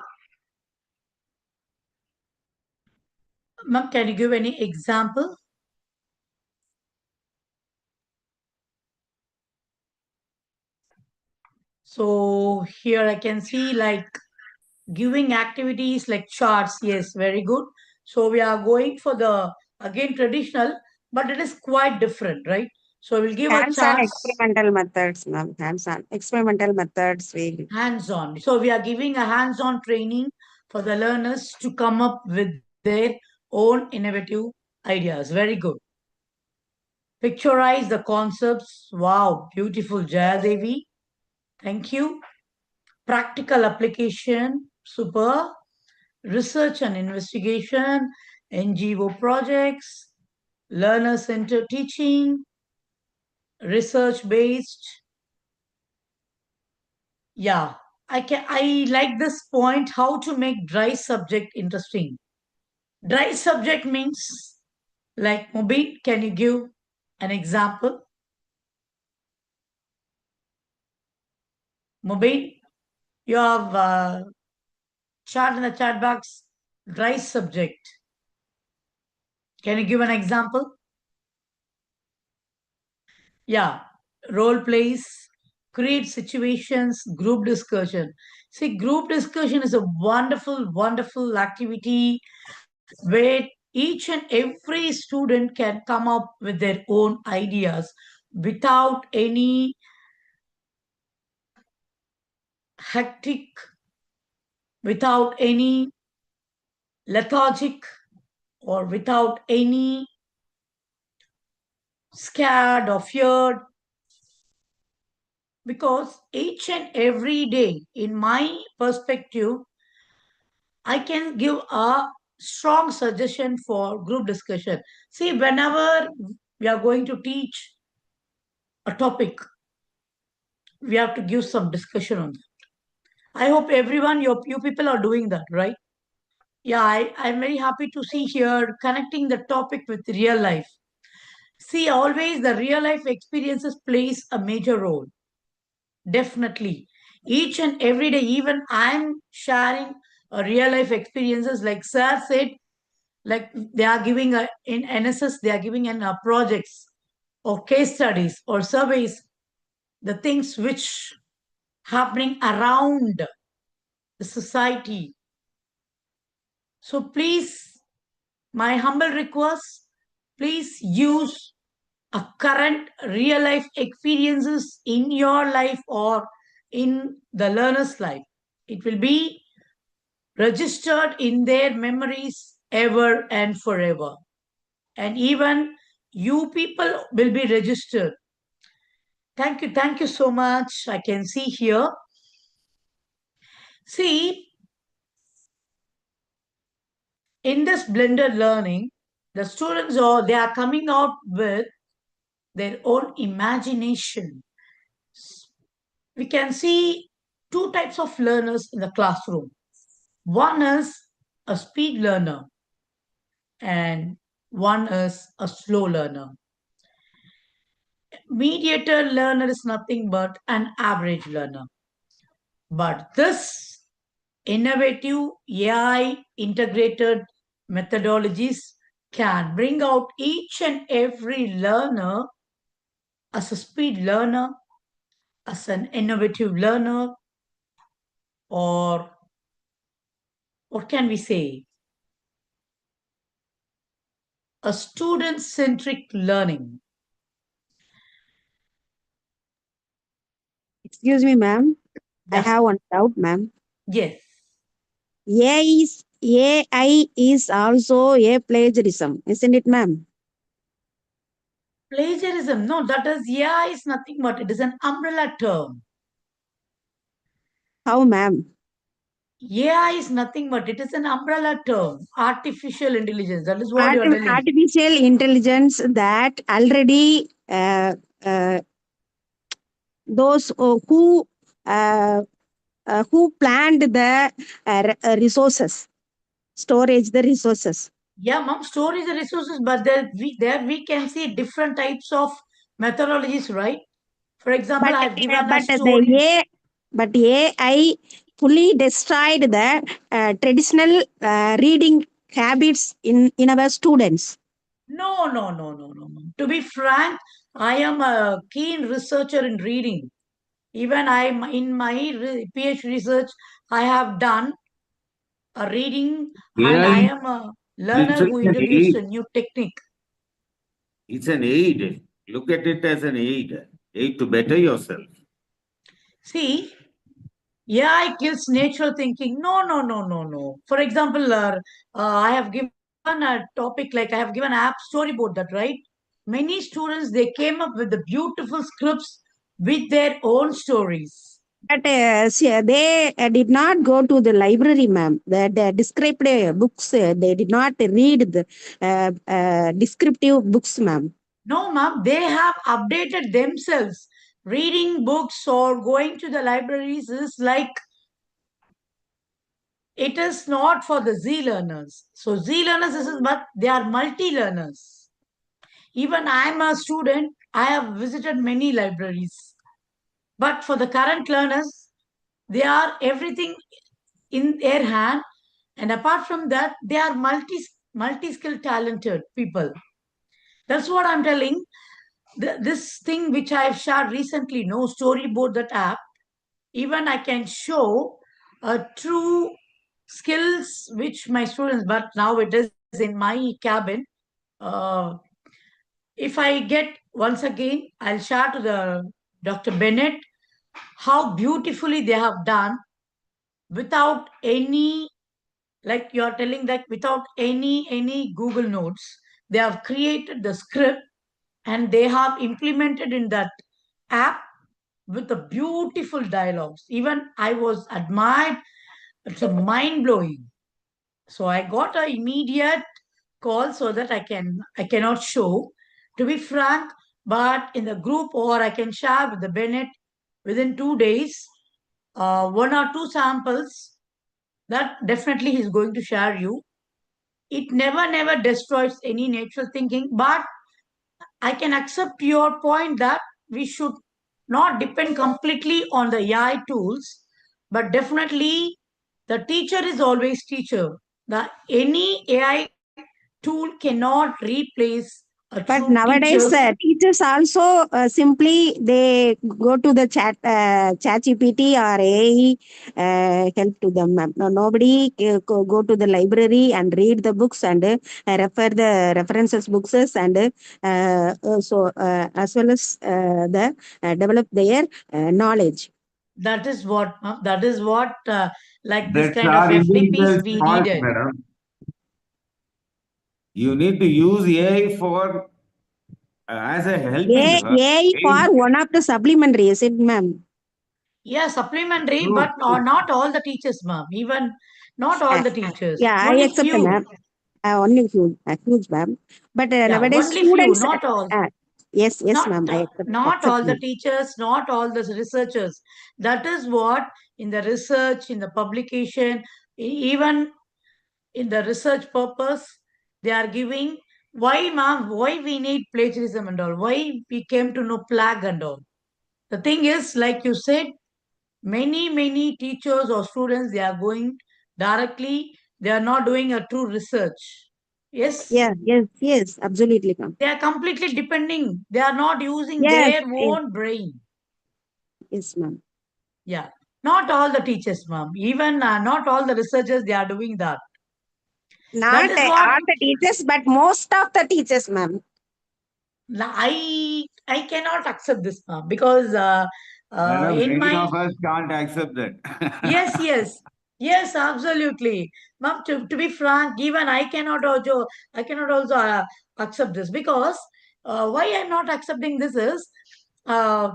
[SPEAKER 18] Ma'am, can you give any example? So here I can see like giving activities like charts. Yes, very good. So we are going for the again traditional, but it is quite different, right? So we'll give a
[SPEAKER 1] Hands-on
[SPEAKER 18] charts.
[SPEAKER 1] experimental methods, ma'am. Hands-on experimental methods.
[SPEAKER 18] Hands-on. So we are giving a hands-on training for the learners to come up with their own innovative ideas. Very good. Picturize the concepts. Wow, beautiful, Jaya Devi. Thank you. Practical application. Super. Research and investigation. NGO projects. Learner-centered teaching. Research-based. Yeah, I like this point, how to make dry subject interesting. Dry subject means like Mubin, can you give an example? Mubin, you have chat in the chat box, dry subject. Can you give an example? Yeah, role plays, create situations, group discussion. See, group discussion is a wonderful, wonderful activity where each and every student can come up with their own ideas without any hectic, without any lethargic, or without any scared or feared. Because each and every day, in my perspective, I can give a strong suggestion for group discussion. See, whenever we are going to teach a topic, we have to give some discussion on that. I hope everyone, you people are doing that, right? Yeah, I'm very happy to see here connecting the topic with real life. See, always the real life experiences plays a major role. Definitely. Each and every day, even I'm sharing a real life experiences, like Sir said, like they are giving in NSS, they are giving in projects or case studies or surveys, the things which happening around the society. So please, my humble request, please use a current real life experiences in your life or in the learner's life. It will be registered in their memories ever and forever. And even you people will be registered. Thank you so much. I can see here. See, in this blended learning, the students they are coming out with their own imagination. We can see two types of learners in the classroom. One is a speed learner and one is a slow learner. mediator learner is nothing but an average learner. But this innovative AI integrated methodologies can bring out each and every learner as a speed learner, as an innovative learner, or what can we say? A student centric learning.
[SPEAKER 1] Excuse me, ma'am. I
[SPEAKER 18] Yeah.
[SPEAKER 1] have one doubt, ma'am.
[SPEAKER 18] Yes.
[SPEAKER 1] AI is also a plagiarism, isn't it, ma'am?
[SPEAKER 18] Plagiarism. No, that is AI is nothing but it is an umbrella term.
[SPEAKER 1] How, ma'am?
[SPEAKER 18] AI is nothing but it is an umbrella term. Artificial intelligence. That is what you are telling.
[SPEAKER 1] Artificial intelligence that already those who planned the resources, storage the resources.
[SPEAKER 18] Yeah, mom, store is the resources, but there we can see different types of methodologies, right? For example, I have given a story.
[SPEAKER 1] But AI fully destroyed the traditional reading habits in our students.
[SPEAKER 18] No, no, no, no, no, no. To be frank, I am a keen researcher in reading. Even I'm in my PhD research, I have done a reading, and I
[SPEAKER 19] AI
[SPEAKER 18] am a
[SPEAKER 19] is
[SPEAKER 18] learner
[SPEAKER 19] just
[SPEAKER 18] who
[SPEAKER 19] an
[SPEAKER 18] introduced
[SPEAKER 19] aid.
[SPEAKER 18] a new technique.
[SPEAKER 19] It's an aid. Look at it as an aid to better yourself.
[SPEAKER 18] See, AI kills natural thinking. No, no, no, no, no. For example, I have given a topic like I have given an app storyboard that, right? Many students they came up with the beautiful scripts with their own stories.
[SPEAKER 1] But they did not go to the library, ma'am. The described books, they did not read the descriptive books, ma'am.
[SPEAKER 18] No, ma'am, they have updated themselves. Reading books or going to the libraries is like it is not for the Z learners. So Z learners is but they are multi learners. Even I am a student, I have visited many libraries. But for the current learners, they are everything in their hand. And apart from that, they are multi-skill talented people. That's what I'm telling. This thing which I have shared recently, no storyboard that app, even I can show true skills which my students, but now it is in my cabin. Uh, if I get once again, I'll share to the Dr. Bennett how beautifully they have done without any, like you're telling that without any Google Notes. They have created the script and they have implemented in that app with the beautiful dialogues. Even I was admired. It's a mind blowing. So I got a immediate call so that I cannot show, to be frank, but in the group or I can share with the Bennett within 2 days, one or two samples that definitely he's going to share you. It never destroys any natural thinking, but I can accept your point that we should not depend completely on the AI tools, but definitely the teacher is always teacher. The any AI tool cannot replace a
[SPEAKER 1] But
[SPEAKER 18] true
[SPEAKER 1] nowadays,
[SPEAKER 18] teacher's.
[SPEAKER 1] teachers also simply they go to the chat GPT or AI help to them, ma'am. No, nobody go to the library and read the books and refer the references books and as well as the develop their knowledge.
[SPEAKER 18] That is what, like this
[SPEAKER 19] That's
[SPEAKER 18] kind of
[SPEAKER 19] our
[SPEAKER 18] FDPs
[SPEAKER 19] individual
[SPEAKER 18] we
[SPEAKER 19] fault,
[SPEAKER 18] needed.
[SPEAKER 19] madam. You need to use AI for as a helping
[SPEAKER 1] AI
[SPEAKER 19] aid.
[SPEAKER 1] for one of the supplementary, is it, ma'am?
[SPEAKER 18] Yeah, supplementary,
[SPEAKER 19] No,
[SPEAKER 18] but not all the teachers, ma'am. Even not all the teachers.
[SPEAKER 1] Yeah, I
[SPEAKER 18] Only
[SPEAKER 1] accept,
[SPEAKER 18] few.
[SPEAKER 1] ma'am. Only huge, ma'am. But
[SPEAKER 18] Yeah,
[SPEAKER 1] nowadays,
[SPEAKER 18] only few,
[SPEAKER 1] students.
[SPEAKER 18] not all.
[SPEAKER 1] Yes,
[SPEAKER 18] Not
[SPEAKER 1] ma'am. I accept,
[SPEAKER 18] not all the
[SPEAKER 1] ma'am.
[SPEAKER 18] teachers, not all the researchers. That is what in the research, in the publication, even in the research purpose, they are giving why, ma'am, why we need plagiarism and all? Why we came to know plague and all? The thing is, like you said, many teachers or students, they are going directly, they are not doing a true research. Yes?
[SPEAKER 1] Yes, absolutely, ma'am.
[SPEAKER 18] They are completely depending. They are not using
[SPEAKER 1] Yes,
[SPEAKER 18] their
[SPEAKER 1] yes,
[SPEAKER 18] own brain.
[SPEAKER 1] yes, ma'am.
[SPEAKER 18] Yeah. Not all the teachers, ma'am. Even not all the researchers, they are doing that. That
[SPEAKER 1] Not
[SPEAKER 18] is what
[SPEAKER 1] all the teachers, but most of the teachers, ma'am.
[SPEAKER 18] I cannot accept this, ma'am, because
[SPEAKER 19] Madam,
[SPEAKER 18] in
[SPEAKER 19] many
[SPEAKER 18] my
[SPEAKER 19] of us can't accept that.
[SPEAKER 18] yes, absolutely, ma'am. To be frank, even I cannot also accept this because why I'm not accepting this is uh,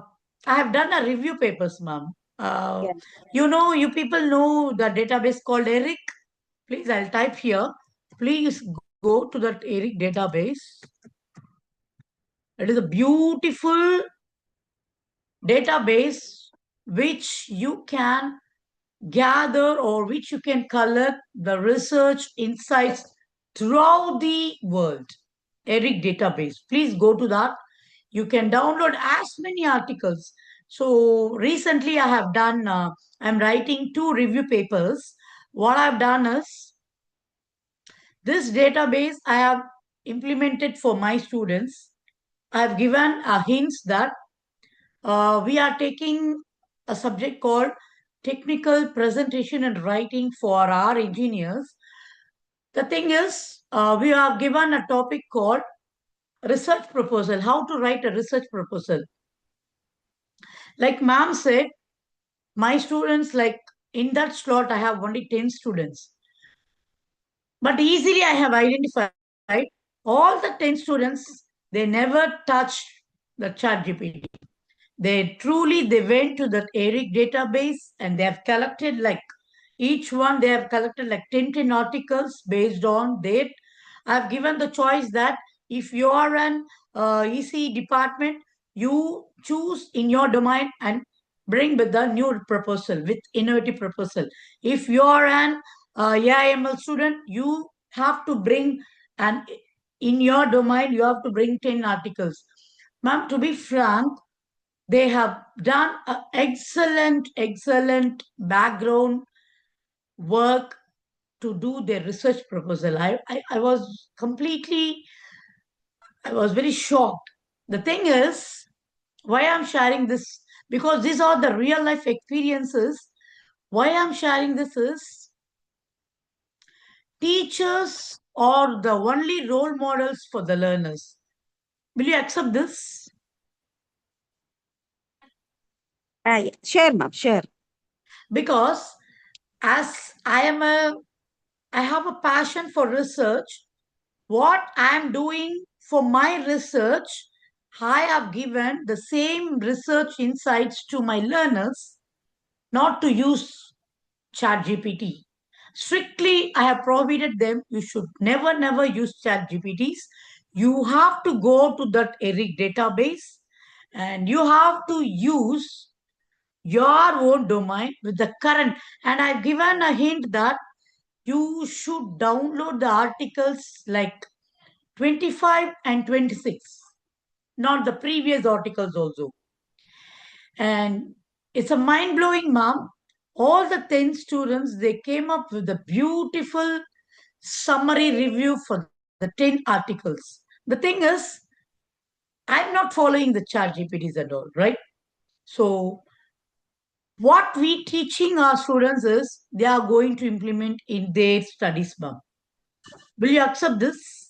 [SPEAKER 18] I have done a review papers, ma'am.
[SPEAKER 1] Yeah.
[SPEAKER 18] You people know the database called ERIC. Please, I'll type here. Please go to that ERIC database. It is a beautiful database which you can gather or which you can collect the research insights throughout the world. ERIC database. Please go to that. You can download as many articles. So recently I have done, I'm writing 2 review papers. What I've done is this database I have implemented for my students. I have given a hints that we are taking a subject called technical presentation and writing for our engineers. The thing is, we have given a topic called research proposal, how to write a research proposal. Like ma'am said, my students, like in that slot, I have only 10 students. But easily I have identified all the 10 students, they never touched the chat GPT. They went to that ERIC database and they have collected like each one they have collected like 10 articles based on that. I've given the choice that if you are an EC department, you choose in your domain and bring with the new proposal with innovative proposal. If you are an AIML student, you have to bring and in your domain you have to bring 10 articles. Ma'am, to be frank, they have done an excellent background work to do their research proposal. I was completely, I was very shocked. The thing is, why I'm sharing this, because these are the real life experiences. Why I'm sharing this is teachers are the only role models for the learners. Will you accept this?
[SPEAKER 1] Sure, ma'am, sure.
[SPEAKER 18] Because as I have a passion for research. What I am doing for my research, I have given the same research insights to my learners, not to use ChatGPT. Strictly, I have prohibited them. You should never use ChatGPTs. You have to go to that ERIC database and you have to use your own domain with the current. And I've given a hint that you should download the articles like 25 and 26, not the previous articles also. And it's a mind blowing, ma'am. All the 10 students, they came up with a beautiful summary review for the 10 articles. The thing is, I'm not following the chat GPTs and all, right? So what we teaching our students is they are going to implement in their studies, ma'am. Will you accept this?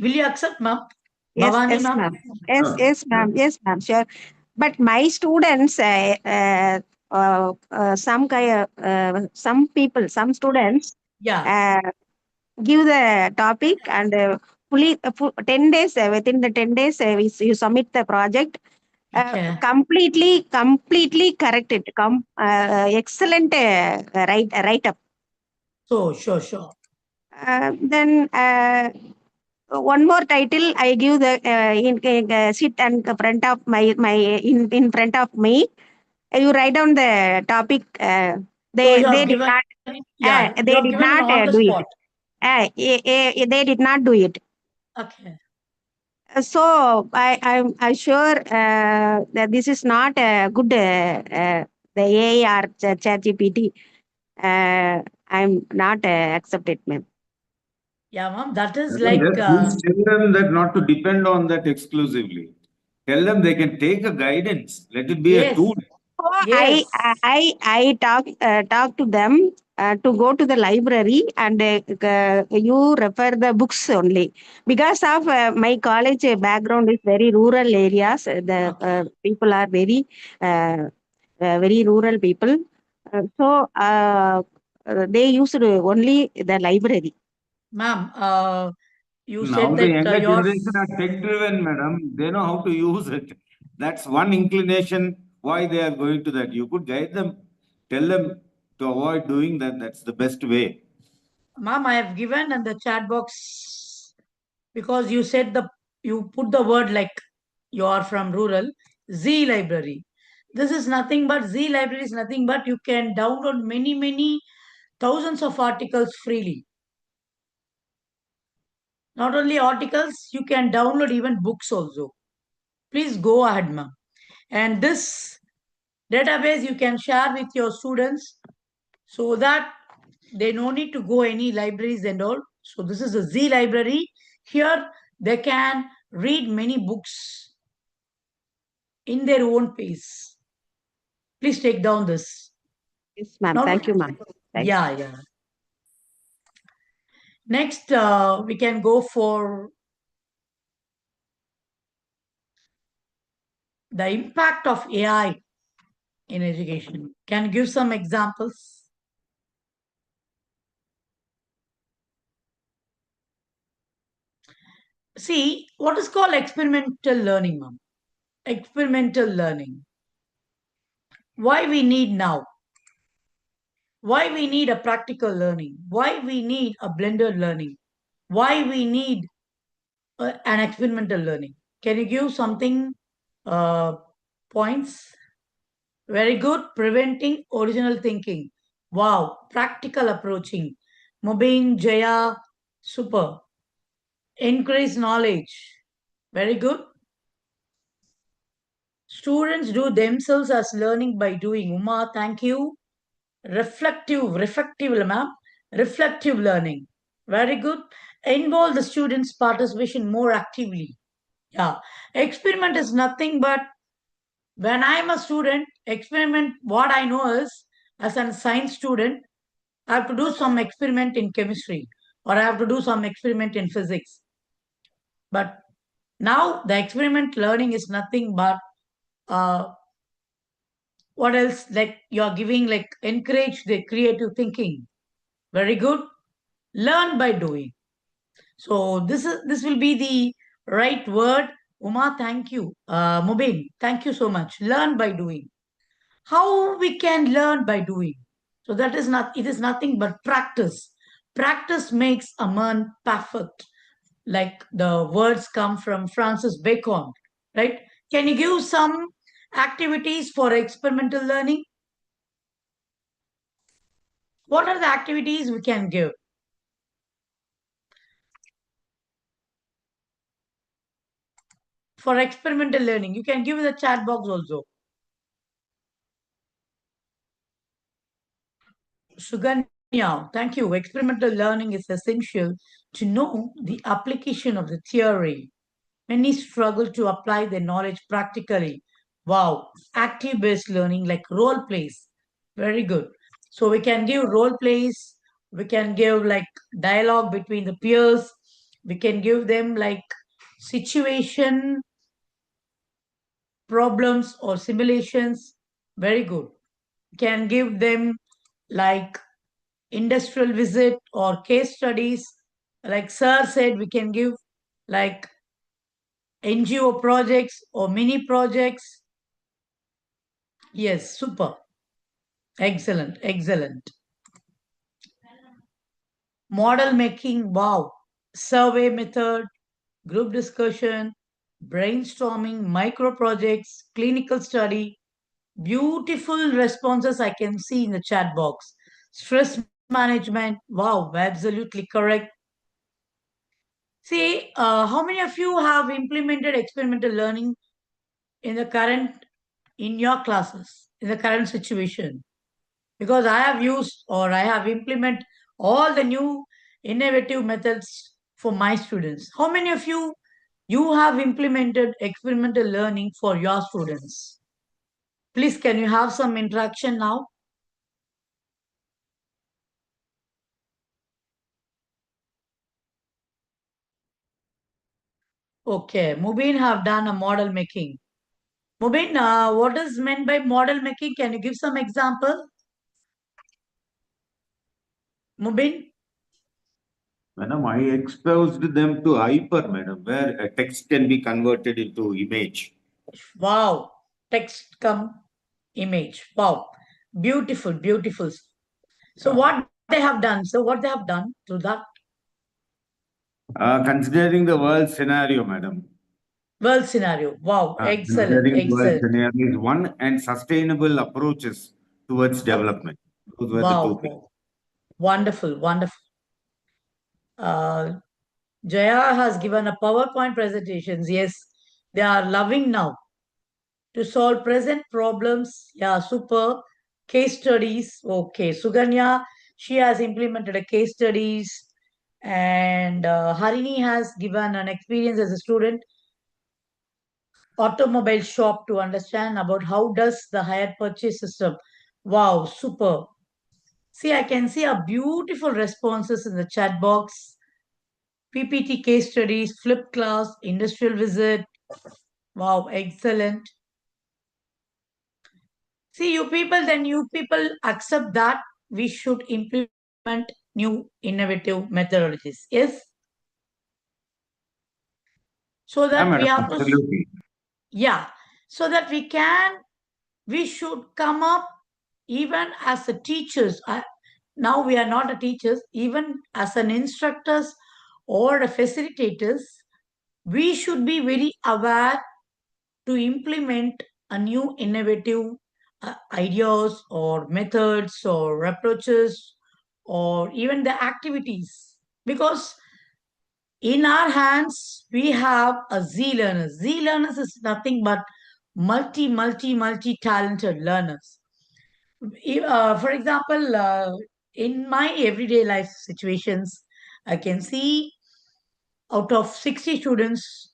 [SPEAKER 18] Will you accept, ma'am? Bhavani, ma'am?
[SPEAKER 1] Ma'am. Yes, ma'am, sure. But my students, some people, some students,
[SPEAKER 18] Yeah.
[SPEAKER 1] give the topic and 10 days, within the 10 days, you submit the project.
[SPEAKER 18] Okay.
[SPEAKER 1] Completely corrected. Excellent write up.
[SPEAKER 18] So, sure.
[SPEAKER 1] Then one more title I give the sit and front of my in front of me. You write down the topic.
[SPEAKER 18] So you have
[SPEAKER 1] They did
[SPEAKER 18] given
[SPEAKER 1] not.
[SPEAKER 18] Yeah,
[SPEAKER 1] they
[SPEAKER 18] you're
[SPEAKER 1] did
[SPEAKER 18] given
[SPEAKER 1] not
[SPEAKER 18] on the
[SPEAKER 1] do it.
[SPEAKER 18] spot.
[SPEAKER 1] They did not do it.
[SPEAKER 18] Okay.
[SPEAKER 1] So I'm sure that this is not a good the AI or ChatGPT. I'm not accept it, ma'am.
[SPEAKER 18] Yeah, ma'am. That is
[SPEAKER 19] Madam,
[SPEAKER 18] like
[SPEAKER 19] just please tell them that not to depend on that exclusively. Tell them they can take a guidance. Let it be a
[SPEAKER 18] yes,
[SPEAKER 19] tool.
[SPEAKER 1] So
[SPEAKER 18] yes.
[SPEAKER 1] I talk to them to go to the library and you refer the books only because of my college background is very rural areas. The people are very rural people. They used only the library.
[SPEAKER 18] Ma'am, you
[SPEAKER 19] Now
[SPEAKER 18] said
[SPEAKER 19] the
[SPEAKER 18] that
[SPEAKER 19] younger
[SPEAKER 18] yours.
[SPEAKER 19] generation are tech driven, madam. They know how to use it. That's one inclination why they are going to that. You could guide them, tell them to avoid doing that. That's the best way.
[SPEAKER 18] Ma'am, I have given in the chat box because you said you put the word like you are from rural. Z library. This is nothing but Z library is nothing but you can download many thousands of articles freely. Not only articles, you can download even books also. Please go ahead, ma'am. And this database you can share with your students so that they no need to go any libraries and all. So this is a Z library. Here they can read many books in their own pace. Please take down this.
[SPEAKER 1] Yes, ma'am.
[SPEAKER 18] Now,
[SPEAKER 1] Thank you, ma'am.
[SPEAKER 18] yeah. Next, we can go for the impact of AI in education. Can you give some examples? See, what is called experimental learning, ma'am? Experimental learning. Why we need now? Why we need a practical learning? Why we need a blended learning? Why we need an experimental learning? Can you give something points? Very good. Preventing original thinking. Wow. Practical approaching. Mobin, Jaya, super. Increase knowledge. Very good. Students do themselves as learning by doing. Uma, thank you. Reflective, ma'am. Reflective learning. Very good. Involve the students' participation more actively. Yeah. Experiment is nothing but when I'm a student, experiment, what I know is, as a science student, I have to do some experiment in chemistry or I have to do some experiment in physics. But now the experiment learning is nothing but what else? Like you're giving, like encourage the creative thinking. Very good. Learn by doing. So this will be the right word. Uma, thank you. Mubin, thank you so much. Learn by doing. How we can learn by doing? So that is not, it is nothing but practice. Practice makes a man perfect. Like the words come from Francis Bacon, right? Can you give some activities for experimental learning? What are the activities we can give? For experimental learning, you can give in the chat box also. Suganya, thank you. Experimental learning is essential to know the application of the theory. Many struggle to apply their knowledge practically. Wow, active-based learning like role plays. Very good. So we can give role plays, we can give like dialogue between the peers, we can give them like situation problems or simulations. Very good. Can give them like industrial visit or case studies. Like sir said, we can give like NGO projects or mini projects. Yes, super. Excellent. Model making, wow. Survey method, group discussion, brainstorming, micro projects, clinical study. Beautiful responses I can see in the chat box. Stress management. Wow, absolutely correct. See, how many of you have implemented experimental learning in your classes, in the current situation? Because I have used or I have implemented all the new innovative methods for my students. How many of you have implemented experimental learning for your students? Please, can you have some interaction now? Okay, Mubin have done a model making. Mubin, what is meant by model making? Can you give some example? Mubin?
[SPEAKER 19] Madam, I exposed them to Hyper, madam, where a text can be converted into image.
[SPEAKER 18] Wow, text come image. Wow, beautiful, beautiful. So what they have done? So what they have done through that?
[SPEAKER 19] Considering the world scenario, madam.
[SPEAKER 18] World scenario. Wow, excellent,
[SPEAKER 19] Considering the world
[SPEAKER 18] excellent.
[SPEAKER 19] scenario is one, and sustainable approaches towards development. Those were the two things.
[SPEAKER 18] Wow, wonderful, wonderful. Jaya has given a PowerPoint presentations. Yes, they are loving now to solve present problems. Yeah, super. Case studies. Okay, Suganya, she has implemented a case studies, and Harini has given an experience as a student automobile shop to understand about how does the hire purchase system. Wow, super. See, I can see a beautiful responses in the chat box. PPT case studies, flip class, industrial visit. Wow, excellent. See, you people accept that we should implement new innovative methodologies. Yes? So
[SPEAKER 19] Yeah,
[SPEAKER 18] that we
[SPEAKER 19] madam,
[SPEAKER 18] have to,
[SPEAKER 19] absolutely.
[SPEAKER 18] yeah, so that we should come up even as a teachers. Now we are not a teachers, even as an instructors or a facilitators, we should be very aware to implement a new innovative ideas or methods or approaches or even the activities, because in our hands we have a Z learners is nothing but multi talented learners. For example, in my everyday life situations, I can see out of 60 students,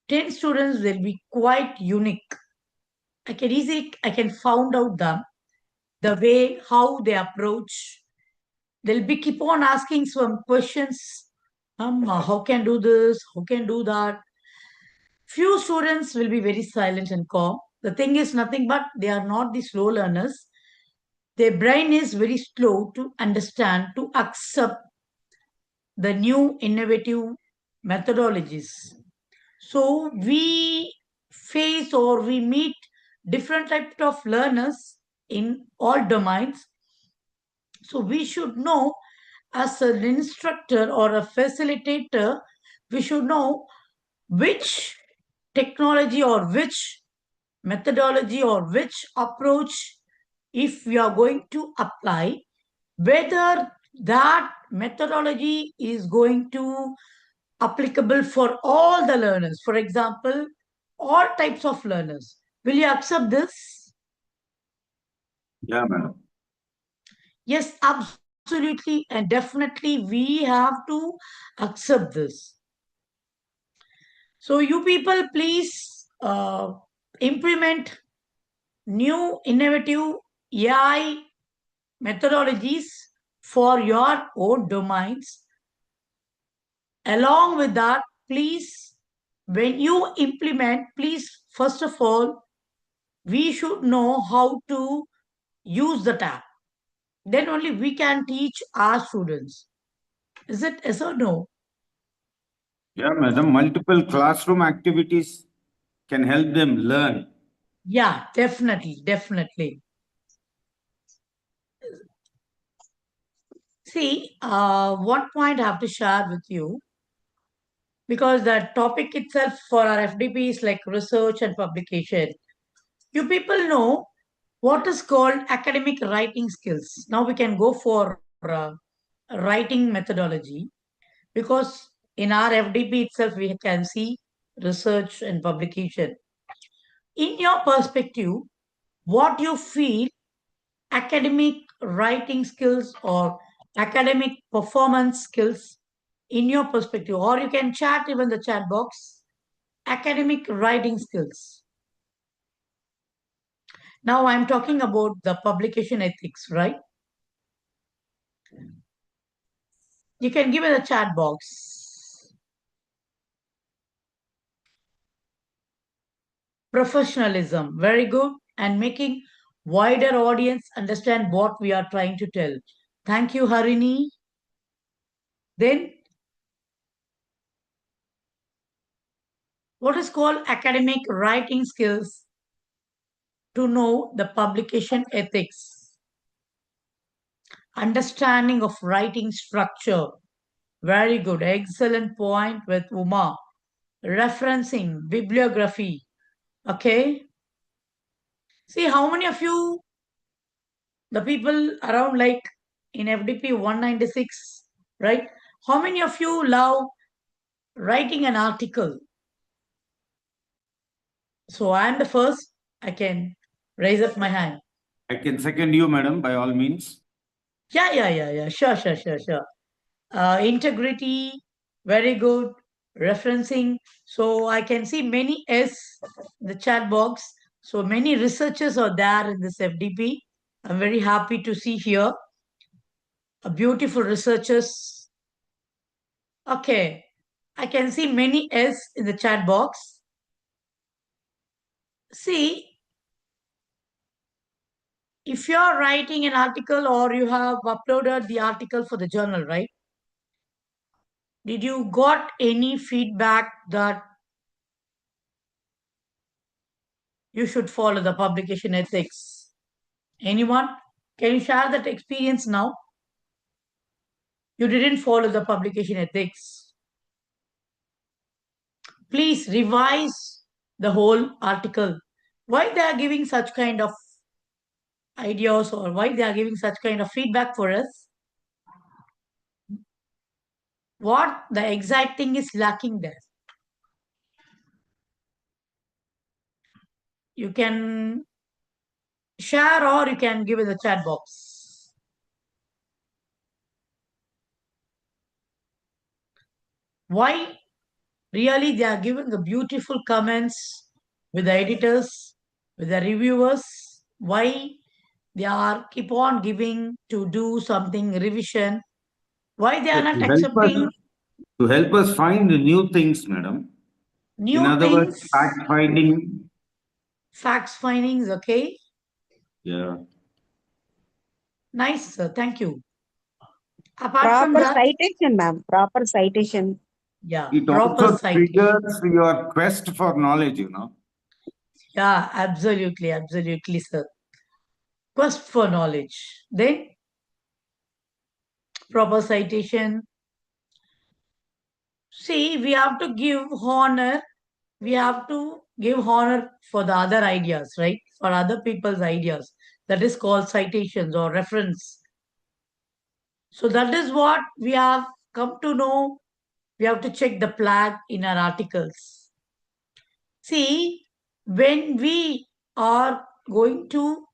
[SPEAKER 18] 10 students will be quite unique. I can found out them, the way how they approach. They'll be keep on asking some questions. How can do this? How can do that? Few students will be very silent and calm. The thing is nothing but they are not the slow learners. Their brain is very slow to understand, to accept the new innovative methodologies. So we face or we meet different types of learners in all domains. So we should know, as an instructor or a facilitator, we should know which technology or which methodology or which approach, if we are going to apply, whether that methodology is going to applicable for all the learners. For example, all types of learners. Will you accept this?
[SPEAKER 19] Yeah, madam.
[SPEAKER 18] Yes, absolutely and definitely we have to accept this. So you people please implement new innovative AI methodologies for your own domains. Along with that, please, when you implement, please, first of all, we should know how to use the tab. Then only we can teach our students. Is it yes or no?
[SPEAKER 19] Yeah, madam, multiple classroom activities can help them learn.
[SPEAKER 18] Yeah, definitely, definitely. See, one point I have to share with you, because the topic itself for our FDP is like research and publication. You people know what is called academic writing skills. Now we can go for writing methodology, because in our FDP itself we can see research and publication. In your perspective, what you feel academic writing skills or academic performance skills in your perspective, or you can chat even the chat box, academic writing skills. Now I'm talking about the publication ethics, right? You can give it a chat box. Professionalism, very good, and making wider audience understand what we are trying to tell. Thank you, Harini. Then, what is called academic writing skills to know the publication ethics. Understanding of writing structure. Very good. Excellent point with Uma. Referencing, bibliography. Okay. See, how many of you, the people around like in FDP 196, right? How many of you love writing an article? So I am the first. I can raise up my hand.
[SPEAKER 19] I can second you, madam, by all means.
[SPEAKER 18] Yeah. Sure. Integrity, very good. Referencing. So I can see many S in the chat box. So many researchers are there in this FDP. I'm very happy to see here. Beautiful researchers. Okay. I can see many S in the chat box. See, if you're writing an article or you have uploaded the article for the journal, right? Did you got any feedback that you should follow the publication ethics? Anyone? Can you share that experience now? You didn't follow the publication ethics. Please revise the whole article. Why they are giving such kind of ideas or why they are giving such kind of feedback for us? What the exact thing is lacking there? You can share or you can give in the chat box. Why really they are giving the beautiful comments with the editors, with the reviewers? Why they are keep on giving to do something revision? Why they are not accepting
[SPEAKER 19] To help us find the new things, madam.
[SPEAKER 18] new
[SPEAKER 19] In other
[SPEAKER 18] things?
[SPEAKER 19] words, fact finding.
[SPEAKER 18] Facts findings, okay?
[SPEAKER 19] Yeah.
[SPEAKER 18] Nice, sir. Thank you. Apart from
[SPEAKER 1] Proper
[SPEAKER 18] that,
[SPEAKER 1] citation, ma'am. Proper citation.
[SPEAKER 18] yeah,
[SPEAKER 19] It
[SPEAKER 18] proper
[SPEAKER 19] also
[SPEAKER 18] citation.
[SPEAKER 19] triggers your quest for knowledge, you know.
[SPEAKER 18] Yeah, absolutely, sir. Quest for knowledge. Then, proper citation. See, we have to give honor. We have to give honor for the other ideas, right? For other people's ideas. That is called citations or reference. So that is what we have come to know. We have to check the flag in our articles. See, when we are going to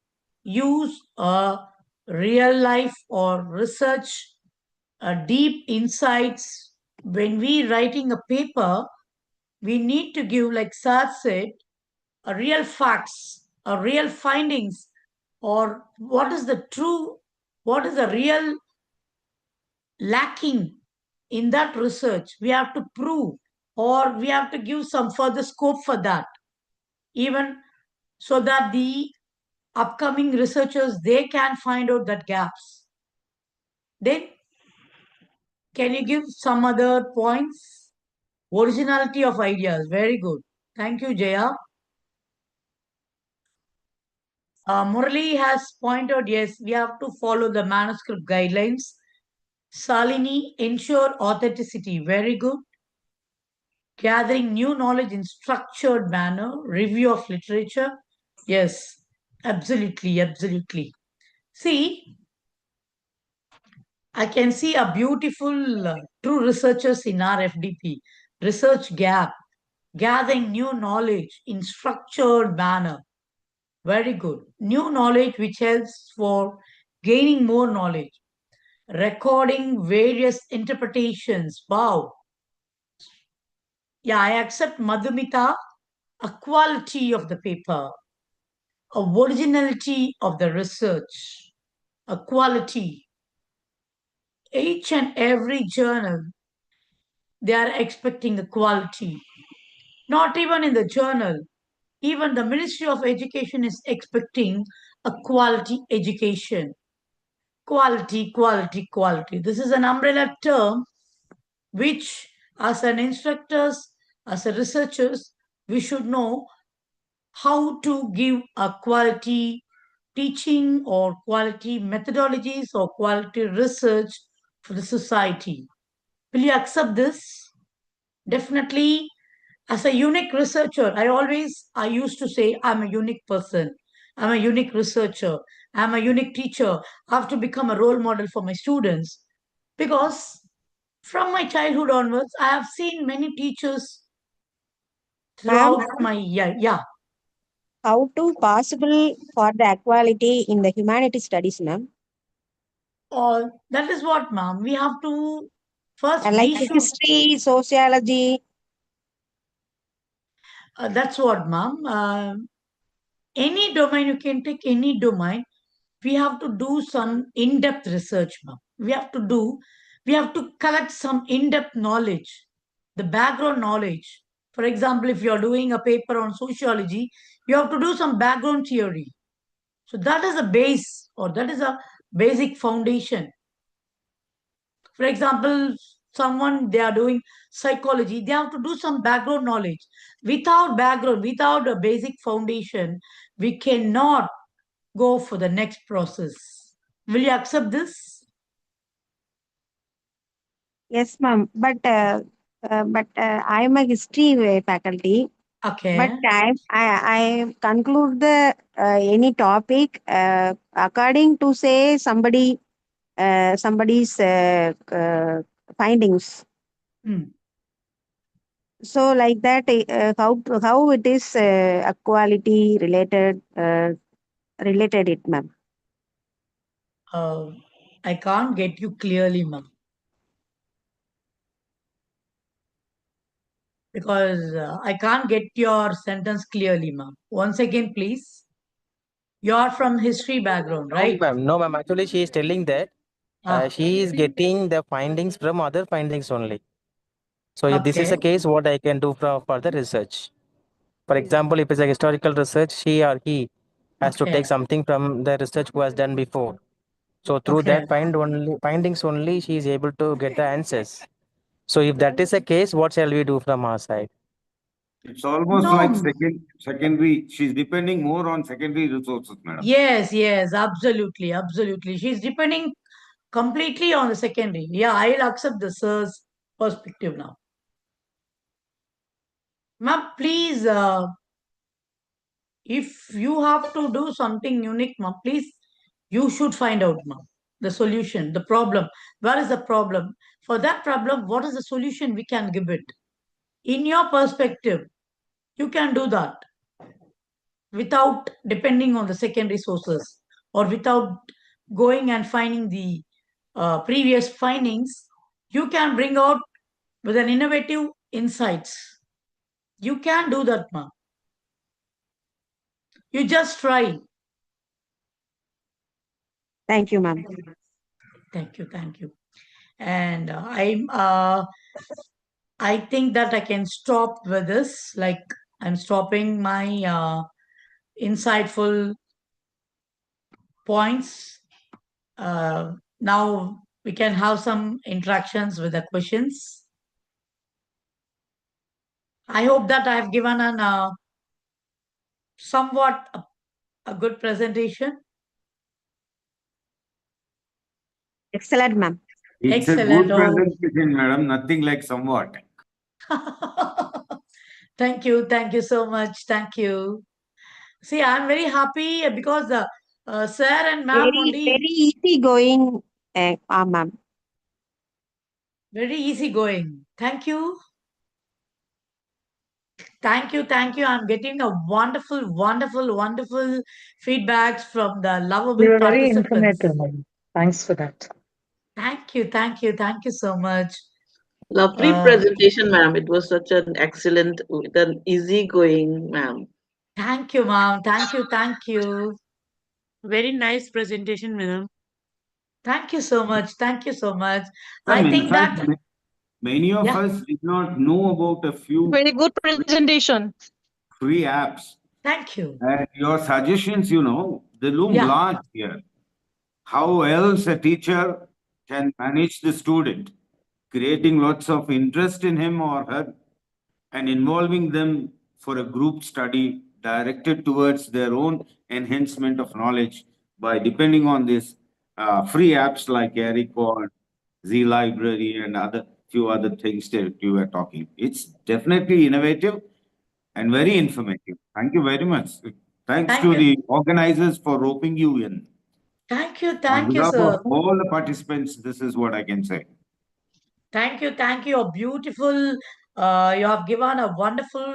[SPEAKER 18] use a real life or research deep insights, when we writing a paper, we need to give, like Sar said, a real facts, a real findings, or what is the true, what is the real lacking in that research. We have to prove or we have to give some further scope for that, even so that the upcoming researchers, they can find out that gaps. Then can you give some other points? Originality of ideas, very good. Thank you, Jaya. Murali has pointed out, yes, we have to follow the manuscript guidelines. Salini, ensure authenticity, very good. Gathering new knowledge in structured manner, review of literature. Yes, absolutely. See, I can see a beautiful true researchers in our FDP, research gap, gathering new knowledge in structured manner. Very good. New knowledge which helps for gaining more knowledge. Recording various interpretations. Wow. Yeah, I accept Madhumita, a quality of the paper, a originality of the research, a quality. Each and every journal, they are expecting a quality. Not even in the journal, even the Ministry of Education is expecting a quality education. Quality, quality, quality. This is an umbrella term which, as an instructors, as a researchers, we should know how to give a quality teaching or quality methodologies or quality research for the society. Will you accept this? Definitely, as a unique researcher, I used to say I'm a unique person. I'm a unique researcher. I'm a unique teacher. I have to become a role model for my students. Because from my childhood onwards, I have seen many teachers
[SPEAKER 1] Ma'am,
[SPEAKER 18] throughout my, yeah.
[SPEAKER 1] how to possible for the equality in the humanity studies, ma'am?
[SPEAKER 18] That is what, ma'am. We have to first,
[SPEAKER 1] Like
[SPEAKER 18] we
[SPEAKER 1] the
[SPEAKER 18] should,
[SPEAKER 1] history, sociology.
[SPEAKER 18] that's what, ma'am. Any domain, you can take any domain. We have to do some in-depth research, ma'am. We have to collect some in-depth knowledge, the background knowledge. For example, if you're doing a paper on sociology, you have to do some background theory. So that is a base, or that is a basic foundation. For example, someone they are doing psychology, they have to do some background knowledge. Without background, without a basic foundation, we cannot go for the next process. Will you accept this?
[SPEAKER 1] Yes, ma'am. But I am a history faculty.
[SPEAKER 18] Okay.
[SPEAKER 1] But I conclude the any topic according to say somebody's findings. So like that, how it is equality related it, ma'am.
[SPEAKER 18] I can't get you clearly, ma'am. Because I can't get your sentence clearly, ma'am. Once again, please. You're from history background, right?
[SPEAKER 2] No, ma'am. Actually, she is telling that she is getting the findings from other findings only. So if this is a case, what I can do for the research? For example, if it's a historical research, she or he has to take something from the research who has done before. So through that findings only, she is able to get the answers. So if that is the case, what shall we do from our side?
[SPEAKER 19] It's almost like secondary. She's depending more on secondary resources, madam.
[SPEAKER 18] Yes, yes, absolutely, absolutely. She's depending completely on the secondary. Yeah, I'll accept the sir's perspective now. Ma'am, please, if you have to do something unique, ma'am, please, you should find out, ma'am, the solution, the problem. Where is the problem? For that problem, what is the solution we can give it? In your perspective, you can do that without depending on the secondary sources or without going and finding the previous findings. You can bring out with an innovative insights. You can do that, ma'am. You just try.
[SPEAKER 1] Thank you, ma'am.
[SPEAKER 18] Thank you, thank you. And I think that I can stop with this. Like I'm stopping my insightful points. Now we can have some interactions with the questions. I hope that I have given an somewhat a good presentation.
[SPEAKER 1] Excellent, ma'am.
[SPEAKER 19] It's
[SPEAKER 18] Excellent.
[SPEAKER 19] a good presentation, madam. Nothing like somewhat.
[SPEAKER 18] Thank you so much. Thank you. See, I'm very happy because sir and ma'am
[SPEAKER 1] Very
[SPEAKER 18] only.
[SPEAKER 1] easy going Ma'am.
[SPEAKER 18] Very easy going. Thank you. Thank you. Thank you. I'm getting a wonderful, wonderful, wonderful feedbacks from the lovable
[SPEAKER 3] You were very
[SPEAKER 18] participants.
[SPEAKER 3] informative, ma'am. Thanks for that.
[SPEAKER 18] Thank you. Thank you. Thank you so much.
[SPEAKER 21] Lovely
[SPEAKER 18] Uh,
[SPEAKER 21] presentation, ma'am. It was such an excellent, with an easygoing, ma'am.
[SPEAKER 18] Thank you, ma'am. Thank you. Thank you.
[SPEAKER 9] Very nice presentation, madam.
[SPEAKER 18] Thank you so much. Thank you so much.
[SPEAKER 19] Ma'am,
[SPEAKER 18] I
[SPEAKER 19] in
[SPEAKER 18] think
[SPEAKER 19] fact,
[SPEAKER 18] that,
[SPEAKER 19] many of
[SPEAKER 18] yeah.
[SPEAKER 19] us did not know about a few
[SPEAKER 14] Very good presentation.
[SPEAKER 19] free apps.
[SPEAKER 18] Thank you.
[SPEAKER 19] And your suggestions, they loom
[SPEAKER 18] Yeah.
[SPEAKER 19] large here. How else a teacher can manage the student, creating lots of interest in him or her, and involving them for a group study directed towards their own enhancement of knowledge by depending on these free apps like Eric or Z Library and other few other things that you were talking. It's definitely innovative and very informative. Thank you very much. Thanks
[SPEAKER 18] Thank
[SPEAKER 19] to
[SPEAKER 18] you.
[SPEAKER 19] the organizers for roping you in.
[SPEAKER 18] Thank you.
[SPEAKER 19] On
[SPEAKER 18] Thank you,
[SPEAKER 19] behalf
[SPEAKER 18] sir.
[SPEAKER 19] of all the participants, this is what I can say.
[SPEAKER 18] Thank you. Thank you. You're beautiful. You have given a wonderful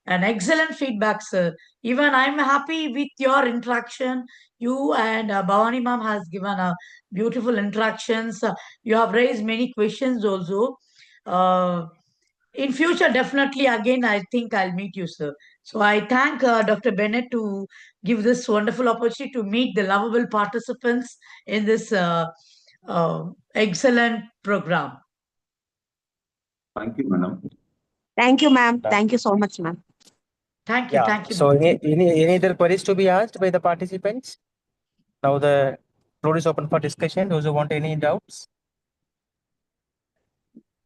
[SPEAKER 18] and excellent feedback, sir. Even I'm happy with your interaction. You and Bhavani ma'am has given a beautiful interactions. You have raised many questions also. Uh, in future, definitely again, I think I'll meet you, sir. So I thank Dr. Bennett to give this wonderful opportunity to meet the lovable participants in this excellent program.
[SPEAKER 19] Thank you, madam.
[SPEAKER 1] Thank you, ma'am. Thank you so much, ma'am.
[SPEAKER 18] Thank you.
[SPEAKER 2] Yeah.
[SPEAKER 18] Thank you.
[SPEAKER 2] So any other queries to be asked by the participants? Now the floor is open for discussion. Those who want any doubts?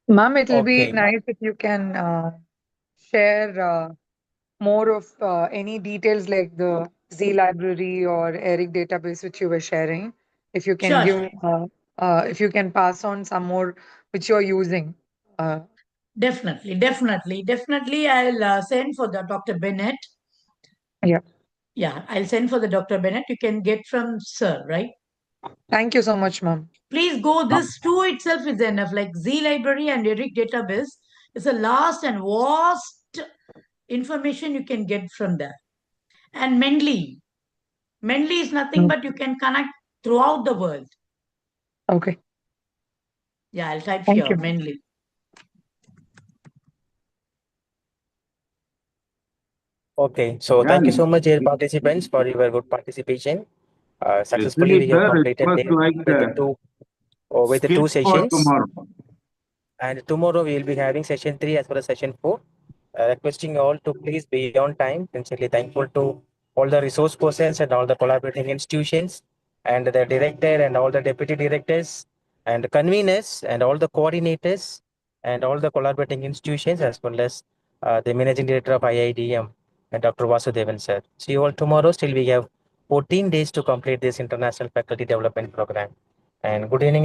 [SPEAKER 3] Ma'am, it will be
[SPEAKER 2] Okay.
[SPEAKER 3] nice if you can share more of any details like the Z library or Eric database which you were sharing. If you can
[SPEAKER 18] Sure.
[SPEAKER 3] give, if you can pass on some more which you're using.
[SPEAKER 18] Definitely. I'll send for the Dr. Bennett.
[SPEAKER 3] Yeah.
[SPEAKER 18] Yeah, I'll send for the Dr. Bennett. You can get from sir, right?
[SPEAKER 3] Thank you so much, ma'am.
[SPEAKER 18] Please go. This two itself is enough. Like Z library and Eric database is a last and vast information you can get from there. And Mendeley. Mendeley is nothing but you can connect throughout the world.
[SPEAKER 3] Okay.
[SPEAKER 18] Yeah, I'll type
[SPEAKER 3] Thank
[SPEAKER 18] here,
[SPEAKER 3] you.
[SPEAKER 18] Mendeley.
[SPEAKER 2] Okay. So thank you so much, dear participants, for your good participation. Successfully,
[SPEAKER 19] Yesterday,
[SPEAKER 2] we have
[SPEAKER 19] sir, it
[SPEAKER 2] completed
[SPEAKER 19] was
[SPEAKER 2] the
[SPEAKER 19] like
[SPEAKER 2] with the two
[SPEAKER 19] skills for
[SPEAKER 2] sessions.
[SPEAKER 19] tomorrow.
[SPEAKER 2] And tomorrow we will be having session 3 as well as session 4. Requesting all to please be on time. Sincerely thankful to all the resource persons and all the collaborating institutions and the director and all the deputy directors and conveners and all the coordinators and all the collaborating institutions as well as the managing director of IIDM and Dr. Vasudevan sir. See you all tomorrow. Still we have 14 days to complete this international faculty development program. And good evening.